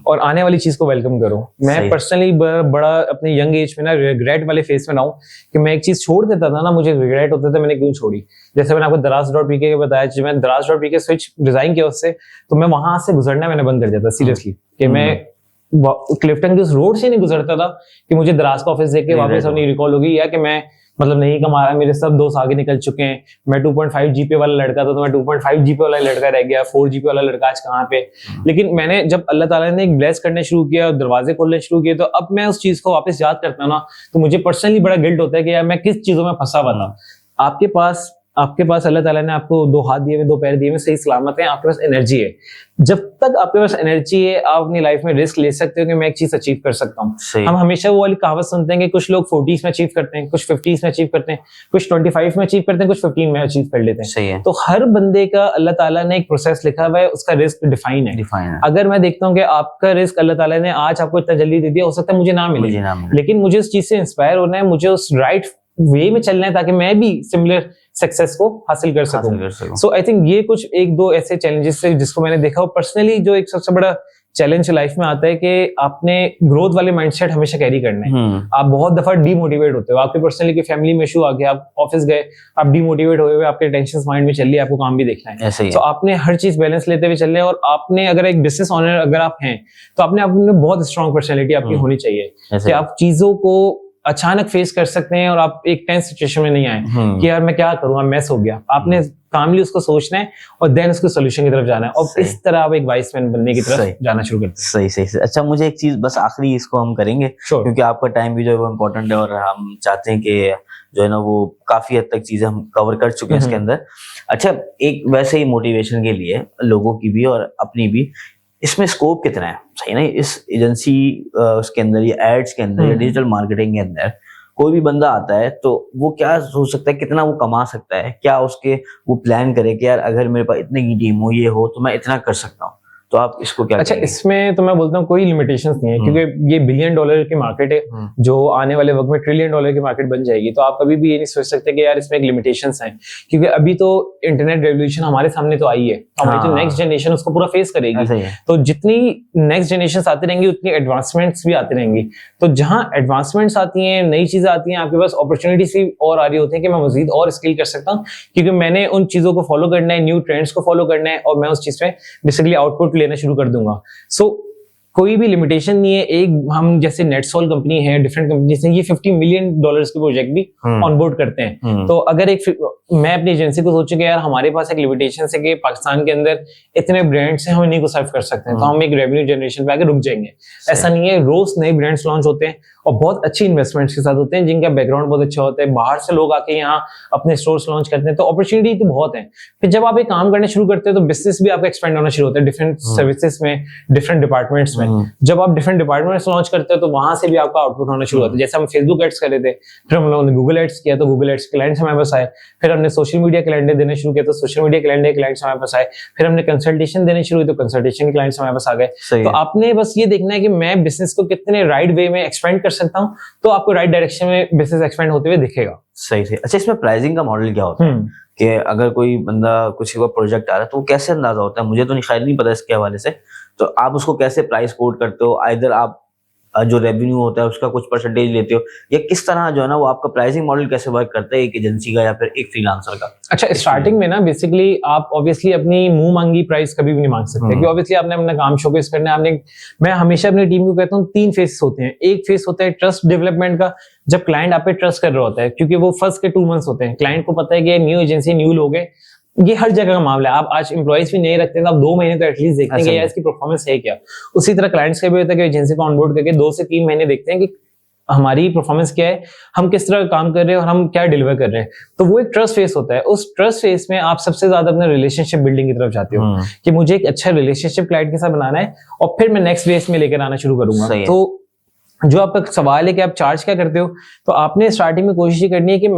और आने वाली चीज को वेलकम करो। मैं पर्सनली बड़ा अपने यंग एज में ना रिग्रेट वाले फेस में ना हूँ कि मैं एक चीज छोड़ देता था ना, मुझे रिग्रेट होता था मैंने क्यों छोड़ी। जैसे मैंने आपको दराज.pk के बताया, जब मैं दराज.pk स्विच रिजाइन किया उससे, तो मैं वहां से गुजरना मैंने बंद कर दिया था सीरियसली, कि मैं क्लिफ्टन के उस रोड से नहीं गुजरता था कि मुझे दराज का ऑफिस देख के वापस अपनी रिकॉल होगी, या कि मैं मतलब नहीं कमा रहा, मेरे सब दोस्त आगे निकल चुके हैं, मैं 2.5 जीपे वाला लड़का था तो मैं 2.5 जीपे वाला लड़का रह गया, 4 जीपे वाला लड़का आज कहाँ पे। लेकिन मैंने जब अल्लाह ताला ने एक ब्लेस करने शुरू किया, दरवाजे खोलने शुरू किए, तो अब मैं उस चीज को वापस याद करता हूँ ना, तो मुझे पर्सनली बड़ा गिल्ट होता है कि यार मैं किस चीजों में फंसा हुआ था। आपके पास अल्लाह ताला ने आपको 2 हाथ दिए हुए, 2 पैर दिए हुए, सही सलामत है, आपके पास एनर्जी है। जब तक आपके पास एनर्जी है, आप अपनी लाइफ में रिस्क ले सकते हो कि मैं एक चीज अचीव कर सकता हूँ। हम हमेशा वो वाली कहावत सुनते हैं कि कुछ लोग 40s में अचीव करते हैं, कुछ 50s में अचीव करते हैं, कुछ 25 में अचीव करते हैं, कुछ 15 में अचीव कर लेते हैं। सही है। तो हर बंदे का अल्लाह ताला ने एक प्रोसेस लिखा हुआ है, उसका रिस्क डिफाइन है। अगर मैं देखता हूँ कि आपका रिस्क अल्लाह ताला ने आज आपको इतना जल्दी दे दिया, हो सकता है मुझे ना मिले, लेकिन मुझे उस चीज से इंस्पायर होना है, मुझे उस राइट वे में चलना है ताकि मैं भी सिमिलर सक्सेस को हासिल कर सकूं। सो आई थिंक ये कुछ 1-2 ऐसे चैलेंजेस है जिसको मैंने देखा, और पर्सनली जो एक सबसे बड़ा चैलेंज लाइफ में आता है कि आपने ग्रोथ वाले माइंडसेट हमेशा कैरी करना है। आप बहुत दफा डीमोटिवेट होते हो, आपके पर्सनली की फैमिली में इशू आ गया, आप ऑफिस गए, आप डीमोटिवेट हुए, आपके टेंशन माइंड में चल रही है, आपको काम भी देखना है। तो आपने हर चीज बैलेंस लेते हुए चलना है, और आपने अगर एक बिजनेस ओनर अगर आप हैं तो आपने अपने बहुत स्ट्रॉन्ग पर्सनैलिटी आपकी होनी चाहिए कि आप चीजों को अचानक फेस कर सकते हैं और आप एक टेंस सिचुएशन में नहीं आए कि यार मैं क्या करूंगा, मैस हो गया। आपने कामली उसको सोचना है और देन उसको सोल्यूशन की तरफ जाना है, और इस तरह आप एक वाइस मैन बनने की तरफ जाना शुरू करते हैं। सही। अच्छा, मुझे एक चीज बस आखिरी इसको हम करेंगे क्योंकि आपका टाइम भी जो है वो इम्पोर्टेंट है, और हम चाहते हैं कि जो है ना वो काफी हद तक चीजें हम कवर कर चुके हैं इसके अंदर। अच्छा, एक वैसे ही मोटिवेशन के लिए लोगों की भी और अपनी भी, इसमें स्कोप कितना है, सही ना, इस एजेंसी उसके अंदर या एड्स के अंदर या डिजिटल मार्केटिंग के अंदर कोई भी बंदा आता है तो वो क्या सोच सकता है, कितना वो कमा सकता है, क्या उसके वो प्लान करे कि यार अगर मेरे पास इतने की टीम हो, ये हो, तो मैं इतना कर सकता हूँ। तो आप इसको क्या अच्छा, इसमें तो मैं बोलता हूँ कोई लिमिटेशंस नहीं है, क्योंकि ये $1 बिलियन की मार्केट है जो आने वाले वक्त में $1 ट्रिलियन की मार्केट बन जाएगी। तो आप कभी भी ये नहीं सोच सकते कि यार इसमें एक लिमिटेशंस हैं, क्योंकि अभी तो इंटरनेट रेवोल्यूशन हमारे सामने तो आई है, हमारी जो नेक्स्ट जनरेशन उसको पूरा फेस करेगी। तो जितनी नेक्स्ट जनरेशन आती रहेंगी उतनी एडवांसमेंट्स भी आती रहेंगी। तो जहां एडवांसमेंट्स आती हैं, नई चीजें आती हैं, आपके पास अपॉर्चुनिटीज भी और आ रही होती है कि मैं मजीद और स्किल कर सकता हूँ, क्योंकि मैंने उन चीजों को फॉलो करना है, न्यू ट्रेंड्स को फॉलो करना है, और मैं उस चीज में बेसिकली आउटपुट लेना शुरू कर दूंगा। सो कोई भी लिमिटेशन नहीं है। एक हम जैसे नेटसोल कंपनी है, डिफरेंट कंपनीज हैं, ये $50 मिलियन के प्रोजेक्ट भी ऑनबोर्ड करते हैं। तो अगर मैं अपनी एजेंसी को सोचूं कि यार हमारे पास एक लिमिटेशन है कि पाकिस्तान के अंदर इतने ब्रांड्स हैं, हम इन्हीं को सर्व कर सकते हैं, तो हम एक रेवेन्यू जनरेशन पे आके रुक जाएंगे। ऐसा नहीं है, रोज नए ब्रांड्स लॉन्च होते हैं और बहुत अच्छी इन्वेस्टमेंट्स के साथ होते हैं, जिनका बैकग्राउंड बहुत अच्छा होता है। बाहर से लोग आके यहाँ अपने स्टोर्स लॉन्च करते हैं, तो अपॉर्चुनिटी तो बहुत है। फिर जब आप एक काम करना शुरू करते हैं तो बिजनेस भी आपका एक्सपेंड होना शुरू होता है, डिफरेंट सर्विसेज में, डिफरेंट डिपार्टमेंट्स में। में। जब आप डिफरेंट डिपार्टमेंट्स लॉन्च करते हो तो वहां से भी आपका आउटपुट होना शुरू होता है। जैसे हम फेसबुक एड्स कर रहे थे, फिर हम लोगों ने गूगल एड्स किया तो गूगल एड्स क्लाइंट्स हमारे पास आए, फिर हमने सोशल मीडिया कैलेंडर देने शुरू किया तो सोशल मीडिया कैलेंडर क्लाइंट्स हमारे पास आए, फिर हमने कंसल्टेशन देने शुरू हुए तो कंसल्टेशन के क्लाइंट्स हमारे पास आ गए। तो आपने बस ये देखना है कि मैं बिजनेस को कितने राइट वे में एक्सपेंड कर सकता हूँ, तो आपको राइट डायरेक्शन में बिजनेस एक्सपेंड होते हुए दिखेगा। सही से। अच्छा, इसमें प्राइसिंग का मॉडल क्या होता है कि अगर कोई बंदा किसी का प्रोजेक्ट आ रहा है तो वो कैसे अंदाजा होता है? मुझे तो शायद नहीं पता इसके हवाले से, तो आप उसको कैसे प्राइस कोट करते हो? आइदर आप जो रेवेन्यू होता है उसका कुछ परसेंटेज लेते हो, या किस तरह जो है ना वो आपका प्राइसिंग मॉडल कैसे वर्क करता है एक एजेंसी का या फिर एक फ्रीलांसर का? अच्छा, स्टार्टिंग में ना बेसिकली आप ऑब्वियसली अपनी मुंह मांगी प्राइस कभी भी नहीं मांग सकते, क्योंकि ऑब्वियसली आपने अपना काम शोकेस करना है। आपने, मैं हमेशा अपनी टीम को कहता हूँ 3 फेस होते हैं। एक फेस होता है ट्रस्ट डेवलपमेंट का, जब क्लाइंट आप पे ट्रस्ट कर रहा होता है, क्योंकि वो फर्स्ट के 2 मंथ्स होते हैं। क्लाइंट को पता है कि न्यू एजेंसी, न्यू लोग हैं, ये हर जगह का मामला है। आप आज एम्प्लॉइज भी नहीं रखते हैं तो आप 2 महीने तो एटलीस्ट देखते हैं कि यार इसकी परफॉर्मेंस है क्या। उसी तरह क्लाइंट्स का भी होता है कि एजेंसी को ऑनबोर्ड करके 2 से 3 महीने देखते हैं कि हमारी परफॉर्मेंस क्या है, हम किस तरह काम कर रहे हैं और हम क्या डिलीवर कर रहे हैं। तो वो एक ट्रस्ट फेस होता है। उस ट्रस्ट फेस में आप सबसे ज्यादा अपने रिलेशनशिप बिल्डिंग की तरफ जाते हो कि मुझे एक अच्छा रिलेशनशिप क्लाइंट के साथ बनाना है और फिर मैं नेक्स्ट फेस में लेकर आना शुरू करूंगा। तो जो आपका सवाल है कि आप चार्ज क्या करते हो, तो आपने स्टार्टिंग में कोशिश करनी है कि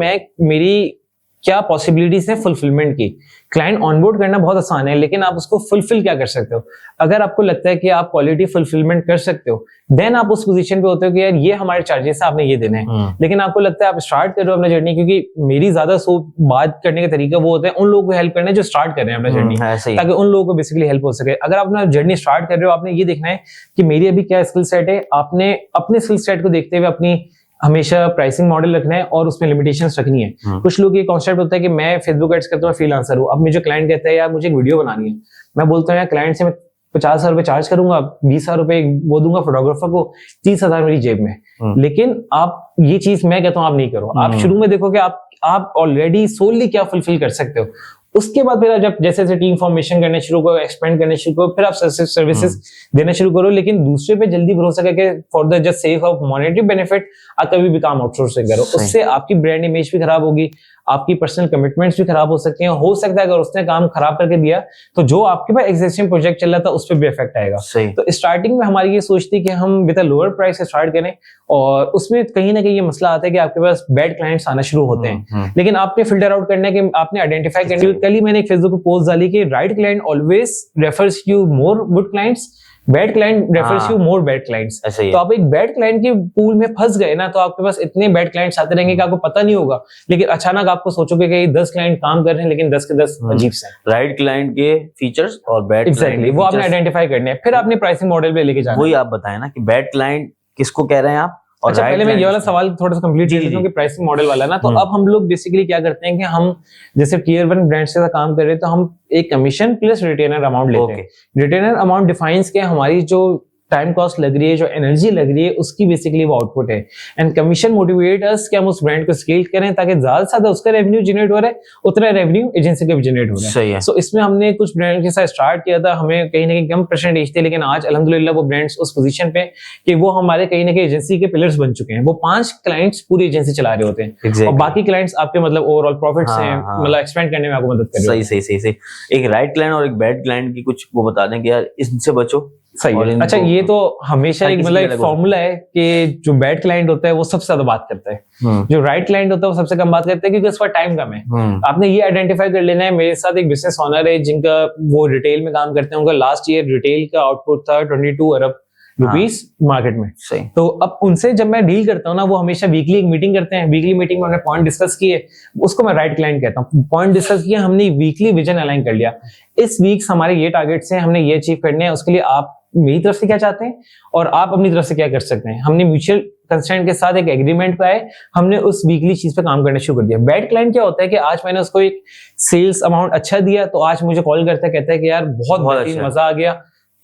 मेरी क्या पॉसिबिलिटीज है फुलफिलमेंट की। क्लाइंट ऑनबोर्ड करना बहुत आसान है, लेकिन आप उसको फुलफिल क्या कर सकते हो। अगर आपको लगता है कि आप क्वालिटी फुलफिलमेंट कर सकते हो, देन आप उस पोजीशन पे होते हो कि यार ये हमारे चार्जेस है, आपने ये देने हैं। लेकिन आपको लगता है आप स्टार्ट कर रहे हो अपना जर्नी, क्योंकि मेरी ज्यादा बात करने का तरीका वो होता है उन लोगों को हेल्प करना है जो स्टार्ट कर रहे हैं अपना जर्नी, ताकि उन लोगों को बेसिकली हेल्प हो सके। अगर आप अपना जर्नी स्टार्ट कर रहे हो, आपने ये देखना है कि मेरी अभी क्या स्किल सेट है। आपने अपने स्किल सेट को देखते हुए अपनी हमेशा प्राइसिंग मॉडल रखना है और उसमें लिमिटेशंस रखनी है। कुछ लोग ये कॉन्सेप्ट होता है कि मैं फेसबुक एड्स करता हूँ, फ्रीलांसर हूँ। अब मुझे क्लाइंट कहता है यार मुझे एक वीडियो बनानी है, मैं बोलता हूँ यार क्लाइंट से मैं 50,000 रुपए चार्ज करूंगा, 20,000 रुपए वो दूंगा फोटोग्राफर को, 30,000 मेरी जेब में। लेकिन आप ये चीज मैं कहता हूँ आप नहीं करो। आप शुरू में देखो कि आप ऑलरेडी सोलली क्या फुलफिल कर सकते हो। उसके बाद फिर जब जैसे जैसे टीम फॉर्मेशन करने शुरू करो, एक्सपेंड करने शुरू करो, फिर आप सर्विसेज देना शुरू करो। लेकिन दूसरे पे जल्दी भरोसा करके for the just sake of monetary benefit आप कभी भी काम आउटसोर्सिंग करो, उससे आपकी ब्रांड इमेज भी खराब होगी, आपकी पर्सनल कमिटमेंट्स भी खराब हो सकती हैं। हो सकता है अगर उसने काम खराब करके दिया तो जो आपके पास एग्जिस्टिंग प्रोजेक्ट चल रहा था उस पर भी इफेक्ट आएगा। तो स्टार्टिंग में हमारी ये सोच थी कि हम विद अ लोअर प्राइस से स्टार्ट करें, और उसमें कहीं ना कहीं ये मसला आता है कि आपके पास बैड क्लाइंट्स आना शुरू होते हैं। लेकिन आपने फिल्टर आउट करना है कि आपने आइडेंटिफाई करना है। कल ही मैंने एक फेसबुक पे पोस्ट डाली कि right client always refers you more good clients, bad client refers you more bad clients. तो आप एक बैड क्लाइंट के पूल में फंस गए ना, तो आपके पास इतने बैड क्लाइंट्स आते रहेंगे कि आपको पता नहीं होगा। लेकिन अचानक आपको सोचोगे कि 10 क्लाइंट काम कर रहे हैं, लेकिन 10 के 10 अजीब से हैं। राइट क्लाइंट के फीचर्स और बैड एग्जैक्टली वो आपने आइडेंटिफाई करने हैं, फिर आपने प्राइसिंग मॉडल पे लेके जाना है। वही आप बताएं ना कि बैड क्लाइंट किसको कह रहे हैं आप। अच्छा, पहले मैं ये वाला सवाल थोड़ा सा कंप्लीट कर देता हूं कि प्राइसिंग मॉडल वाला ना, तो अब हम लोग बेसिकली क्या करते हैं कि हम जैसे टियर 1 ब्रांड्स के साथ काम कर रहे हैं तो हम एक कमीशन प्लस रिटेनर अमाउंट लेते हैं। रिटेनर अमाउंट डिफाइंस के हमारी जो टाइम कॉस्ट लग रही है, जो एनर्जी लग रही है, उसकी बेसिकली वो आउटपुट है। एंड कमीशन मोटिवेट अस कि हम उस ब्रांड को स्केल करें ताकि ज्यादा से ज्यादा उसका रेवेन्यू जनरेट हो रहा है, उतना रेवेन्यू एजेंसी का भी जनरेट हो रहा है। सो इसमें हमने कुछ ब्रांड के साथ स्टार्ट किया था, हमें कहीं ना कहीं कम परसेंटेज थे, लेकिन आज अल्हम्दुलिल्लाह वो ब्रांड्स उस पोजीशन पे कि वो हमारे कहीं ना कहीं एजेंसी के पिलर्स बन चुके हैं। वो 5 क्लाइंट्स पूरी एजेंसी चला रहे होते हैं और बाकी क्लाइंट्स आपके मतलब ओवरऑल प्रॉफिट्स हैं, मतलब एक्सपेंड करने में आपको मदद कर रहे हैं। सही। एक राइट क्लाइंट और एक बैड क्लाइंट की कुछ वो बता दें कि यार इससे बचो। सही है। अच्छा, ये तो हमेशा एक मतलब एक फॉर्मूला है कि जो बैड क्लाइंट होता है वो सबसे ज्यादा बात करता है, जो राइट क्लाइंट होता है वो सबसे कम बात करता है, क्योंकि उसका टाइम कम है। आपने ये आइडेंटिफाई कर लेना है। मेरे साथ एक बिजनेस ओनर है जिनका वो रिटेल में काम करते हैं, उनका लास्ट ईयर रिटेल का आउटपुट था 22 अरब रुपीस मार्केट में। तो अब उनसे जब मैं डील करता हूँ ना, वो हमेशा वीकली एक मीटिंग करते हैं। वीकली मीटिंग में हमने पॉइंट डिस्कस किए, उसको मैं राइट क्लाइंट कहता हूँ। पॉइंट डिस्कस किया, हमने वीकली विजन अलाइन कर लिया। इस वीक हमारे ये टारगेट्स हैं, हमने ये अचीव करने हैं, उसके लिए आप मेरी तरफ से क्या चाहते हैं और आप अपनी तरफ से क्या कर सकते हैं। हमने म्यूचुअल कंसेंट के साथ एक एग्रीमेंट पे आए, हमने उस वीकली चीज पे काम करना शुरू कर दिया। बैड क्लाइंट क्या होता है कि आज मैंने उसको एक सेल्स अमाउंट अच्छा दिया तो आज मुझे कॉल करता है, कहता है कि यार बहुत अच्छा, मजा आ गया,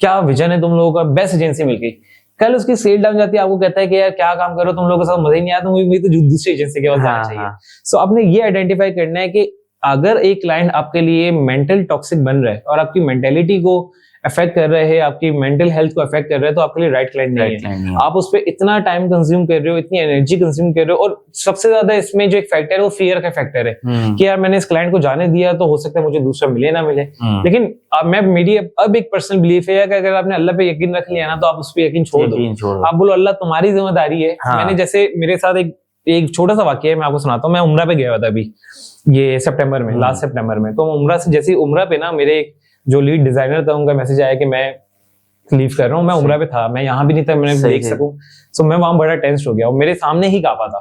क्या विजन है तुम लोगों का, बेस्ट एजेंसी मिल गई। कल उसकी सेल डाउन जाती है, आपको कहता है कि यार क्या काम करो तुम लोगों के साथ, मजा ही नहीं आया, तो मुझे तो दूसरी एजेंसी के पास जाना चाहिए। सो आपने ये आइडेंटिफाई करना है कि अगर एक क्लाइंट आपके लिए मेंटल टॉक्सिक बन रहा है और आपकी मेंटेलिटी को अफेक्ट कर रहे हैं, आपकी मेंटल हेल्थ को अफेक्ट कर रहे हैं, तो आपके लिए राइट क्लाइंट नहीं है। आप उस पर इतना टाइम कंज्यूम कर रहे हो, इतनी एनर्जी कंज्यूम कर रहे हो, और सबसे ज्यादा इसमें जो एक फैक्टर है वो फियर का फैक्टर है कि यार मैंने इस क्लाइंट को जाने दिया तो हो सकता है मुझे दूसरा मिले ना मिले। लेकिन मेरी अब एक पर्सनल बिलीफ है कि अगर आपने अल्लाह पे यकीन रख लिया ना तो आप उस पर यकीन छोड़ दो। आप बोलो अल्लाह तुम्हारी जिम्मेदारी है। मैंने जैसे मेरे साथ एक छोटा सा वाकया है, मैं आपको सुनाता हूँ। मैं उम्रा पे गया था अभी ये सितंबर में, लास्ट सितंबर में। तो उम्रा से जैसे उम्रा पे ना मेरे जो लीड डिजाइनर था उनका मैसेज आया कि मैं लीव कर रहा हूँ। मैं उम्रा पे था, मैं यहाँ भी नहीं था, मैंने देख सकूं। सो मैं वहां बड़ा टेंस हो गया और मेरे सामने ही काबा था।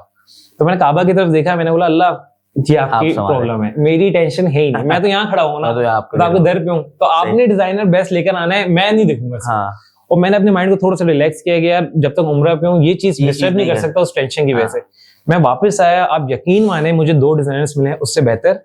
तो मैंने काबा की तरफ देखा, मैंने बोला अल्लाह जी आपकी प्रॉब्लम है, मेरी टेंशन है ही नहीं, मैं तो यहाँ खड़ा हूँ ना, तो आपको दर पे हूँ, तो आपने डिजाइनर बेस्ट लेकर आना है, मैं नहीं देखूंगा। और मैंने अपने माइंड को थोड़ा सा रिलैक्स किया कि यार जब तक उम्रा पे हूँ ये चीज डिस्टर्ब नहीं कर सकता उस टेंशन की वजह से। मैं वापस आया, आप यकीन माने मुझे 2 डिजाइनर्स मिले, उससे बेहतर,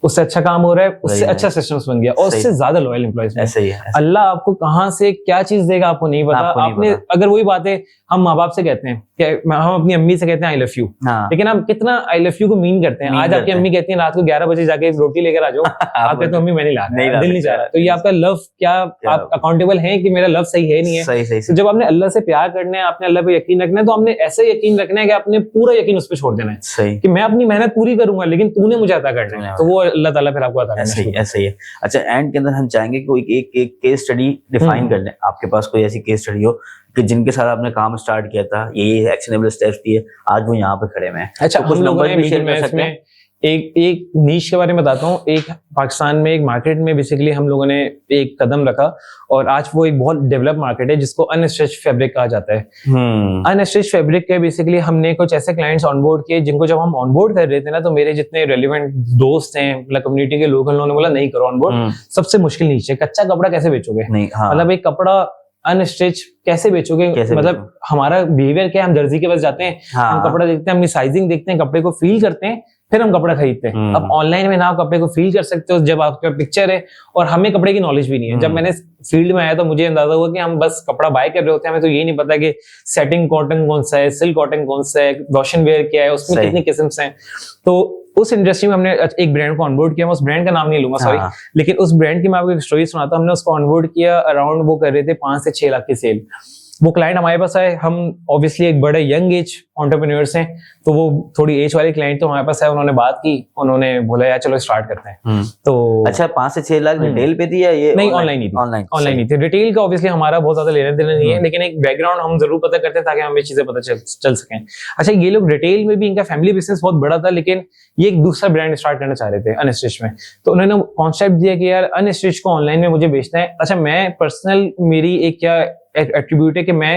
उससे अच्छा काम हो रहा है, उससे अच्छा सिस्टम्स बन गया और उससे ज्यादा लॉयल एम्प्लॉइज। ऐसे ही है। अल्लाह आपको कहां से क्या चीज देगा आपको नहीं पता। आपने अगर वही बातें हम माँ बाप से कहते हैं कि हम अपनी अम्मी से कहते हैं आई लव यू, लेकिन आप कितना आई लव यू को मीन करते हैं। आज आपकी अम्मी कहती है रात को 11 बजे जाके रोटी लेकर आ जाओ, आप कहते हो अम्मी मैं नहीं ला रहा, दिल नहीं चाह रहा। तो ये आपका लव, क्या आप अकाउंटेबल है कि मेरा लव सही है नहीं है? तो जब आपने अल्लाह से प्यार करना है, आपने अल्लाह पे यकीन रखना है, तो आपने ऐसे यकीन रखना है कि आपने पूरा यकीन उस पर छोड़ देना है कि मैं अपनी मेहनत पूरी करूंगा लेकिन तूने मुझे अता करना है। तो वो अल्लाह ताला फिर आपको ऐसे ही है। अच्छा, एंड के अंदर हम चाहेंगे कि कोई एक केस स्टडी डिफाइन कर लें। आपके पास कोई ऐसी केस स्टडी हो कि जिनके साथ आपने काम स्टार्ट किया था, ये एक्शनेबल स्टेप्स दिए, आज वो यहाँ पे खड़े हैं। अच्छा, तो कुछ नंबर भी शेयर कर सकते हैं। एक नीश के बारे में बताता हूँ। एक पाकिस्तान में एक मार्केट में बेसिकली हम लोगों ने एक कदम रखा और आज वो एक बहुत डेवलप मार्केट है जिसको अनस्टिच फैब्रिक कहा जाता है। अनस्टिच फैब्रिक के बेसिकली हमने कुछ ऐसे क्लाइंट्स ऑनबोर्ड किए जिनको जब हम ऑनबोर्ड कर रहे थे ना, तो मेरे जितने रेलिवेंट दोस्त हैं, मतलब कम्युनिटी के लोग, उन्होंने बोला नहीं करो ऑनबोर्ड, सबसे मुश्किल नीच है, कच्चा कपड़ा कैसे बेचोगे, मतलब एक कपड़ा अनस्टिच कैसे बेचोगे, मतलब हमारा बिहेवियर क्या है, हम दर्जी के पास जाते हैं, हम कपड़ा देखते हैं, अपनी साइजिंग देखते हैं, कपड़े को फील करते हैं, फिर हम कपड़ा खरीदते हैं। अब ऑनलाइन में ना आप कपड़े को फील कर सकते हो जब आपका पिक्चर है, और हमें कपड़े की नॉलेज भी नहीं है। जब मैंने फील्ड में आया तो मुझे अंदाजा हुआ कि हम बस कपड़ा बाय कर रहे होते हैं, हमें तो ये नहीं पता कि सेटिंग कॉटन कौन सा है, सिल्क कॉटन कौन सा है, वॉशन वेयर क्या है, उसमें कितनी किस्म हैं। तो उस इंडस्ट्री में हमने एक ब्रांड को ऑनबोर्ड किया, मैं उस ब्रांड का नाम नहीं लूंगा, सॉरी, लेकिन उस ब्रांड की मैं आपको एक स्टोरी सुनाता हूं। हमने उसको ऑनबोर्ड किया, अराउंड वो कर रहे थे 5 से 6 लाख की सेल। वो क्लाइंट हमारे पास आए, हम ऑब्वियसली एक बड़े यंग एज एंटरप्रेन्योर्स हैं, तो वो थोड़ी एज वाले क्लाइंट तो हमारे पास आए, उन्होंने बात की, उन्होंने बोला यार चलो स्टार्ट करते हैं। तो अच्छा, 5 से 6 लाख रिटेल पे थी या ये नहीं ऑनलाइन ही थी? ऑनलाइन ही थी। रिटेल का ऑब्वियसली हमारा बहुत ज्यादा लेना देना नहीं है, लेकिन एक बैकग्राउंड हम जरूर पता करते हैं ताकि हमें चीजें पता चल सकें। अच्छा, ये लोग रिटेल में भी, इनका फैमिली बिजनेस बहुत बड़ा था, लेकिन ये एक दूसरा ब्रांड स्टार्ट करना चाह रहे थे अनस्टिच में। तो उन्होंने कॉन्सेप्ट दिया कि यार अनस्टिच को ऑनलाइन में मुझे बेचना है। अच्छा, मैं पर्सनल, मेरी एक क्या एट्रीब्यूट है कि मैं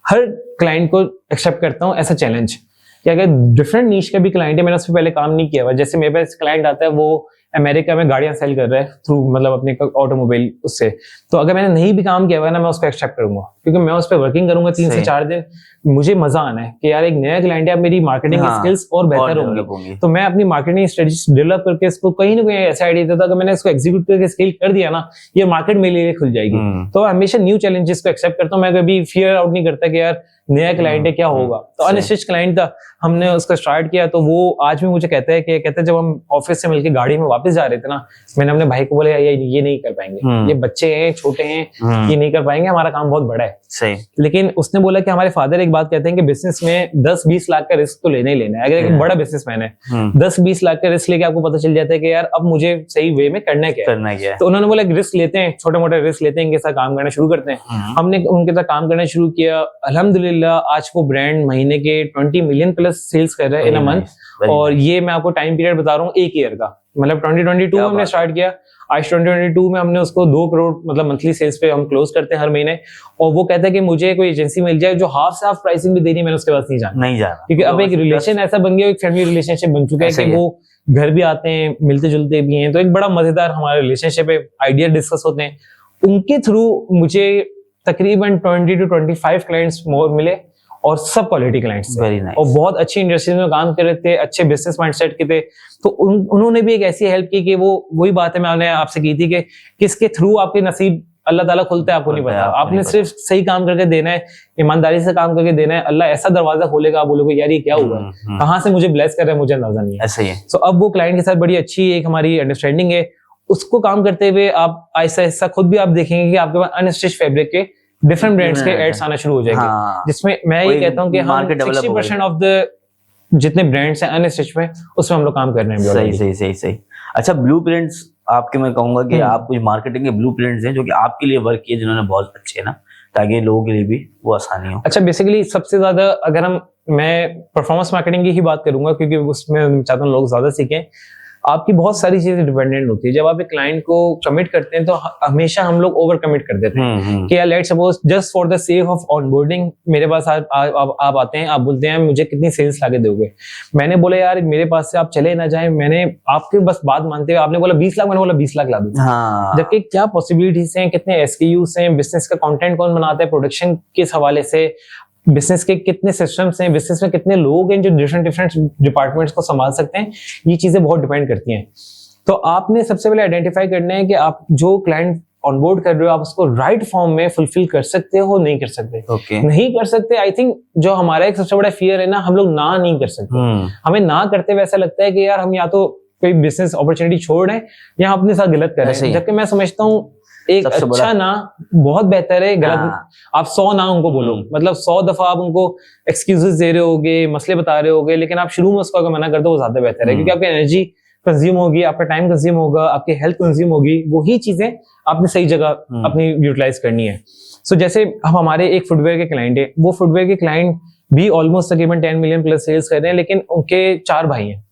हर क्लाइंट को एक्सेप्ट करता हूँ ऐसा चैलेंज कि अगर डिफरेंट नीश का भी क्लाइंट है, मैंने उस पर पहले काम नहीं किया हुआ। जैसे मेरे पास क्लाइंट आता है, वो अमेरिका में गाड़ियां सेल कर रहा है थ्रू, मतलब अपने ऑटोमोबाइल उससे, तो अगर मैंने नहीं भी काम किया हुआ है ना, मैं उसको एक्सेप्ट करूंगा क्योंकि मैं उस पर वर्किंग करूंगा 3 से 4 दिन। मुझे मजा आना है कि यार एक नया क्लाइंट है, अब मेरी मार्केटिंग स्किल्स और बेहतर होंगी, तो मैं अपनी मार्केटिंग स्ट्रेटजी डेवलप करके इसको कहीं ना कहीं ऐसा आइडिया देता था कि मैंने इसको एग्जीक्यूट करके स्केल कर दिया ना, ये मार्केट मेरे लिए खुल जाएगी। तो हमेशा न्यू चैलेंजेस को एक्सेप्ट करता हूँ, मैं कभी फियर आउट नहीं करता कि यार नया क्लाइंट है क्या होगा। तो अनस्टिच क्लाइंट था, हमने उसका स्टार्ट किया, तो वो आज भी मुझे कहता है कि जब हम ऑफिस से मिलकर गाड़ी में वापस जा रहे थे ना, मैंने अपने भाई को बोला ये नहीं कर पाएंगे, ये बच्चे हैं, छोटे हैं, ये नहीं कर पाएंगे, हमारा काम बहुत बड़ा है। सही। लेकिन उसने बोला कि हमारे फादर एक बात कहते हैं कि बिजनेस में 10-20 लाख का रिस्क तो लेना ही लेना है। अगर एक बड़ा बिजनेसमैन है, 10-20 लाख का रिस्क लेके आपको पता चल जाता है कि यार अब मुझे सही वे में करना क्या है। तो उन्होंने बोला रिस्क लेते हैं, छोटे मोटे रिस्क लेते हैं, इनके साथ काम करना शुरू करते हैं। हमने उनके साथ काम करना शुरू किया। अल्हम्दुलिल्लाह आज वो ब्रांड महीने के 20 मिलियन प्लस सेल्स कर रहा है इन अ मंथ। और ये मैं आपको टाइम पीरियड बता रहा हूँ, 1 ईयर का, मतलब 2022 में हमने स्टार्ट किया, आज 2022 में हमने उसको 2 करोड़ मतलब मंथली सेल्स पे हम क्लोज करते हैं हर महीने। और वो कहता है कि मुझे कोई एजेंसी मिल जाए जो हाफ से हाफ प्राइसिंग भी देनी, मैंने उसके पास नहीं जाना क्योंकि अब एक रिलेशन ऐसा बन गया, एक फैमिली रिलेशनशिप बन चुका है कि वो घर भी आते हैं, मिलते जुलते भी हैं, तो एक बड़ा मजेदार हमारा रिलेशनशिप है, आइडिया डिस्कस होते हैं। उनके थ्रू मुझे तकरीबन 20 to 25 क्लाइंट्स मोर मिले और सब क्वालिटी क्लाइंट्स थे। nice. और बहुत अच्छी इंडस्ट्री में काम कर रहे थे, अच्छे बिजनेस माइंडसेट के थे। तो उन्होंने भी एक ऐसी हेल्प की कि वो वही बात है मैंने आपसे की थी कि किसके थ्रू आपके नसीब अल्लाह ताला खुलता है आपको नहीं पता। आपने सिर्फ सही काम करके देना है, ईमानदारी से काम करके देना है, अल्लाह ऐसा दरवाजा खोलेगा, आप बोलोगे यार ये क्या हुआ, कहाँ से मुझे ब्लेस कर रहा है, मुझे अंदाजा नहीं है। ऐसे ही। तो अब वो क्लाइंट के साथ बड़ी अच्छी एक हमारी अंडरस्टैंडिंग है उसको काम करते हुए आप आहिस्ता आहिस्ता खुद भी आप देखेंगे कि आपके पास अनस्टिच फैब्रिक के डिफरेंट ब्रांड्स के एड्स आना शुरू हो जाएंगे, हाँ, जिसमें मैं ये कहता हूँ कि हम मार्केट डेवलप 60% ऑफ द जितने ब्रांड्स हैं अनस्टिच में, उसमें हम लोग काम कर रहे हैं। सही सही सही सही। अच्छा, ब्लूप्रिंट्स आपके, मैं कहूंगा कि आप कुछ मार्केटिंग के ब्लूप्रिंट्स हैं जो कि आपके लिए वर्क किए, जिन्होंने बहुत अच्छे हैं ना, ताकि लोगों के लिए भी वो आसानी हो। अच्छा, बेसिकली सबसे ज्यादा अगर मैं परफॉर्मेंस मार्केटिंग की ही बात करूंगा, क्योंकि उसमें चाहता हूँ लोग ज्यादा सीखें। आपकी बहुत सारी चीजें डिपेंडेंट होती है। जब आप एक क्लाइंट को कमिट करते हैं तो हमेशा हम लोग ओवर कमिट कर देते हैं कि यार let's suppose just for the sake of onboarding मेरे पास आप आते हैं, आप बोलते हैं मुझे कितनी सेल्स लाके दोगे। मैंने बोला यार मेरे पास से आप चले ना जाए, मैंने आपके बस बात मानते हुए आपने बोला 20 लाख, मैंने बोला 20 लाख ला दो। जबकि क्या पॉसिबिलिटीज हैं, कितने SKUs हैं, बिजनेस का कंटेंट कौन बनाता है, प्रोडक्शन किस हवाले से, बिजनेस के कितने सिस्टम्स हैं, बिजनेस में कितने लोग हैं जो डिफरेंट डिपार्टमेंट्स को संभाल सकते हैं, ये चीजें बहुत डिपेंड करती हैं। तो आपने सबसे पहले आइडेंटिफाई करना है कि आप जो क्लाइंट ऑनबोर्ड कर रहे हो आप उसको राइट फॉर्म में फुलफिल कर सकते हो, नहीं कर सकते। नहीं कर सकते, आई थिंक जो हमारा एक सबसे बड़ा फियर है ना, हम लोग ना नहीं कर सकते। हमें ना करते हुए ऐसा लगता है कि यार हम या तो कोई बिजनेस अपॉर्चुनिटी छोड़ रहे हैं या हम अपने साथ गलत कर रहे हैं। जबकि मैं समझता हूँ एक अच्छा ना बहुत बेहतर है गलत। आप 100 ना उनको बोलो, मतलब 100 दफा आप उनको एक्सक्यूजेस दे रहे होगे, मसले बता रहे होगे, लेकिन आप शुरू में उसको अगर मना कर दो वो ज्यादा बेहतर है, क्योंकि आपकी एनर्जी कंज्यूम होगी, आपका टाइम कंज्यूम होगा, आपकी हेल्थ कंज्यूम होगी। वही चीजें आपने सही जगह अपनी यूटिलाइज करनी है। सो जैसे हम हमारे एक फुटवेयर के क्लाइंट है, वो फुटवेयर के क्लाइंट भी ऑलमोस्ट तकरीबन 10 मिलियन प्लस सेल्स कर रहे हैं, लेकिन उनके 4 भाई हैं।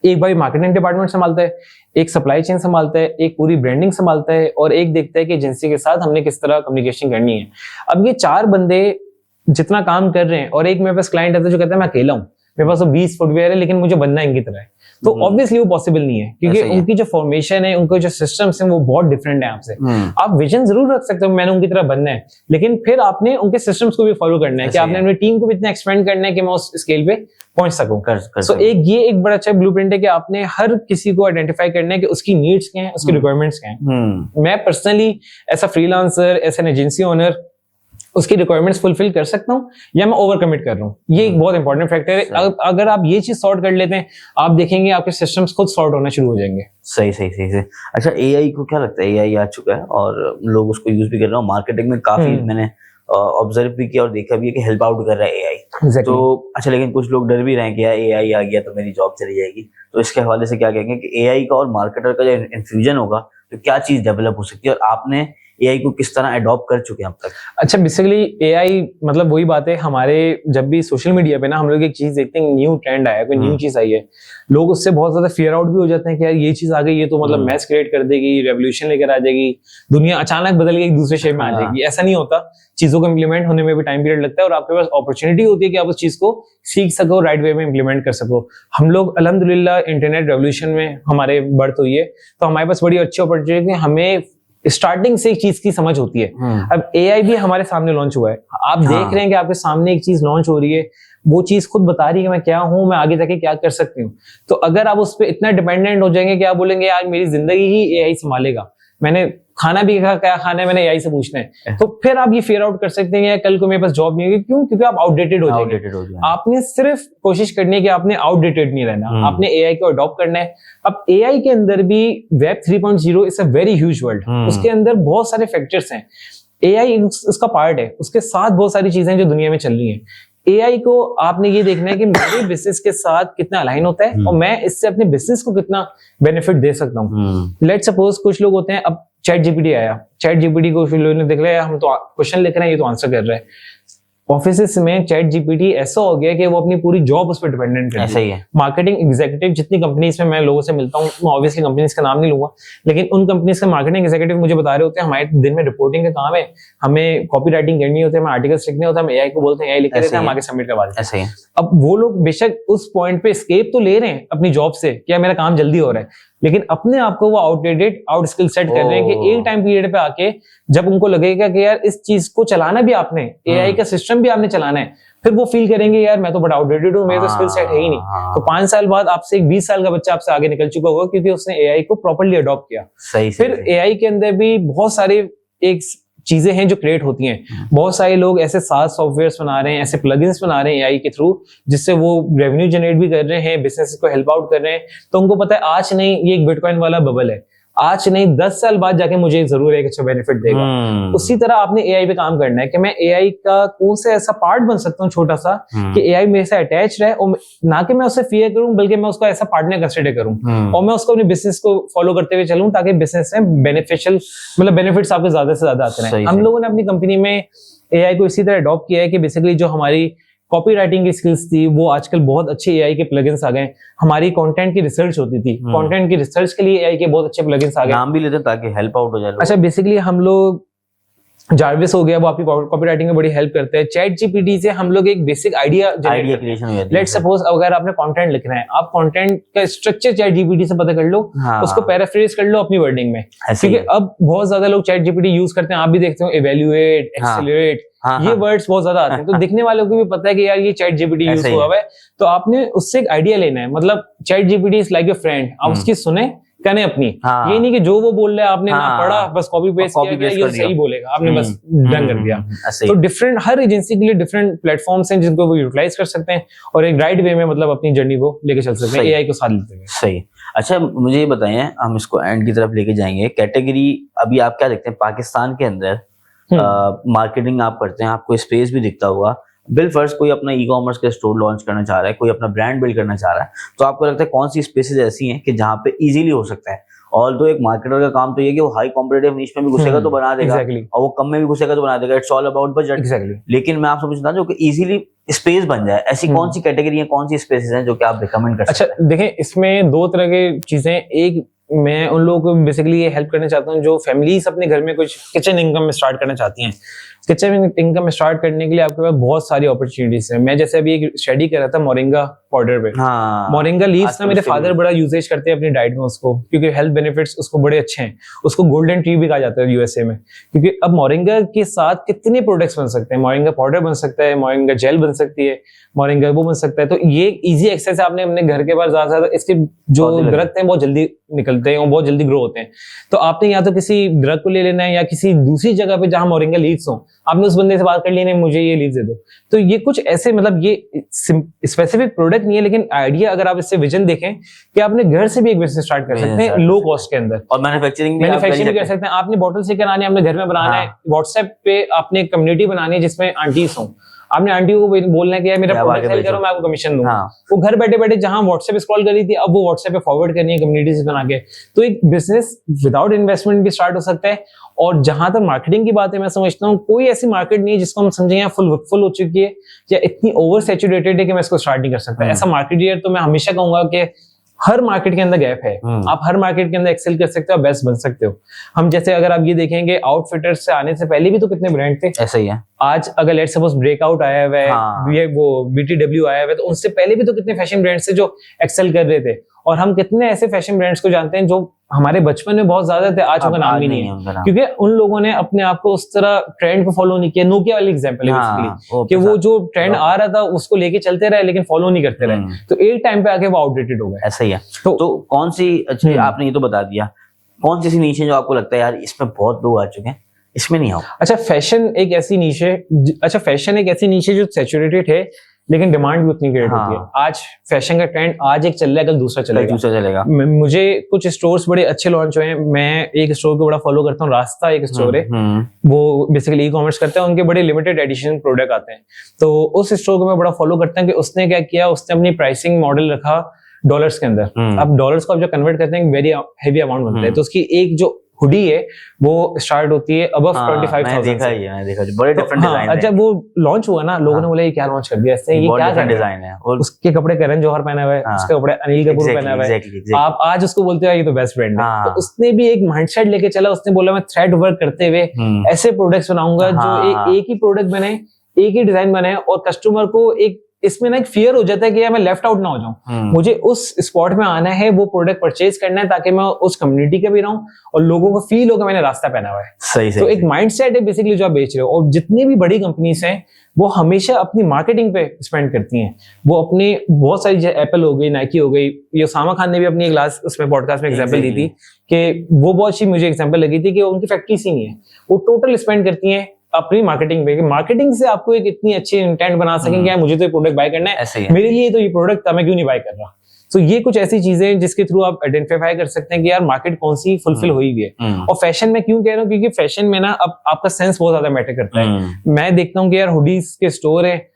एक भाई मार्केटिंग डिपार्टमेंट संभालता है, एक सप्लाई चेन संभालता है, एक पूरी ब्रांडिंग संभालता है, और एक देखता है कि एजेंसी के साथ हमने किस तरह कम्युनिकेशन करनी है। अब ये 4 बंदे जितना काम कर रहे हैं, और एक मेरे पास क्लाइंट है जो कहता है मैं अकेला हूँ, मेरे पास तो 20 फुटवेयर है लेकिन मुझे बनना इनकी तरह है, तो ऑब्वियसली वो पॉसिबल नहीं है, क्योंकि उनकी जो फॉर्मेशन है, उनके जो सिस्टम्स हैं वो बहुत डिफरेंट है आपसे। आप विजन जरूर रख सकते हो मैंने उनकी तरह बनना है, लेकिन फिर आपने उनके सिस्टम्स को भी फॉलो करना है कि आपने अपनी टीम को भी इतना एक्सपेंड करना है कि मैं उस स्केल पे पहुंच सकूं। सो ये एक बड़ा अच्छा ब्लूप्रिंट है कि आपने हर किसी को आइडेंटिफाई करना है कि उसकी नीड्स क्या हैं, उसकी रिक्वायरमेंट्स क्या हैं। मैं personally as a freelancer, as an agency owner उसकी रिक्वायरमेंट्स फुलफिल कर सकता हूँ या मैं ओवर कमिट कर रहा हूँ। ये एक बहुत इंपॉर्टेंट फैक्टर है। अगर आप ये चीज सॉर्ट कर लेते हैं, आप देखेंगे आपके सिस्टम्स खुद सॉर्ट होना शुरू हो जाएंगे। सही सही सही सही। अच्छा, AI को क्या लगता है? AI आ चुका है और लोग उसको यूज भी कर रहे हैं, मार्केटिंग में काफी मैंने ऑब्जर्व भी किया और देखा भी है कि हेल्प आउट कर रहा है AI। तो अच्छा, लेकिन कुछ लोग डर भी रहे हैं कि यार AI आ गया तो मेरी जॉब चली जाएगी, तो इसके हवाले से क्या कहेंगे कि AI का और मार्केटर का जो इन्फ्यूजन होगा तो क्या चीज डेवलप हो सकती है, और आपने AI को किस तरह अडॉप्ट कर चुके हैं अब तक? अच्छा, बेसिकली AI मतलब वही बात है, हमारे जब भी सोशल मीडिया पे ना हम लोग एक चीज देखते हैं, न्यू ट्रेंड आया, कोई न्यू चीज आई है, लोग उससे बहुत ज्यादा फियर आउट भी हो जाते हैं कि यार ये चीज आ गई, ये तो मतलब मैस क्रिएट कर देगी, रेवोल्यूशन लेकर आ जाएगी, दुनिया अचानक बदल के एक दूसरे शेप में आ जाएगी। ऐसा नहीं होता, चीजों को इम्प्लीमेंट होने में भी टाइम पीरियड लगता है, और आपके पास अपॉर्चुनिटी होती है कि आप उस चीज को सीख सको, राइट वे में इम्प्लीमेंट कर सको। हम लोग अल्हम्दुलिल्लाह इंटरनेट रेवोल्यूशन में हमारे बढ़त हुई है, तो हमारे पास बड़ी अच्छी अपॉर्चुनिटी है, हमें स्टार्टिंग से एक चीज की समझ होती है। अब AI भी हमारे सामने लॉन्च हुआ है, आप देख रहे हैं कि आपके सामने एक चीज लॉन्च हो रही है, वो चीज खुद बता रही है कि मैं क्या हूं, मैं आगे जाके क्या कर सकती हूँ। तो अगर आप उस पर इतना डिपेंडेंट हो जाएंगे कि आप बोलेंगे यार मेरी जिंदगी ही AI संभालेगा, मैंने खाना भी क्या खाना है मैंने AI से पूछना है, तो फिर आप ये फियर आउट कर सकते हैं कल को मेरे पास जॉब नहीं होगी। क्यों? क्योंकि आप आउटडेटेड हो जाएंगे। आपने सिर्फ कोशिश करनी है कि आपने आउटडेटेड नहीं रहना, आपने AI को अडॉप्ट करना है। अब AI के अंदर भी web 3.0 is a very huge world, उसके अंदर बहुत सारे फैक्टर्स हैं। AI उसका पार्ट है, उसके साथ बहुत सारी चीजें जो दुनिया में चल रही हैं। AI को आपने ये देखना है कि मेरे बिजनेस के साथ कितना अलाइन होता है और मैं इससे अपने बिजनेस को कितना बेनिफिट दे सकता हूँ। लेट्स सपोज कुछ लोग होते हैं, अब चैट जीपीटी आया, चैट जीपीटी को लोगों ने देख लिया, हम तो क्वेश्चन लिख रहे हैं, ये तो आंसर कर रहा है। ऑफिस में चैट जीपीटी ऐसा हो गया कि वो अपनी पूरी जॉब उस पर डिपेंडेंट है। ऐसा ही है। मार्केटिंग एग्जीक्यूटिव जितनी कंपनीज में मैं लोगों से मिलता हूँ, मैं ऑब्वियसली कंपनीज का नाम नहीं लूंगा, लेकिन उन कंपनीज के मार्केटिंग एग्जीक्यूटिव मुझे बता रहे होते हैं हमारे दिन में रिपोर्टिंग का काम है, हमें कॉपी राइटिंग करनी होती है, हमें आर्टिकल्स लिखने होते हैं, हम AI को बोलते हैं AI लिख के देते हैं, हम आगे सबमिट करवा देते हैं। ऐसे ही। अब वो लोग बेशक उस पॉइंट पे एस्केप तो ले रहे हैं अपनी जॉब से, क्या मेरा काम जल्दी हो रहा है, लेकिन अपने आप को वो आउटडेटेड आउट स्किल सेट कर रहे हैं कि एक टाइम पीरियड पे आके जब उनको लगेगा कि यार इस चीज को चलाना भी आपने, AI का सिस्टम भी आपने चलाना है, फिर वो फील करेंगे यार मैं तो बड़ा आउटडेटेड हूँ, मेरा तो स्किल सेट है ही नहीं। तो 5 साल बाद आपसे एक 20 साल का बच्चा आपसे आगे निकल चुका होगा, क्योंकि उसने AI को प्रॉपर्ली अडॉप्ट किया। सही। फिर AI के अंदर भी बहुत सारे एक चीजें हैं जो क्रिएट होती हैं। बहुत सारे लोग ऐसे SaaS सॉफ्टवेयर्स बना रहे हैं, ऐसे प्लगइन्स बना रहे हैं AI के थ्रू, जिससे वो रेवेन्यू जनरेट भी कर रहे हैं, बिजनेस को हेल्प आउट कर रहे हैं। तो उनको पता है आज नहीं, ये एक बिटकॉइन वाला बबल है, आज नहीं 10 साल बाद जाके मुझे जरूर एक अच्छा बेनिफिट देगा। उसी तरह आपने एआई पे काम करना है कि मैं एआई का कौन सा ऐसा पार्ट बन सकता हूँ छोटा सा कि एआई मेरे से अटैच रहे, और ना कि मैं उससे फियर करूं बल्कि मैं उसको ऐसा पार्टनर कंसिडर करूं और मैं उसको अपने बिजनेस को फॉलो करते हुए चलूं ताकि बिजनेस में बेनिफिशियल मतलब बेनिफिट्स आपको ज्यादा से ज्यादा आते रहे। हम लोगों ने अपनी कंपनी में एआई को इसी तरह अडॉप्ट किया है कि बेसिकली जो हमारी कॉपी राइटिंग की स्किल्स थी वो आजकल बहुत अच्छे एआई के प्लगइन्स आ गए। हमारी कंटेंट की रिसर्च होती थी, कंटेंट की रिसर्च के लिए एआई के बहुत अच्छे प्लगइन्स आ गए। नाम भी लेते ताकि हेल्प आउट हो जाए। अच्छा, बेसिकली हम लोग जार्विस हो गया, वो आपकी कॉपी राइटिंग में बड़ी हेल्प करते हैं। चैट जीपीटी से हम लोग एक बेसिक आइडिया क्रिएशन हो जाती है। लेट्स सपोज अगर आपने कंटेंट लिखना है, आप कंटेंट का स्ट्रक्चर चैट जीपीटी से पता कर लो, उसको पैराफ्रेज कर लो अपनी वर्डिंग में, क्योंकि अब बहुत ज्यादा लोग चैट जीपीटी यूज करते हैं। आप भी देखते हो इवैल्यूएट, एक्सेलरेट, ये वर्ड्स बहुत ज्यादा आते हैं, तो दिखने वालों को भी पता है कि यार ये चैट जीपीटी यूज हुआ है। तो आपने उससे एक आइडिया लेना है, मतलब chat GPT is like your friend, आप उसकी सुने कने अपनी। ये नहीं कि जो वो बोल रहा है आपने ना पढ़ा बस कॉपी पेस्ट किया, ये सही बोलेगा आपने बस डन कर दिया। तो डिफरेंट हर एजेंसी के लिए डिफरेंट प्लेटफॉर्म्स हैं जिनको वो यूटिलाइज कर सकते हैं और एक राइट वे में मतलब अपनी जर्नी को लेके चल सकते हैं एआई को साथ लेते हुए। सही। अच्छा, मुझे ये बताइए, हम इसको एंड की तरफ लेके जाएंगे। कैटेगरी अभी आप क्या देखते हैं पाकिस्तान के अंदर मार्केटिंग आप करते हैं, आपको स्पेस भी दिखता होगा। बिल फर्स्ट कोई अपना ई कॉमर्स का स्टोर लॉन्च करना चाह रहा है, कोई अपना ब्रांड बिल्ड करना चाह रहा है, तो आपको लगता है कौन सी स्पेसेस ऐसी हैं कि जहां पे इजीली हो सकता है? और तो एक मार्केटर का काम तो ये कि वो हाई कॉम्पिटिटिव निश में भी घुसेगा तो बना देगा, और वो कम में भी घुसेगा तो बना देगा। It's all about budget. लेकिन मैं आपसे पूछना जो कि इजीली स्पेस बन जाए, ऐसी कौन सी कैटेगरी है, कौन सी स्पेसेस हैं जो कि आप रिकमेंड कर सकते हैं? अच्छा देखें, इसमें दो तरह की चीजें। एक, मैं उन लोगों को बेसिकली ये हेल्प करना चाहता हूँ जो फैमिलीज अपने घर में कुछ किचन इनकम में स्टार्ट करना चाहती हैं। किचन इनकम में स्टार्ट करने के लिए आपके पास बहुत सारी अपॉर्चुनिटीज हैं। मैं जैसे अभी एक स्टडी कर रहा था मोरिंगा पाउडर पे। मोरिंगा लीव्स ना मेरे फादर बड़ा यूजेज करते हैं अपनी डाइट में उसको, क्योंकि हेल्थ बेनिफिट्स उसको बड़े अच्छे हैं। उसको गोल्डन ट्री भी कहा जाता है यूएसए में, क्योंकि अब मोरिंगा के साथ कितने प्रोडक्ट्स बन सकते हैं। मोरिंगा पाउडर बन सकता है, मोरिंगा जेल बन सकती है, मोरिंगा वो बन सकता है। तो ये इजी एक्सेस है, आपने अपने घर के पास ज्यादा से इसके जो दरख्त हैं बहुत जल्दी निकलते हैं और बहुत जल्दी ग्रो होते हैं। तो आपने या तो किसी दरख्त को ले लेना है या किसी दूसरी जगह पे जहां मोरिंगा लीव्स हो, आपने उस बंदे से बात कर ली, नहीं मुझे ये लीव्स दे दो। तो ये कुछ ऐसे मतलब ये स्पेसिफिक प्रोडक्ट नहीं है, लेकिन आइडिया अगर आप इससे विजन देखें कि आपने घर से भी एक बिजनेस स्टार्ट कर सकते हैं लो कॉस्ट के अंदर, और मैन्युफैक्चरिंग भी कर सकते हैं। आपने बॉटल से करानी है, अपने घर में बनाना है, व्हाट्सएप पे आपने कम्युनिटी बनानी है जिसमें आंटीज हों, आपने आंटी को बोलना है कि यार मेरा प्रोडक्ट सेल करो, मैं आपको कमीशन दूंगा। वो घर बैठे बैठे जहां व्हाट्सएप स्क्रॉल कर रही थी, अब वो व्हाट्सएप पे फॉरवर्ड करनी है कम्युनिटीज बना के। तो एक बिजनेस विदाउट इन्वेस्टमेंट भी स्टार्ट हो सकता है। और जहां तक मार्केटिंग की बात है, मैं समझता हूँ कोई ऐसी मार्केट नहीं है जिसको हम समझें यहाँ फुल हो चुकी है या इतनी ओवर सैचुरेटेड है कि मैं इसको स्टार्ट नहीं कर सकता। ऐसा मार्केट ईयर तो मैं हमेशा कहूंगा कि हर मार्केट के अंदर गैप है। आप हर मार्केट के अंदर एक्सेल कर सकते हो, बेस्ट बन सकते हो। हम जैसे अगर आप ये देखेंगे, आउटफिटर्स से आने से पहले भी तो कितने ब्रांड थे। ऐसा ही है। आज अगर लेट्स सपोज ब्रेकआउट आया हुआ है, वो BTW आया हुआ है, तो उनसे पहले भी तो कितने फैशन ब्रांड्स थे जो एक्सेल कर रहे थे। और हम कितने ऐसे फैशन ब्रांड्स को जानते हैं जो हमारे बचपन में बहुत ज्यादा थे, आज उनका नाम ही नहीं है, क्योंकि उन लोगों ने अपने आप को उस तरह ट्रेंड को फॉलो नहीं किया। नोकिया वाली एग्जांपल है बेसिकली, कि वो जो ट्रेंड आ रहा था उसको लेके चलते रहे लेकिन फॉलो नहीं करते रहे, तो एक टाइम पे आके वो आउटडेटेड हो गए। ऐसा ही है। तो कौन सी, अच्छा आपने ये तो बता दिया, कौन सी नीचे जो आपको लगता है यार इसमें बहुत लोग आ चुके हैं, इसमें नहीं आओ? अच्छा, फैशन एक ऐसी नीश है, जो सैचुरेटेड है लेकिन डिमांड भी उतनी क्रिएट होती है। आज फैशन का ट्रेंड आज एक चल रहा है, कल दूसरा चलेगा। मुझे कुछ स्टोर्स बड़े अच्छे लॉन्च हुए हैं। मैं एक स्टोर को बड़ा फॉलो करता हूँ, रास्ता एक स्टोर है, वो बेसिकली ई कॉमर्स करते हैं, उनके बड़े लिमिटेड एडिशन प्रोडक्ट आते हैं। तो उस स्टोर को मैं बड़ा फॉलो करता हूँ कि उसने क्या किया, उसने अपनी प्राइसिंग मॉडल रखा डॉलर्स के अंदर। अब डॉलर्स को आप जो कन्वर्ट करते हैं वेरी हेवी अमाउंट बनता है। तो उसकी एक जो हुडी है वो स्टार्ट होती है अबव 25,000। मैंने देखा बड़े डिफरेंट डिजाइन है। जब वो लॉन्च हुआ ना, लोगों ने बोला ये क्या लॉन्च कर दिया, इससे ये क्या डिजाइन है। और उसके कपड़े करण जौहर पहना हुआ है, उसके कपड़े अनिल कपूर पहना हुआ है, आप आज उसको बोलते हो ये तो बेस्ट ब्रांड है। तो उसने भी एक माइंडसेट लेके चला, उसने बोला मैं थ्रेड वर्क करते हुए ऐसे प्रोडक्ट्स बनाऊंगा जो एक ही प्रोडक्ट बने, एक ही डिजाइन बने, और कस्टमर को एक इसमें ना एक फियर हो जाता है कि यार मैं लेफ्ट आउट ना हो जाऊं, मुझे उस स्पॉट में आना है, वो प्रोडक्ट परचेज करना है ताकि मैं उस कम्युनिटी का भी रहूं और लोगों को फील हो कि मैंने रास्ता पहना हुआ है। सही तो एक माइंडसेट है बेसिकली जो आप बेच रहे हो। और जितनी भी बड़ी कंपनीज हैं वो हमेशा अपनी मार्केटिंग पे स्पेंड करती हैं। वो अपने बहुत सारी, एप्पल हो गई, नाइकी हो गई, ये ओसामा खान ने भी अपनी एक लास्ट उसमें पॉडकास्ट में एग्जांपल दी थी कि वो बहुत अच्छी मुझे एग्जांपल लगी थी कि उनकी फैक्ट्रीज ही नहीं है, वो टोटल स्पेंड करती हैं अपनी मार्केटिंग पे। मार्केटिंग से आपको एक इतनी अच्छी इंटेंट बना सकेंगे, मुझे तो ये प्रोडक्ट बाय करना है, मेरे लिए तो ये प्रोडक्ट था, मैं क्यों नहीं बाय कर रहा। तो ये कुछ ऐसी चीजें हैं जिसके थ्रू आप आइडेंटिफाई कर सकते हैं कि यार मार्केट कौन सी फुलफिल हुई हुई है। और फैशन में क्यों कह रहा हूँ, क्योंकि फैशन में ना अब आपका सेंस बहुत ज्यादा मैटर करता है। मैं देखता हूँ कि यार हुडीज के स्टोर है,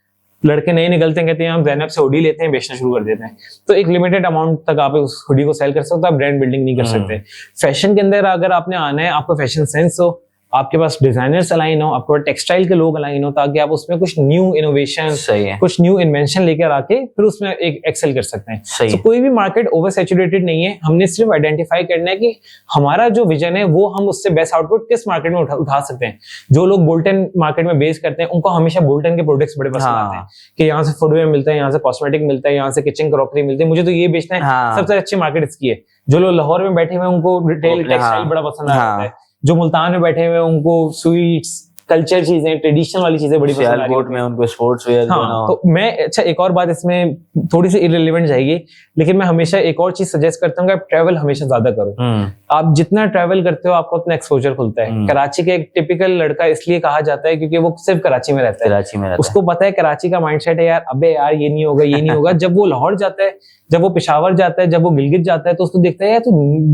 लड़के नए निकलते हैं, कहते हैं हम ज़ैनब से हुडी लेते हैं, बेचना शुरू कर देते हैं। तो एक लिमिटेड अमाउंट तक आप उस हुडी को सेल कर सकते हो, आप ब्रांड बिल्डिंग नहीं कर सकते। फैशन के अंदर अगर आपने आना है, आपको फैशन सेंस हो, आपके पास डिजाइनर्स अलाइन हो, आपके पास टेक्सटाइल के लोग अलाइन हो, ताकि आप उसमें कुछ न्यू इनोवेशन, कुछ न्यू इन्वेंशन लेकर आके फिर उसमें एक एक्सेल कर सकते हैं। तो कोई भी मार्केट ओवर सैचुरेटेड नहीं है, हमने सिर्फ आइडेंटिफाई करना है कि हमारा जो विजन है वो हम उससे बेस्ट आउटपुट किस मार्केट में उठा सकते हैं। जो लोग बोल्टन मार्केट में बेस करते हैं उनको हमेशा बोल्टन के प्रोडक्ट्स बड़े पसंद आते हैं कि यहाँ से फुटवेयर मिलता है, यहाँ से कॉस्मेटिक मिलता है, यहाँ से किचन क्रॉकरी मिलती है, मुझे तो ये बेचना है। सबसे अच्छी मार्केट इसकी है। जो लोग लाहौर में बैठे हुए हैं उनको रिटेल टेक्सटाइल बड़ा पसंद आता है, जो मुल्तान में बैठे हुए हैं उनको स्वीट्स, कल्चर चीजें, ट्रेडिशनल वाली चीजें बड़ी पसंद आ रही है, में उनको स्पोर्ट्स वेयर। तो मैं अच्छा एक और बात इसमें थोड़ी सी इररिलेवेंट जाएगी, लेकिन मैं हमेशा एक और चीज सजेस्ट करता हूँ कि आप ट्रैवल हमेशा ज्यादा करो। आप जितना ट्रैवल करते हो आपको उतना एक्सपोजर खुलता है। कराची का एक टिपिकल लड़का इसलिए कहा जाता है क्योंकि वो सिर्फ कराची में रहता है, उसको पता है कराची का माइंडसेट है, यार अबे यार ये नहीं होगा, ये नहीं होगा। जब वो लाहौर जाता है, जब वो पेशावर जाता है, जब वो गिलगित जाता है, तो उसको देखता है यार तो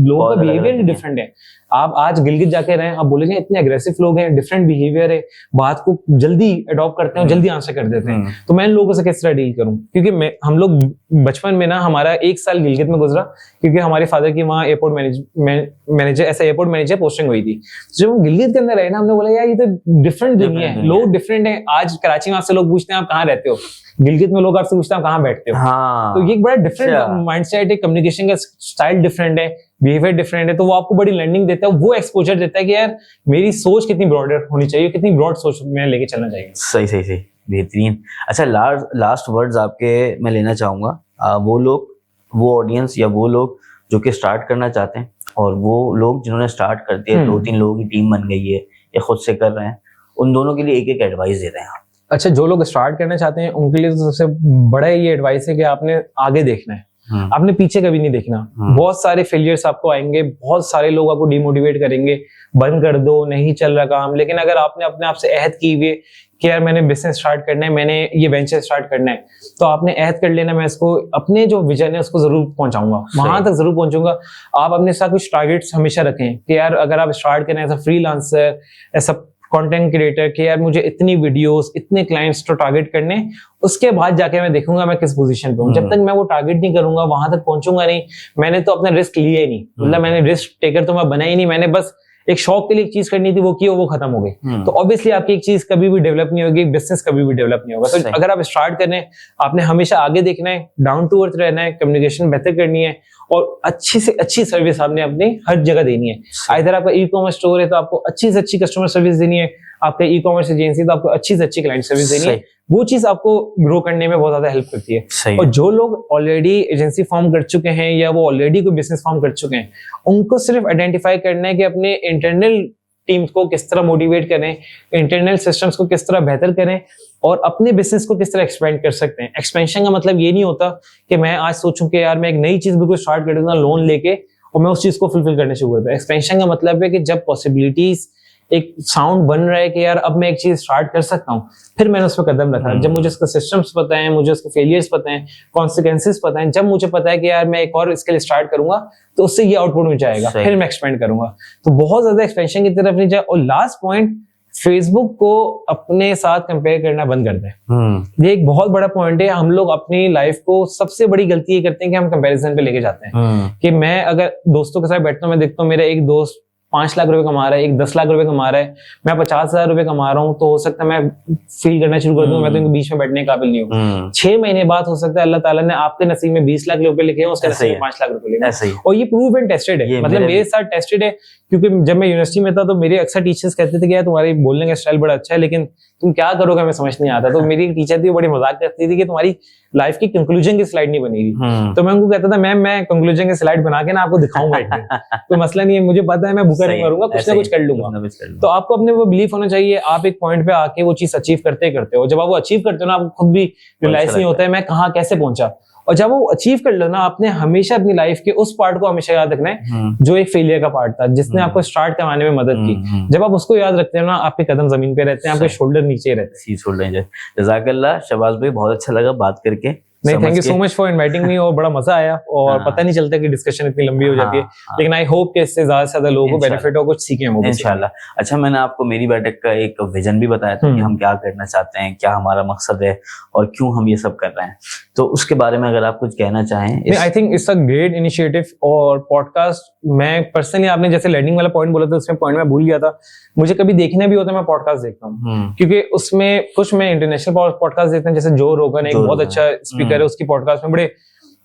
लोगों का बिहेवियर डिफरेंट है। आप आज गिलगित जाके रहे, आप बोलेंगे इतने अग्रेसिव लोग हैं, डिफरेंट बिहेवियर है, बात को जल्दी अडॉप्ट करते हैं, जल्दी आंसर कर देते हैं। तो मैं इन लोगों से किस तरह डील करूं? क्योंकि हम लोग बचपन में ना, हमारा 1 साल गिलगित में गुजरा क्योंकि हमारे फादर की वहाँ एयरपोर्ट मैनेजर ऐसा एयरपोर्ट मैनेजर पोस्टिंग हुई थी। जब हम गिलगित के अंदर रहे ना, हमने बोला यार ये तो डिफरेंट दुनिया है, लोग डिफरेंट है। आज कराची में आपसे लोग पूछते हैं आप कहाँ रहते हो, गिलगित में लोग आपसे पूछते हैं आप कहाँ बैठते हो। तो ये एक बड़ा डिफरेंट माइंडसेट है, कम्युनिकेशन का स्टाइल डिफरेंट है, बिहेवियर डिफरेंट है। तो वो आपको बड़ी लर्निंग देता है, वो एक्सपोजर देता है कि यार मेरी सोच कितनी ब्रॉडर होनी चाहिए, कितनी ब्रॉड सोच में लेके चलना चाहिए। सही बेहतरीन। अच्छा, लास्ट वर्ड्स आपके मैं लेना चाहूंगा। वो ऑडियंस या वो लोग जो कि स्टार्ट करना चाहते हैं, और वो लोग जिन्होंने स्टार्ट कर दिया, 2-3 लोगों की टीम बन गई है या खुद से कर रहे हैं, उन दोनों के लिए एक एडवाइस दे रहे हैं आप। अच्छा, जो लोग स्टार्ट करना चाहते हैं उनके लिए तो सबसे बड़ा ये एडवाइस है कि आपने आगे देखना है, आपने पीछे कभी नहीं देखना। बहुत सारे फेलियर्स आपको आएंगे, बहुत सारे लोग आपको डिमोटिवेट करेंगे, बंद कर दो, नहीं चल रहा काम। लेकिन अगर आपने अपने आप से अहद की हुई कि यार मैंने बिजनेस स्टार्ट करना है, मैंने ये वेंचर स्टार्ट करना है, तो आपने अहद कर लेना, मैं इसको अपने जो विजन है उसको जरूर पहुंचाऊंगा, वहां तक जरूर पहुंचूंगा। आप अपने साथ कुछ टारगेट्स हमेशा रखें कि यार अगर आप स्टार्ट करें एज अ फ्रीलांसर, ऐसा कंटेंट क्रिएटर, कि यार मुझे इतनी वीडियोस, इतने क्लाइंट्स तो टारगेट करने, उसके बाद जाके मैं देखूंगा मैं किस पोजीशन पे हूँ। जब तक मैं वो टारगेट नहीं करूंगा वहां तक पहुंचूंगा नहीं। मैंने तो अपना रिस्क लिया ही नहीं, मतलब मैंने रिस्क टेकर तो मैं बना ही नहीं, मैंने बस एक शौक के लिए एक चीज करनी थी, वो की, वो खत्म हो गई। तो ऑब्वियसली आपकी एक चीज कभी भी डेवलप नहीं होगी, बिजनेस कभी भी डेवलप नहीं होगा। तो अगर आप स्टार्ट कर रहे हैं, आपने हमेशा आगे देखना है, डाउन टू अर्थ रहना है, कम्युनिकेशन बेहतर करनी है, और अच्छी से अच्छी सर्विस आपने अपनी हर जगह देनी है। इधर आपका ई-कॉमर्स स्टोर है तो आपको अच्छी से अच्छी कस्टमर सर्विस देनी है, आपका ई-कॉमर्स एजेंसी तो आपको अच्छी से अच्छी क्लाइंट सर्विस देनी है। वो चीज आपको ग्रो करने में बहुत ज्यादा हेल्प करती है। और जो लोग ऑलरेडी एजेंसी फॉर्म कर चुके हैं या वो ऑलरेडी कोई बिजनेस फॉर्म कर चुके हैं, उनको सिर्फ आइडेंटिफाई करना है कि अपने इंटरनल टीम्स को किस तरह मोटिवेट करें, इंटरनल सिस्टम्स को किस तरह बेहतर करें, और अपने बिजनेस को किस तरह एक्सपेंड कर सकते हैं। एक्सपेंशन का मतलब ये नहीं होता कि मैं आज सोचूं कि यार मैं एक नई चीज बिल्कुल स्टार्ट कर दूंगा लोन लेके और मैं उस चीज को फुलफिल करने शुरू करता हूं। एक्सपेंशन का मतलब है कि जब पॉसिबिलिटीज एक साउंड बन रहा है कि यार अब मैं एक चीज स्टार्ट कर सकता हूँ, फिर मैंने उस पर कदम रखा। जब मुझे उसका सिस्टम्स पता है, मुझे उसके फेलियर्स पता है, कॉन्सिक्वेंसेस पता है, जब मुझे पता है कि यार मैं एक और इसके लिए स्टार्ट करूंगा तो उससे ये आउटपुट मिल जाएगा, फिर मैं एक्सपेंड करूंगा। तो बहुत ज्यादा एक्सपेंशन की तरफ नहीं जाए। और लास्ट पॉइंट, फेसबुक को अपने साथ कंपेयर करना बंद कर दें। ये एक बहुत बड़ा पॉइंट है। हम लोग अपनी लाइफ को सबसे बड़ी गलती ये करते हैं कि हम कंपैरिजन पे लेके जाते हैं कि मैं अगर दोस्तों के साथ बैठता हूँ, मैं देखता हूँ मेरा एक दोस्त 5 लाख रुपए कमा रहा है, एक 10 लाख रुपए कमा रहा है, मैं 50,000 रुपए कमा रहा हूँ, तो हो सकता है मैं फील करना शुरू कर दूं मैं तो इनके बीच में बैठने के काबिल नहीं हूँ। 6 महीने बाद हो सकता है अल्लाह ताला ने आपके नसीब में 20 लाख रुपए लिखे हैं, उसके नसीब में 5 लाख रुपए लिखे हैं। और ये प्रूव एंड टेस्टेड है, मतलब मेरे साथ टेस्टेड है। क्योंकि जब मैं यूनिवर्सिटी में था तो मेरे अक्सर टीचर्स कहते थे कि यार तुम्हारी बोलने का स्टाइल बड़ा अच्छा है, लेकिन तुम क्या करोगे हमें समझ नहीं आता। तो मेरी टीचर थी, बड़ी मजाक करती थी कि तुम्हारी लाइफ की कंक्लूजन की स्लाइड नहीं बनेगी। तो मैं उनको कहता था मैम मैं कंक्लूजन की स्लाइड बना के ना आपको दिखाऊंगा, कोई मसला नहीं है, मुझे पता है मैं भूखा नहीं मरूंगा, कुछ ना कुछ कर लूंगा। तो आपको अपने वो बिलीफ होना चाहिए। आप एक पॉइंट पे आके वो चीज अचीव करते हो, जब आप वो अचीव करते हो ना, आपको खुद भी रियलाइज नहीं होता है मैं कहाँ कैसे पहुंचा। और जब वो अचीव कर लो ना, आपने हमेशा अपनी लाइफ के उस पार्ट को हमेशा याद रखना है जो एक फेलियर का पार्ट था, जिसने आपको स्टार्ट करवाने में मदद की। जब आप उसको याद रखते हो ना, आपके कदम जमीन पे रहते हैं, आपके शोल्डर नीचे रहते हैं। जज़ाकल्लाह शहबाज भाई, बहुत अच्छा लगा बात करके। नहीं, समझ थैंक यू के। So much for inviting me, और बड़ा मजा आया, और हाँ। पता नहीं चलता कि डिस्कशन इतनी लंबी हो जाती है, हाँ, लेकिन आई होप कि इससे ज्यादा से ज्यादा लोगों को इंशाल्लाह। बेनिफिट हो, कुछ सीखें हम भी। इंशाल्लाह। अच्छा, मैंने आपको मेरी बैठक का एक विजन भी बताया था कि हम क्या करना चाहते हैं, क्या हमारा मकसद है और क्यों हम ये सब कर रहे हैं, तो उसके बारे में अगर आप कुछ कहना चाहें। आई think it's a great initiative, और पॉडकास्ट मैं पर्सनली, आपने जैसे लर्निंग वाला पॉइंट बोला था, उसमें पॉइंट मैं भूल गया था, मुझे कभी देखना भी होता है मैं पॉडकास्ट देखता हूँ, क्योंकि उसमें कुछ मैं इंटरनेशनल पॉडकास्ट देखता हूँ, जैसे जो रोगन एक बहुत अच्छा स्पीकर है, उसकी पॉडकास्ट में बड़े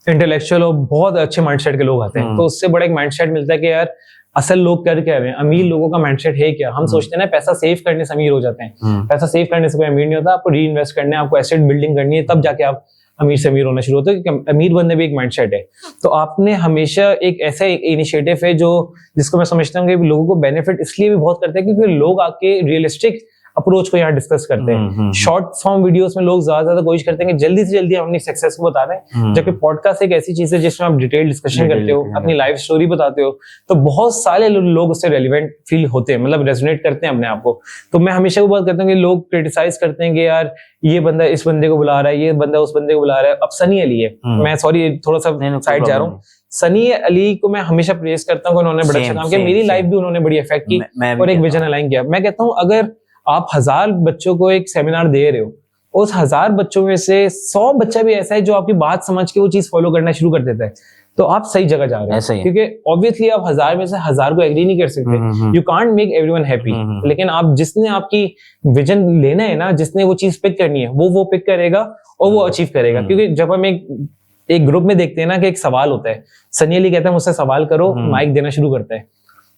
इंटेलेक्चुअल और बहुत अच्छे माइंडसेट के लोग आते हैं, तो उससे बड़ा एक माइंडसेट मिलता है कि यार असल लोग कर क्या रहे हैं, अमीर लोगों का माइंडसेट है क्या। हम सोचते हैं ना पैसा सेव करने से अमीर हो जाते हैं, पैसा सेव करने से कोई अमीर नहीं होता, आपको री इन्वेस्ट करना है, आपको एसेट बिल्डिंग करनी है, तब जाके आप अमीर से अमीर होना शुरू होता है, क्योंकि अमीर बनने भी एक माइंडसेट है। तो आपने हमेशा एक ऐसा इनिशिएटिव है जो, जिसको मैं समझता हूँ कि लोगों को बेनिफिट इसलिए भी बहुत करते हैं क्योंकि लोग आके रियलिस्टिक अप्रोच को यहाँ डिस्कस करते हैं। शॉर्ट फॉर्म वीडियोस में लोग ज्यादा कोशिश करते हैं कि जल्दी से जल्दी हम अपनी सक्सेस को बता दें, जबकि पॉडकास्ट एक ऐसी चीज है जिसमें आप डिटेल डिस्कशन करते हो, अपनी लाइफ स्टोरी बताते हो, तो बहुत सारे लोग उससे रेलिवेंट फील होते हैं, मतलब रेजोनेट करते हैं अपने आप को। तो मैं हमेशा वो बात करता हूँ कि लोग क्रिटिसाइज करते हैं कि यार ये बंदा इस बंदे को बुला रहा है, ये बंदा उस बंदे को बुला रहा है। अब सनी अली है, मैं सॉरी थोड़ा सा साइड जा रहा हूँ, सनी अली को मैं हमेशा प्रेज करता हूँ कि उन्होंने बड़ा अच्छा काम किया, मेरी लाइफ भी उन्होंने बड़ी इफेक्ट की और एक विजन अलाइन किया। मैं कहता हूँ अगर आप 1000 बच्चों को एक सेमिनार दे रहे हो, उस 1000 बच्चों में से 100 बच्चा भी ऐसा है जो आपकी बात समझ के वो चीज फॉलो करना शुरू कर देता है, तो आप सही जगह जा रहे हो। क्योंकि ऑब्वियसली आप 1000 में से 1000 को एग्री नहीं कर सकते, you can't make everyone happy, लेकिन आप जिसने आपकी विजन लेना है ना, जिसने वो चीज पिक करनी है, वो पिक करेगा और वो अचीव करेगा। क्योंकि जब हम एक ग्रुप में देखते हैं ना कि एक सवाल होता है, सनी अली कहता है मुझसे सवाल करो, माइक देना शुरू करता है।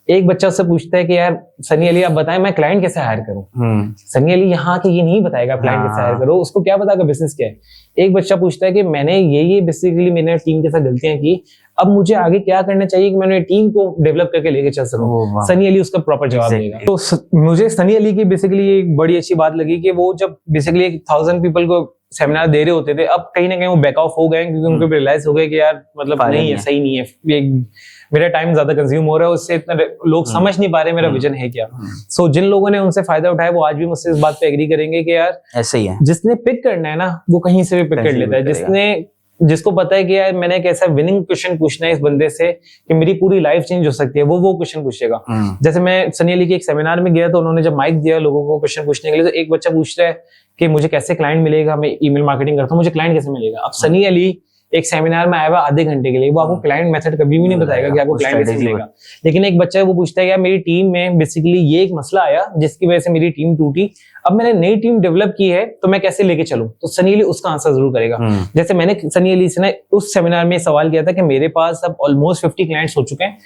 एक बच्चा उससे पूछता है कि यार सनी अली आप बताएं मैं क्लाइंट कैसे हायर करूं। सनी अली यहाँ के ये नहीं बताएगा क्लाइंट कैसे हायर करो, उसको क्या पता बिजनेस क्या है। एक बच्चा पूछता है कि मैंने ये बेसिकली मैंने टीम के साथ गलतियां की, अब मुझे आगे क्या करना चाहिए कि मैंने टीम को डेवलप करके लेके चल सकूं। सनी अली उसका प्रॉपर जवाब देगा। तो मुझे सनी अली की बेसिकली एक बड़ी अच्छी बात लगी कि वो जब बेसिकली 1000 पीपल को सेमिनार दे रहे होते थे, अब कहीं ना कहीं वो बैक ऑफ हो गए क्योंकि उनको रियलाइज हो गया कि यार मतलब नहीं है, सही नहीं है, मेरा टाइम ज्यादा कंज्यूम हो रहा है, उससे इतना लोग समझ नहीं पा रहे मेरा विजन है क्या। सो जिन लोगों ने उनसे फायदा उठाया वो आज भी मुझसे इस बात पे एग्री करेंगे कि यार ऐसे ही है, जिसने पिक करना है ना वो कहीं से भी पिक कर लेता है, जिसको पता है कि यार मैंने एक ऐसा विनिंग क्वेश्चन पूछना है इस बंदे से कि मेरी पूरी लाइफ चेंज हो सकती है, वो क्वेश्चन पूछेगा। जैसे मैं सनी अली के एक सेमिनार में गया तो उन्होंने जब माइक दिया लोगों को क्वेश्चन पूछने के लिए, तो एक बच्चा पूछ रहा है कि मुझे कैसे क्लाइंट मिलेगा, मैं ईमेल मार्केटिंग करता हूँ, मुझे क्लाइंट कैसे मिलेगा। अब सनी अली एक सेमिनार में आया हुआ आधे घंटे के लिए, वो आपको क्लाइंट मेथड कभी भी नहीं बताएगा कि आपको क्लाइंट कैसे मिलेगा। लेकिन एक बच्चा है वो पूछता है यार मेरी टीम में बेसिकली ये एक मसला आया जिसकी वजह से मेरी टीम टूटी, अब मैंने नई टीम डेवलप की है तो मैं कैसे लेके चलूं, तो सनी अली उसका आंसर जरूर करेगा। जैसे मैंने सनी अली से ना उस सेमिनार में सवाल किया था कि मेरे पास अब ऑलमोस्ट 50 क्लाइंट्स हो चुके हैं,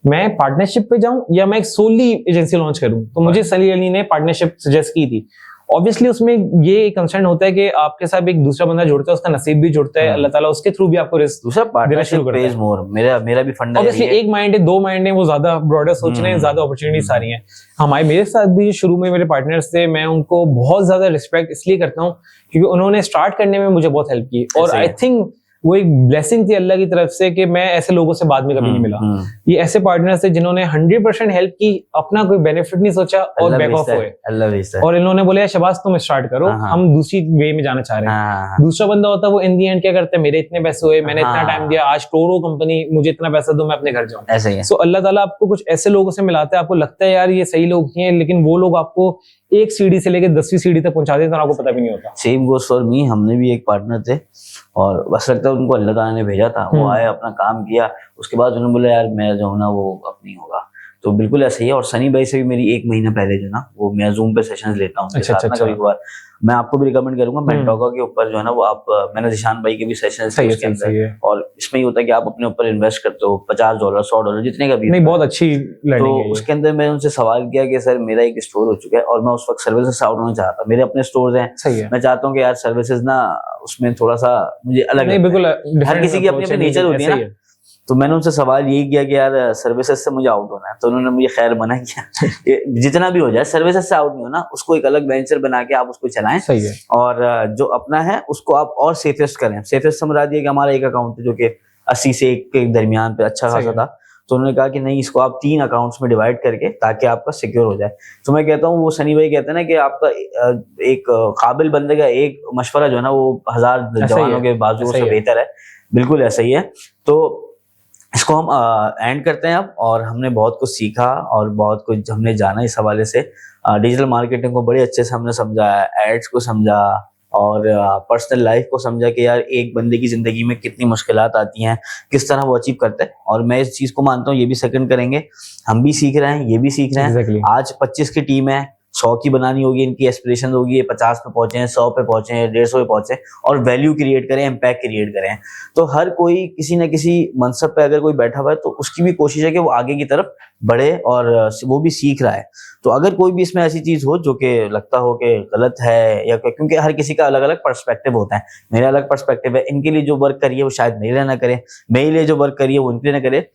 मैं पार्टनरशिप पे जाऊं या मैं एक सोली एजेंसी लॉन्च करूं, तो मुझे सनी अली ने पार्टनरशिप सजेस्ट की थी। ऑब्वियसली उसमें ये कंसर्न होता है कि आपके साथ एक दूसरा बंदा जुड़ता है, उसका नसीब भी जुड़ता है, अल्लाह ताला उसके थ्रू भी आपको रिस्क देना शुरू करता है। मेरा भी फंडा ऑब्वियसली एक माइंड है, दो माइंड है, वो ज्यादा ब्रॉडर सोच रहे हैं, ज्यादा अपॉर्चुनिटी सारी हैं। हमारे मेरे साथ भी शुरू में मेरे पार्टनर्स थे, मैं उनको बहुत ज्यादा रिस्पेक्ट इसलिए करता हूँ क्योंकि उन्होंने स्टार्ट करने में मुझे बहुत हेल्प की, और आई थिंक वो एक ब्लेसिंग थी अल्लाह की तरफ से कि मैं ऐसे लोगों से बाद में कभी नहीं मिला। ये ऐसे पार्टनर्स थे जिन्होंने 100% हेल्प की, अपना कोई बेनिफिट नहीं सोचा और बैक ऑफ हुए, और इन्होंने बोले शबाज तुम स्टार्ट करो, हम दूसरी वे में जाना चाह रहे हैं। दूसरा बंदा होता है वो इन दी एंड क्या करता है, मेरे इतने पैसे हुए, मैंने इतना टाइम दिया, आज टोरो कंपनी, मुझे इतना पैसा दो मैं अपने घर जाऊं। ऐसे ही सो अल्लाह ताला आपको कुछ ऐसे लोगों से मिलाता है, आपको लगता है यार ये सही लोग हैं, लेकिन वो लोग आपको एक सीढ़ी से लेकर 10वीं सीढ़ी तक पहुंचा देते हैं, आपको पता भी नहीं होता। सेम गोस फॉर मी, हमने भी एक पार्टनर थे और बस लगता है उनको अल्लाह ताला ने भेजा था, वो आए अपना काम किया, उसके बाद उन्होंने बोला यार मैं जो हूँ ना वो अब नहीं होगा। तो बिल्कुल ऐसा ही है। और सनी भाई से भी मेरी 1 महीना पहले जो ना वो मैं जूम पे सेशंस लेता हूँ, कभी कभार मैं आपको भी रिकमेंड करूंगा, मेंटोका के ऊपर जो है ना वो आप, मैंने जिशान भाई के भी सेशंस किए उसके अंदर, और इसमें ये होता है कि आप अपने ऊपर इन्वेस्ट करते हो $50 $100 जितने का भी, नहीं बहुत अच्छी लर्निंग है। तो उसके अंदर मैंने उनसे सवाल किया कि सर मेरा एक स्टोर हो चुका है और मैं उस वक्त सर्विसेज आउट होना चाहता, मेरे अपने स्टोर्स हैं, मैं चाहता हूँ कि यार सर्विसेज ना उसमें थोड़ा सा मुझे अलग, नहीं बिल्कुल हर किसी की अपनी अपनी नेचर होती है ना। तो मैंने उनसे सवाल यही किया कि यार सर्विसेज से मुझे आउट होना है, तो उन्होंने मुझे खैर मना किया जितना भी हो जाए सर्विसेज से आउट नहीं होना, उसको एक अलग वेंचर बना के आप उसको चलाएं, सही है, और जो अपना है उसको आप और सेफेस्ट करें। सेफेस्ट समझा दिया कि हमारा एक अकाउंट है जो कि 80 से 1 के दरमियान पे अच्छा खासा था, तो उन्होंने कहा कि नहीं, इसको आप 3 अकाउंट्स में डिवाइड करके ताकि आपका सिक्योर हो जाए। तो मैं कहता हूँ, वो सनी भाई कहते हैं ना कि आपका एक काबिल बंदे का एक मशवरा जो है ना वो 1000 ऐसा ही जवानों है, के बाजुओं ऐसा से ही है। बेहतर है। बिल्कुल ऐसा ही है। तो इसको हम एंड करते हैं अब, और हमने बहुत कुछ सीखा और बहुत कुछ हमने जाना इस हवाले से। डिजिटल मार्केटिंग को बड़े अच्छे से हमने समझा, एड्स को समझा, और पर्सनल लाइफ को समझा कि यार एक बंदे की जिंदगी में कितनी मुश्किलात आती हैं, किस तरह वो अचीव करते हैं। और मैं इस चीज को मानता हूँ, ये भी सेकंड करेंगे, हम भी सीख रहे हैं, ये भी सीख रहे हैं। एग्जैक्टली। आज 25 की टीम है, 100 की बनानी होगी, इनकी एस्पिरेशन होगी, ये 50 पे पहुंचे हैं, 100 पे पहुंचे हैं, 150 पे पहुंचे, और वैल्यू क्रिएट करें, इम्पैक्ट क्रिएट करें। तो हर कोई किसी न किसी मनसब पे अगर कोई बैठा हुआ है तो उसकी भी कोशिश है कि वो आगे की तरफ बढ़े, और वो भी सीख रहा है। तो अगर कोई भी इसमें ऐसी चीज हो जो कि लगता हो कि गलत है, या क्योंकि हर किसी का अलग अलग पर्सपेक्टिव होता है, मेरा अलग पर्सपेक्टिव है, इनके लिए जो वर्क करिए वो शायद मेरे लिए ना करे, मेरे लिए जो वर्क करिए वो इनके लिए ना करे।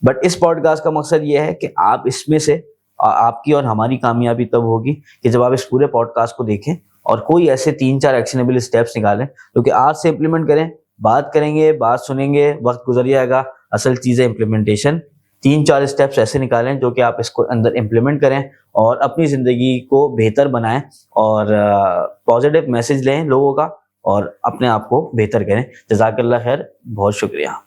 बट इस पॉडकास्ट का मकसद ये है कि आप इसमें से आपकी और हमारी कामयाबी तब होगी कि जब आप इस पूरे पॉडकास्ट को देखें और कोई ऐसे 3-4 एक्शनेबल स्टेप्स निकालें जो कि आज से इम्प्लीमेंट करें। बात करेंगे, बात सुनेंगे, वक्त गुजर जाएगा, असल चीज़ है इम्प्लीमेंटेशन। 3-4 स्टेप्स ऐसे निकालें जो कि आप इसको अंदर इम्प्लीमेंट करें और अपनी ज़िंदगी को बेहतर बनाएं, और पॉजिटिव मैसेज लें लोगों का, और अपने आप को बेहतर करें। जज़ाकल्लाह खैर, बहुत शुक्रिया।